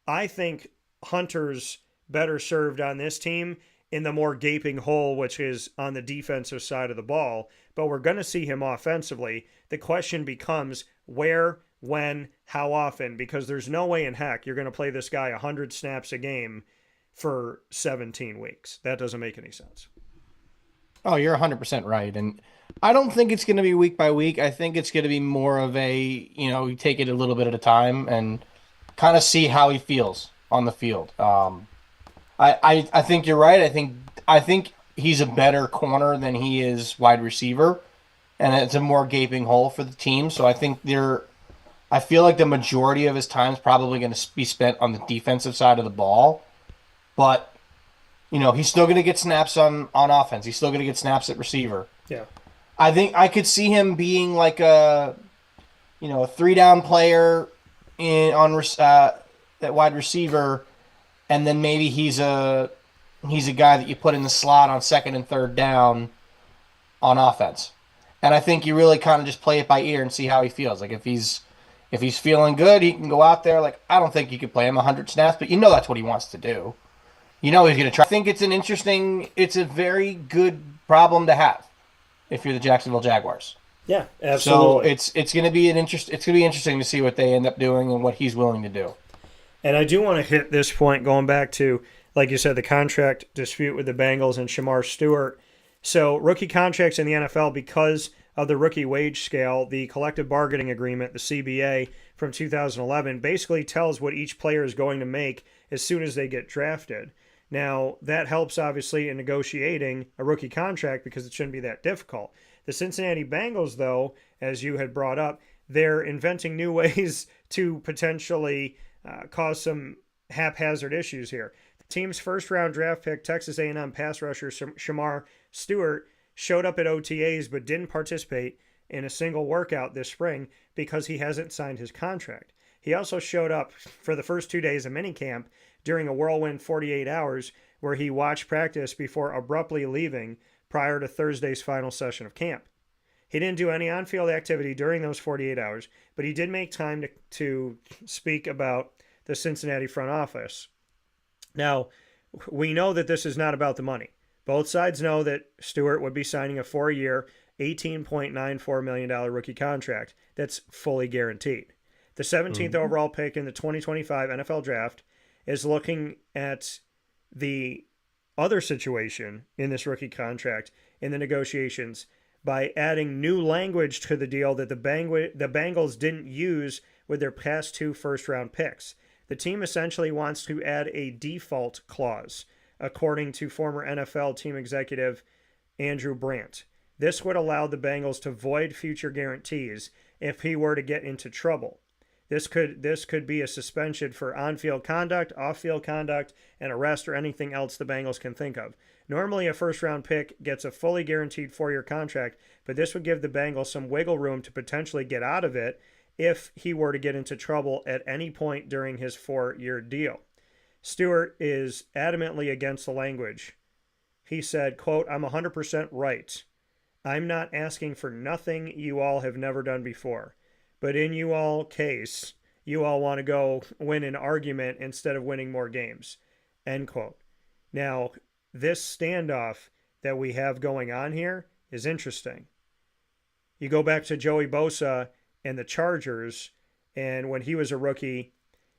I think Hunter's better served on this team in the more gaping hole, which is on the defensive side of the ball. But we're going to see him offensively. The question becomes where, when, how often, because there's no way in heck you're going to play this guy 100 snaps a game for 17 weeks. That doesn't make any sense. Oh, you're 100% right. And I don't think it's going to be week by week. I think it's going to be more of a, you take it a little bit at a time and kind of see how he feels on the field. I think you're right. I think he's a better corner than he is wide receiver, and it's a more gaping hole for the team. So I feel like the majority of his time is probably going to be spent on the defensive side of the ball. But, he's still going to get snaps on offense. He's still going to get snaps at receiver. Yeah. I think I could see him being like a 3-down player at wide receiver, and then maybe he's a guy that you put in the slot on 2nd and 3rd down on offense. And I think you really kind of just play it by ear and see how he feels. Like if he's feeling good, he can go out there. Like I don't think you could play him 100 snaps, but that's what he wants to do. He's going to try. I think it's a very good problem to have if you're the Jacksonville Jaguars. Yeah, absolutely. So it's going to be interesting to see what they end up doing and what he's willing to do. And I do want to hit this point going back to, like you said, the contract dispute with the Bengals and Shamar Stewart. So rookie contracts in the NFL, because of the rookie wage scale, the collective bargaining agreement, the CBA from 2011, basically tells what each player is going to make as soon as they get drafted. Now, that helps obviously in negotiating a rookie contract because it shouldn't be that difficult. The Cincinnati Bengals, though, as you had brought up, they're inventing new ways to potentially cause some haphazard issues here. The team's first-round draft pick, Texas A&M pass rusher Shamar Stewart, showed up at OTAs but didn't participate in a single workout this spring because he hasn't signed his contract. He also showed up for the first 2 days of minicamp during a whirlwind 48 hours where he watched practice before abruptly leaving prior to Thursday's final session of camp. He didn't do any on-field activity during those 48 hours, but he did make time to speak about the Cincinnati front office. Now, we know that this is not about the money. Both sides know that Stewart would be signing a 4-year, $18.94 million rookie contract that's fully guaranteed. The 17th overall pick in the 2025 NFL Draft is looking at the other situation in this rookie contract in the negotiations by adding new language to the deal that the Bengals didn't use with their past 2 first-round picks. The team essentially wants to add a default clause, according to former NFL team executive Andrew Brandt. This would allow the Bengals to void future guarantees if he were to get into trouble. This could be a suspension for on-field conduct, off-field conduct, an arrest, or anything else the Bengals can think of. Normally, a first-round pick gets a fully guaranteed 4-year contract, but this would give the Bengals some wiggle room to potentially get out of it if he were to get into trouble at any point during his 4-year deal. Stewart is adamantly against the language. He said, quote, "I'm 100% right. I'm not asking for nothing you all have never done before. But in you all case, you all want to go win an argument instead of winning more games." End quote. Now, this standoff that we have going on here is interesting. You go back to Joey Bosa and the Chargers, and when he was a rookie,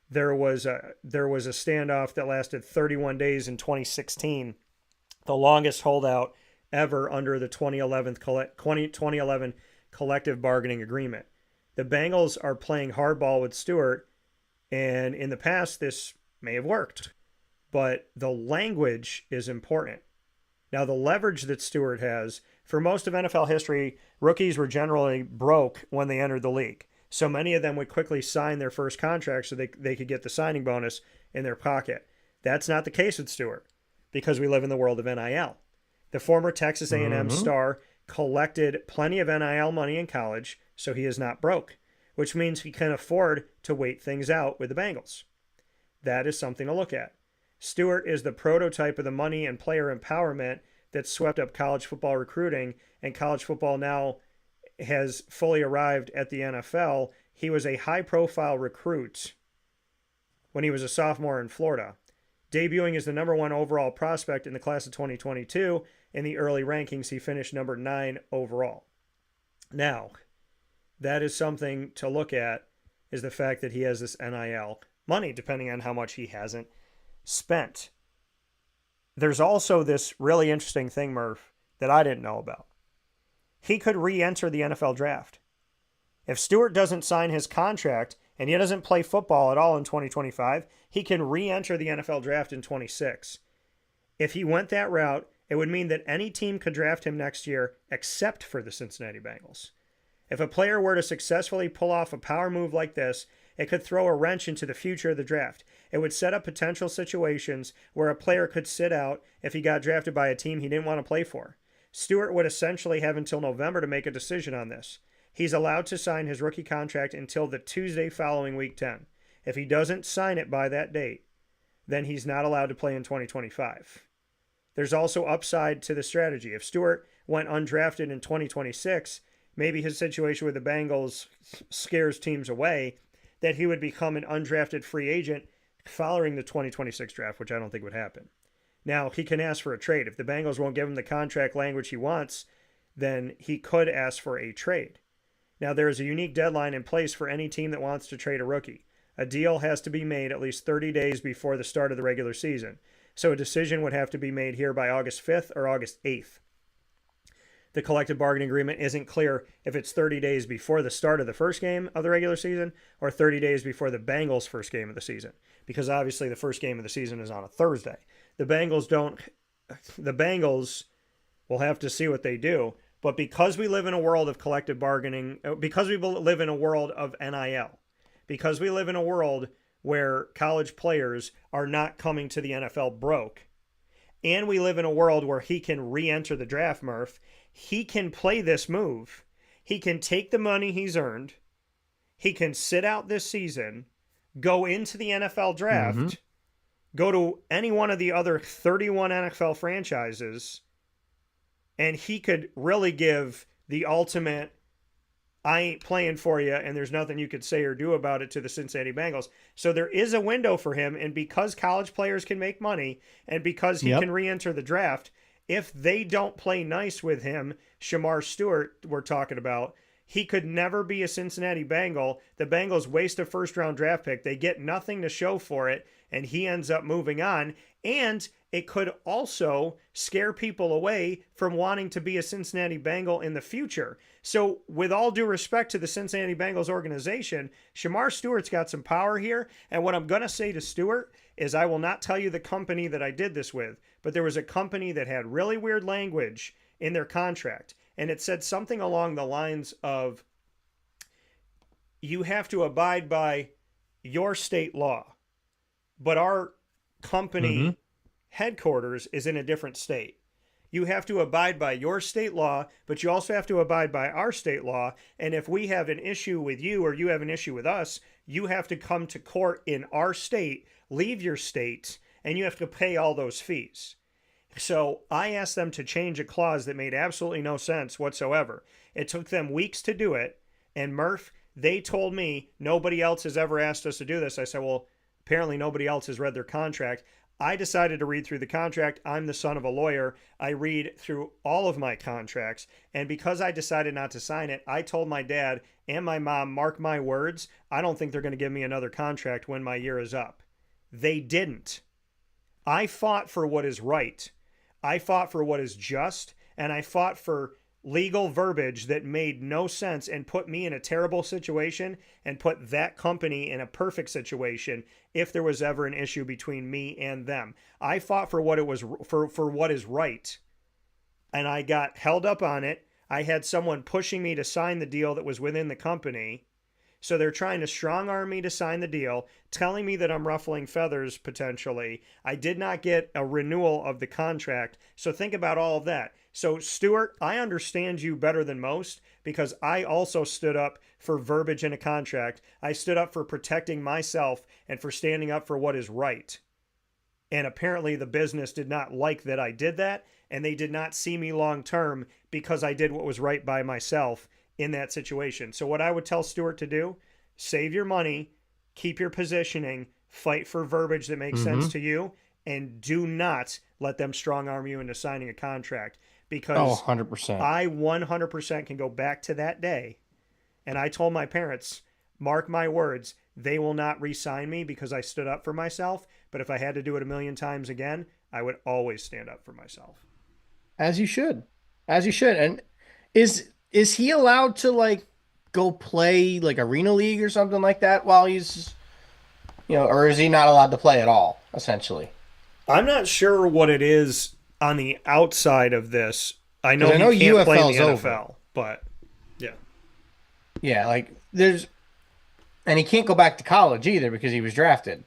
there was a standoff that lasted 31 days in 2016, the longest holdout ever under the 2011 collective bargaining agreement. The Bengals are playing hardball with Stewart, and in the past, this may have worked. But the language is important. Now, the leverage that Stewart has, for most of NFL history, rookies were generally broke when they entered the league. So many of them would quickly sign their first contract so they could get the signing bonus in their pocket. That's not the case with Stewart, because we live in the world of NIL. The former Texas A&M star collected plenty of NIL money in college, so he is not broke, which means he can afford to wait things out with the Bengals. That is something to look at. Stewart is the prototype of the money and player empowerment that swept up college football recruiting, and college football now has fully arrived at the NFL. He was a high-profile recruit when he was a sophomore in Florida, debuting as the number 1 overall prospect in the class of 2022. In the early rankings, he finished number 9 overall. Now, that is something to look at, is the fact that he has this NIL money, depending on how much he hasn't spent. There's also this really interesting thing, Murph, that I didn't know about. He could re-enter the NFL draft. If Stewart doesn't sign his contract and he doesn't play football at all in 2025, he can re-enter the NFL draft in 26. If he went that route, it would mean that any team could draft him next year except for the Cincinnati Bengals. If a player were to successfully pull off a power move like this, it could throw a wrench into the future of the draft. It would set up potential situations where a player could sit out if he got drafted by a team he didn't want to play for. Stewart would essentially have until November to make a decision on this. He's allowed to sign his rookie contract until the Tuesday following Week 10. If he doesn't sign it by that date, then he's not allowed to play in 2025. There's also upside to the strategy. If Stewart went undrafted in 2026, maybe his situation with the Bengals scares teams away, that he would become an undrafted free agent following the 2026 draft, which I don't think would happen. Now, he can ask for a trade. If the Bengals won't give him the contract language he wants, then he could ask for a trade. Now, there is a unique deadline in place for any team that wants to trade a rookie. A deal has to be made at least 30 days before the start of the regular season. So a decision would have to be made here by August 5th or August 8th. The collective bargaining agreement isn't clear if it's 30 days before the start of the first game of the regular season or 30 days before the Bengals' first game of the season, because obviously the first game of the season is on a Thursday. The Bengals will have to see what they do, but because we live in a world of collective bargaining, because we live in a world of NIL, because we live in a world where college players are not coming to the NFL broke, and we live in a world where he can re-enter the draft, Murph, he can play this move. He can take the money he's earned. He can sit out this season, go into the NFL draft, go to any one of the other 31 NFL franchises, and he could really give the ultimate, I ain't playing for you, and there's nothing you could say or do about it to the Cincinnati Bengals. So there is a window for him, and because college players can make money, and because he can re-enter the draft, if they don't play nice with him, Shamar Stewart we're talking about, he could never be a Cincinnati Bengal. The Bengals waste a first-round draft pick. They get nothing to show for it, and he ends up moving on. And it could also scare people away from wanting to be a Cincinnati Bengal in the future. So with all due respect to the Cincinnati Bengals organization, Shamar Stewart's got some power here. And what I'm going to say to Stewart is I will not tell you the company that I did this with, but there was a company that had really weird language in their contract. And it said something along the lines of, you have to abide by your state law, but our company headquarters is in a different state. You have to abide by your state law, but you also have to abide by our state law. And if we have an issue with you or you have an issue with us, you have to come to court in our state, leave your state, and you have to pay all those fees. So I asked them to change a clause that made absolutely no sense whatsoever. It took them weeks to do it. And Murph, they told me nobody else has ever asked us to do this. I said, well, apparently nobody else has read their contract. I decided to read through the contract. I'm the son of a lawyer. I read through all of my contracts. And because I decided not to sign it, I told my dad and my mom, mark my words, I don't think they're going to give me another contract when my year is up. They didn't. I fought for what is right. I fought for what is just, and I fought for legal verbiage that made no sense and put me in a terrible situation and put that company in a perfect situation if there was ever an issue between me and them. I fought for what it was for what is right. And I got held up on it. I had someone pushing me to sign the deal that was within the company. So they're trying to strong-arm me to sign the deal, telling me that I'm ruffling feathers potentially. I did not get a renewal of the contract. So think about all of that. So Stewart, I understand you better than most because I also stood up for verbiage in a contract. I stood up for protecting myself and for standing up for what is right. And apparently the business did not like that I did that, and they did not see me long-term because I did what was right by myself in that situation. So what I would tell Stewart to do, save your money, keep your positioning, fight for verbiage that makes sense to you, and do not let them strong arm you into signing a contract, because 100%. I 100% can go back to that day, and I told my parents, mark my words, they will not re-sign me because I stood up for myself, but if I had to do it a million times again, I would always stand up for myself. As you should. As you should. And is he allowed to like go play like Arena League or something like that while he's, or is he not allowed to play at all, essentially? I'm not sure what it is on the outside of this. I know he can't UFL's play in the NFL, over. but yeah. Yeah, like and he can't go back to college either because he was drafted.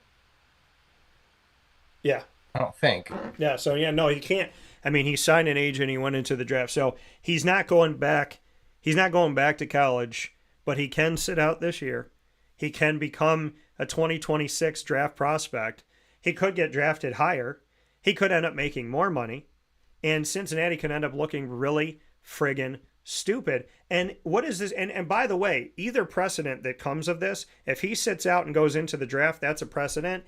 Yeah. I don't think. Yeah, so no, he can't. I mean, he signed an agent, he went into the draft. So he's not going back. He's not going back to college, but he can sit out this year. He can become a 2026 draft prospect. He could get drafted higher. He could end up making more money. And Cincinnati can end up looking really friggin' stupid. And what is this? And by the way, either precedent that comes of this, if he sits out and goes into the draft, that's a precedent.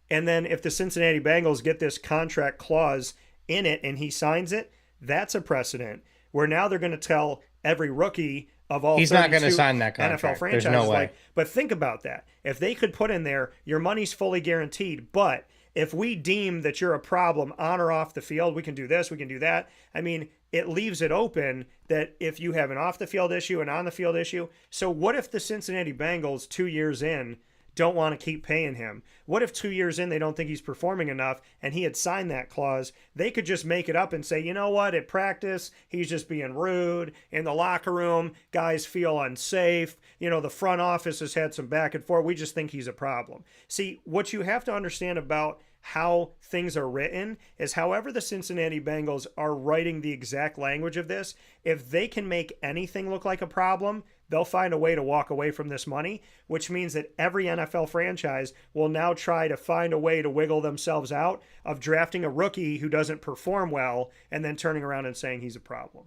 And then if the Cincinnati Bengals get this contract clause in it and he signs it, that's a precedent. Where now they're going to tell every rookie of all he's not going to 32 sign that contract. NFL franchises. There's no way. Like, but think about that. If they could put in there, your money's fully guaranteed, but if we deem that you're a problem on or off the field, we can do this, we can do that. I mean, it leaves it open that if you have an off the field issue, an on the field issue. So what if the Cincinnati Bengals 2 years in don't want to keep paying him? What if 2 years in they don't think he's performing enough and he had signed that clause? They could just make it up and say, you know what, at practice, he's just being rude. In the locker room, guys feel unsafe. The front office has had some back and forth. We just think he's a problem. See, what you have to understand about how things are written is however the Cincinnati Bengals are writing the exact language of this, if they can make anything look like a problem, they'll find a way to walk away from this money, which means that every NFL franchise will now try to find a way to wiggle themselves out of drafting a rookie who doesn't perform well and then turning around and saying he's a problem.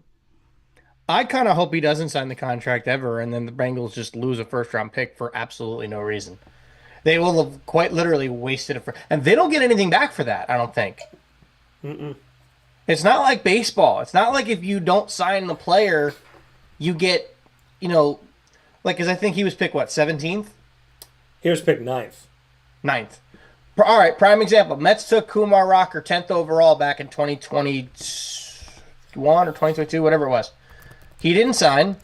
I kind of hope he doesn't sign the contract ever, and then the Bengals just lose a first-round pick for absolutely no reason. They will have quite literally wasted it and they don't get anything back for that, I don't think. It's not like baseball. It's not like if you don't sign the player, you get, because I think he was picked, 17th? He was picked 9th. 9th. All right, prime example. Mets took Kumar Rocker 10th overall back in 2021 or 2022, whatever it was. He didn't sign,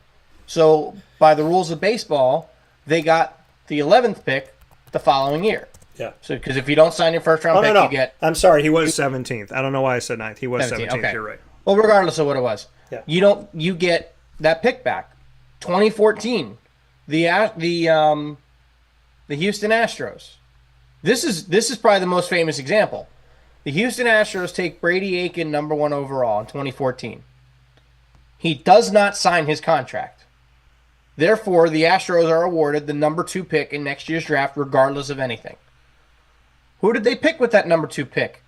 so by the rules of baseball, they got the 11th pick the following year. Yeah. So, because if you don't sign your first-round pick, you get... I'm sorry, he was 17th. I don't know why I said 9th. He was 17th, okay. You're right. Well, regardless of what it was, yeah. You get that pick back. 2014, the Houston Astros. This is probably the most famous example. The Houston Astros take Brady Aiken number 1 overall in 2014. He does not sign his contract. Therefore, the Astros are awarded the number 2 pick in next year's draft, regardless of anything. Who did they pick with that number 2 pick?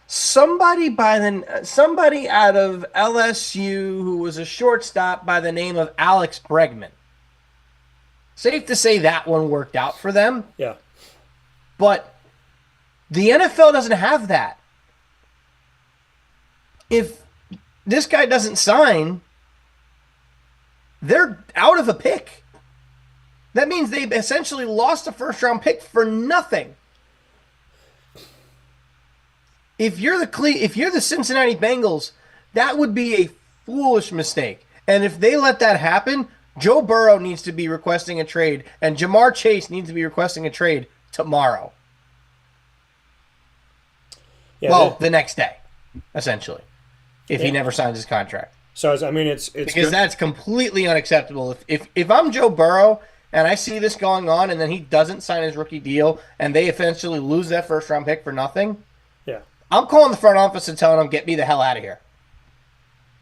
Somebody out of LSU who was a shortstop by the name of Alex Bregman. Safe to say that one worked out for them. Yeah. But the NFL doesn't have that. If this guy doesn't sign, they're out of a pick. That means they've essentially lost a first-round pick for nothing. If you're the Cincinnati Bengals, that would be a foolish mistake. And if they let that happen, Joe Burrow needs to be requesting a trade, and Jamar Chase needs to be requesting a trade tomorrow. Yeah, the next day, essentially, if he never signs his contract. So it's because good. That's completely unacceptable. If I'm Joe Burrow and I see this going on, and then he doesn't sign his rookie deal, and they eventually lose that first-round pick for nothing, yeah, I'm calling the front office and telling them, get me the hell out of here.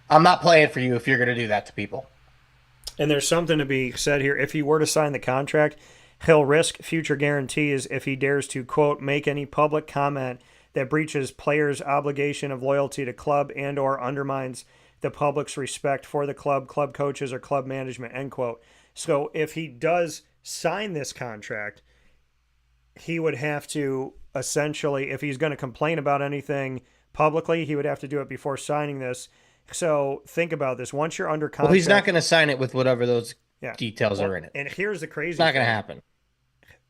I'm not playing for you if you're going to do that to people. And there's something to be said here. If he were to sign the contract, he'll risk future guarantees if he dares to, quote, make any public comment that breaches players' obligation of loyalty to club and or undermines the public's respect for the club coaches, or club management, end quote. So if he does sign this contract, he would have to essentially, if he's going to complain about anything publicly, he would have to do it before signing this. So think about this. Once you're under contract, Well, he's not going to sign it with whatever those details Well, are in it. And here's the crazy It's not going to thing. happen.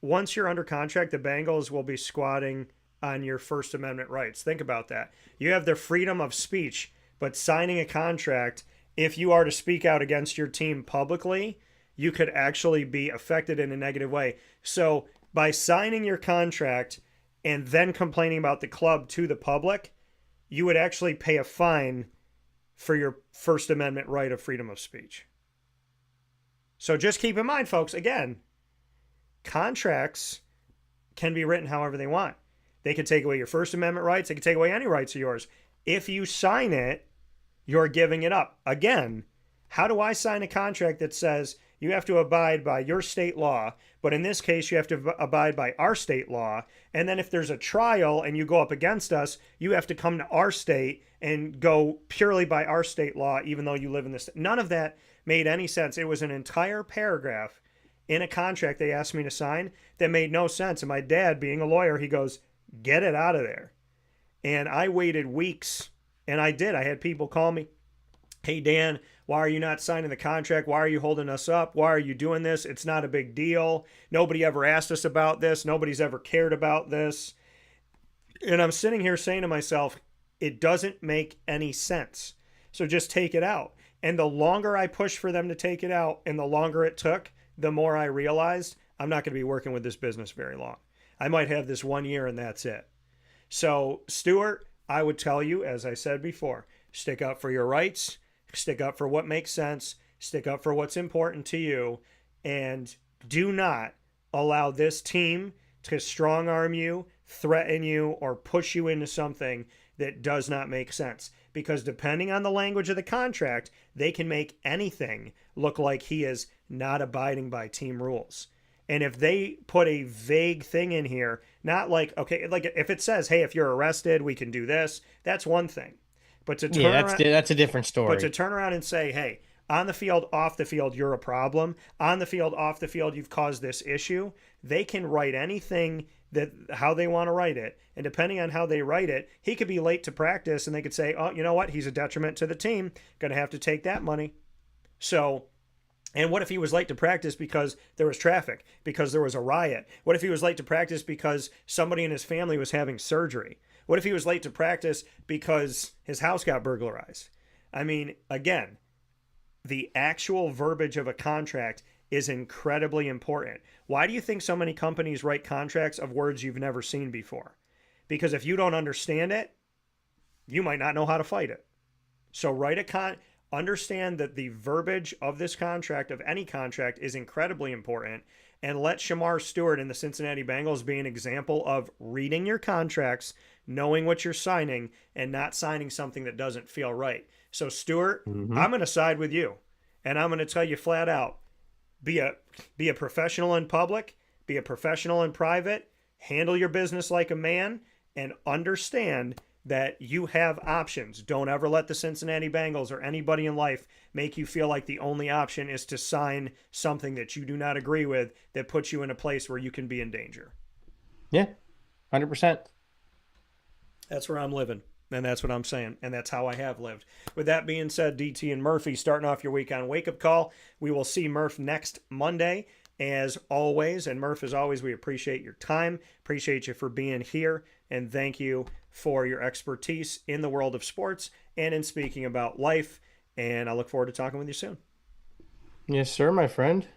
Once you're under contract, the Bengals will be squatting on your First Amendment rights. Think about that. You have the freedom of speech, but signing a contract, if you are to speak out against your team publicly, you could actually be affected in a negative way. So by signing your contract and then complaining about the club to the public, you would actually pay a fine for your First Amendment right of freedom of speech. So just keep in mind, folks, again, contracts can be written however they want. They could take away your First Amendment rights. They could take away any rights of yours. If you sign it, you're giving it up. Again, how do I sign a contract that says you have to abide by your state law, but in this case, you have to abide by our state law, and then if there's a trial and you go up against us, you have to come to our state and go purely by our state law, even though you live in this. None of that made any sense. It was an entire paragraph in a contract they asked me to sign that made no sense. And my dad, being a lawyer, he goes, get it out of there. And I waited weeks, and I did. I had people call me, hey, Dan, why are you not signing the contract? Why are you holding us up? Why are you doing this? It's not a big deal. Nobody ever asked us about this. Nobody's ever cared about this. And I'm sitting here saying to myself, it doesn't make any sense. So just take it out. And the longer I pushed for them to take it out and the longer it took, the more I realized I'm not going to be working with this business very long. I might have this 1 year and that's it. So, Stuart, I would tell you, as I said before, stick up for your rights, stick up for what makes sense, stick up for what's important to you, and do not allow this team to strong arm you, threaten you, or push you into something that does not make sense. Because depending on the language of the contract, they can make anything look like he is not abiding by team rules. And if they put a vague thing in here, not like, okay, like if it says, hey, if you're arrested, we can do this, that's one thing. But to turn around, that's a different story. But to turn around and say, hey, on the field, off the field, you're a problem. On the field, off the field, you've caused this issue. They can write anything that how they want to write it. And depending on how they write it, he could be late to practice and they could say, oh, you know what? He's a detriment to the team. Going to have to take that money. So, and what if he was late to practice because there was traffic, because there was a riot? What if he was late to practice because somebody in his family was having surgery? What if he was late to practice because his house got burglarized? I mean, again, the actual verbiage of a contract is incredibly important. Why do you think so many companies write contracts of words you've never seen before? Because if you don't understand it, you might not know how to fight it. So understand that the verbiage of this contract, of any contract, is incredibly important, and let Shamar Stewart and the Cincinnati Bengals be an example of reading your contracts, knowing what you're signing, and not signing something that doesn't feel right. So, Stewart, I'm going to side with you, and I'm going to tell you flat out, be a professional in public, be a professional in private, handle your business like a man, and understand that you have options. Don't ever let the Cincinnati Bengals or anybody in life make you feel like the only option is to sign something that you do not agree with that puts you in a place where you can be in danger. Yeah, 100%. That's where I'm living, and that's what I'm saying, and that's how I have lived. With that being said, DT and Murphy starting off your week on Wake Up Call. We will see Murph next Monday, as always. And Murph, as always, we appreciate your time, appreciate you for being here, and thank you for your expertise in the world of sports and in speaking about life. And I look forward to talking with you soon. Yes, sir, my friend.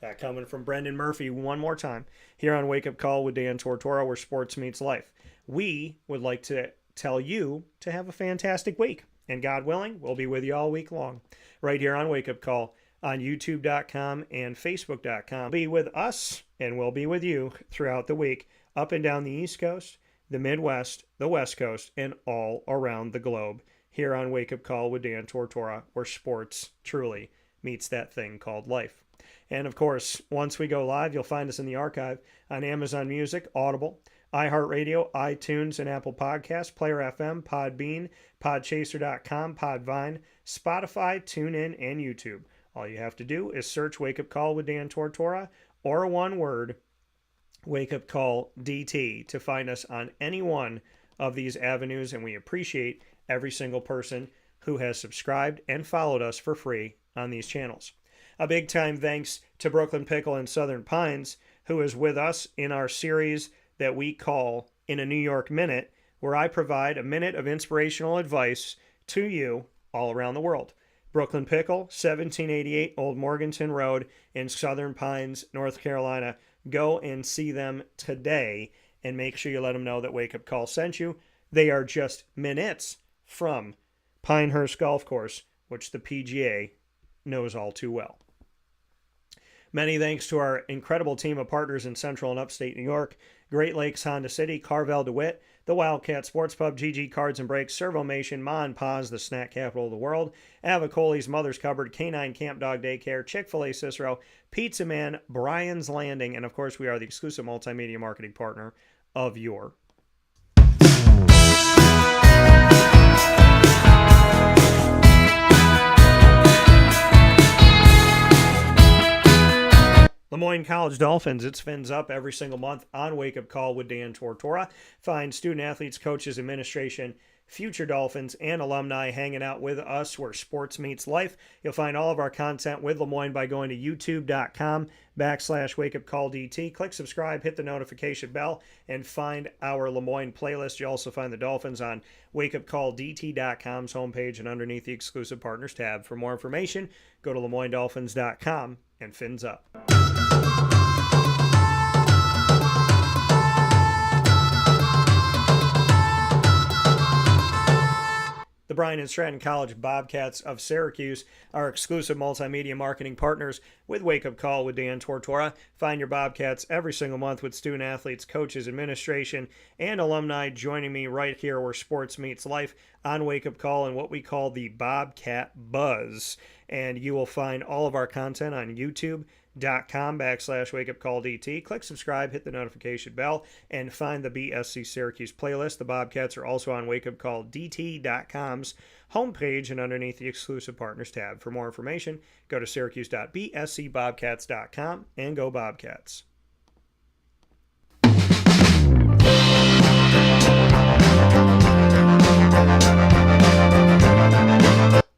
That coming from Brendan Murphy one more time here on Wake Up Call with Dan Tortora, where sports meets life. We would like to tell you to have a fantastic week. And God willing, we'll be with you all week long right here on Wake Up Call on youtube.com and facebook.com. Be with us, and we'll be with you throughout the week, up and down the East Coast, the Midwest, the West Coast, and all around the globe here on Wake Up Call with Dan Tortora, where sports truly meets that thing called life. And of course, once we go live, you'll find us in the archive on Amazon Music, Audible, iHeartRadio, iTunes, and Apple Podcasts, Player FM, Podbean, Podchaser.com, Podvine, Spotify, TuneIn, and YouTube. All you have to do is search Wake Up Call with Dan Tortora, or one word, Wake Up Call DT to find us on any one of these avenues, and we appreciate every single person who has subscribed and followed us for free on these channels. A big time thanks to Brooklyn Pickle and Southern Pines, who is with us in our series that we call In a New York Minute, where I provide a minute of inspirational advice to you all around the world. Brooklyn Pickle, 1788 Old Morganton Road in Southern Pines, North Carolina. Go and see them today and make sure you let them know that Wake Up Call sent you. They are just minutes from Pinehurst Golf Course, which the PGA knows all too well. Many thanks to our incredible team of partners in Central and Upstate New York, Great Lakes Honda City, Carvel DeWitt, the Wildcat Sports Pub, GG Cards and Breaks, Servomation, Ma and Pa's, the snack capital of the world, Avicoli's, Mother's Cupboard, Canine Camp Dog Daycare, Chick-fil-A Cicero, Pizza Man, Brian's Landing, and of course we are the exclusive multimedia marketing partner of your Lemoyne College Dolphins. It's Fins Up every single month on Wake Up Call with Dan Tortora. Find student athletes, coaches, administration, future Dolphins, and alumni hanging out with us where sports meets life. You'll find all of our content with Lemoyne by going to youtube.com/wakeupcalldt. Click subscribe, hit the notification bell, and find our Lemoyne playlist. You also find the Dolphins on wakeupcalldt.com's homepage and underneath the exclusive partners tab. For more information, go to lemoynedolphins.com and Fins Up. The Bryan and Stratton College Bobcats of Syracuse are exclusive multimedia marketing partners with Wake Up Call with Dan Tortora. Find your Bobcats every single month with student athletes, coaches, administration, and alumni joining me right here where sports meets life on Wake Up Call and what we call the Bobcat Buzz. And you will find all of our content on youtube.com/wakeupcalldt. Click subscribe, hit the notification bell, and find the BSC Syracuse playlist. The Bobcats are also on wakeupcalldt.com's homepage and underneath the exclusive partners tab. For more information, go to syracuse.bscbobcats.com and go Bobcats.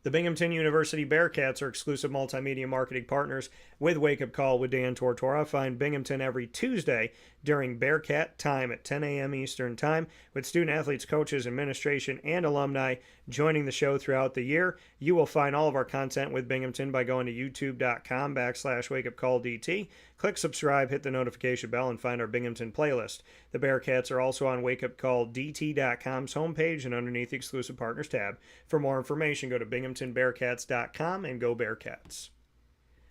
The Binghamton University Bearcats are exclusive multimedia marketing partners with Wake Up Call with Dan Tortora. Find Binghamton every Tuesday during Bearcat time at 10 a.m. Eastern Time with student athletes, coaches, administration, and alumni joining the show throughout the year. You will find all of our content with Binghamton by going to youtube.com/wakeupcalldt. Click subscribe, hit the notification bell, and find our Binghamton playlist. The Bearcats are also on wakeupcalldt.com's homepage and underneath the exclusive partners tab. For more information, go to binghamtonbearcats.com and go Bearcats.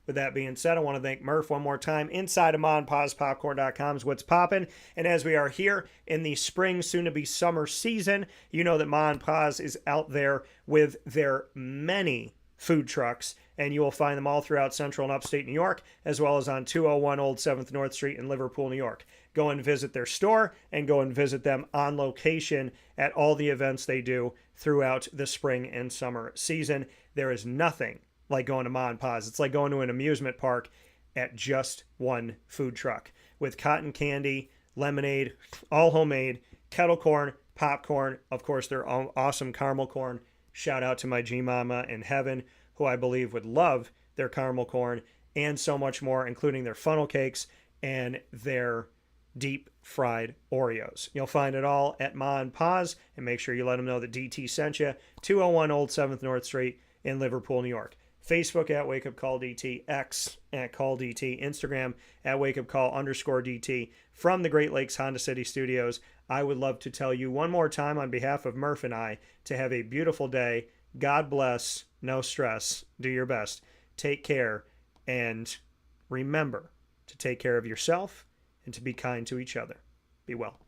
With that being said, I want to thank Murph one more time. Inside of Ma and Pa's Popcorn.com's What's Poppin'. And as we are here in the spring, soon-to-be summer season, you know that Ma and Pa's is out there with their many food trucks, and you will find them all throughout Central and Upstate New York, as well as on 201 Old 7th North Street in Liverpool, New York. Go and visit their store and go and visit them on location at all the events they do throughout the spring and summer season. There is nothing like going to Ma and Pa's. It's like going to an amusement park at just one food truck with cotton candy, lemonade, all homemade, kettle corn, popcorn, of course, their awesome caramel corn. Shout out to my G-Mama in heaven, who I believe would love their caramel corn, and so much more, including their funnel cakes and their deep fried Oreos. You'll find it all at Ma and Pa's, and make sure you let them know that DT sent you. 201 Old 7th North Street in Liverpool, New York. Facebook at Wake Up Call DT, X at Call DT, Instagram at Wake Up Call _DT. From the Great Lakes Honda City Studios, I would love to tell you one more time on behalf of Murph and I to have a beautiful day. God bless, no stress, do your best, take care, and remember to take care of yourself and to be kind to each other. Be well.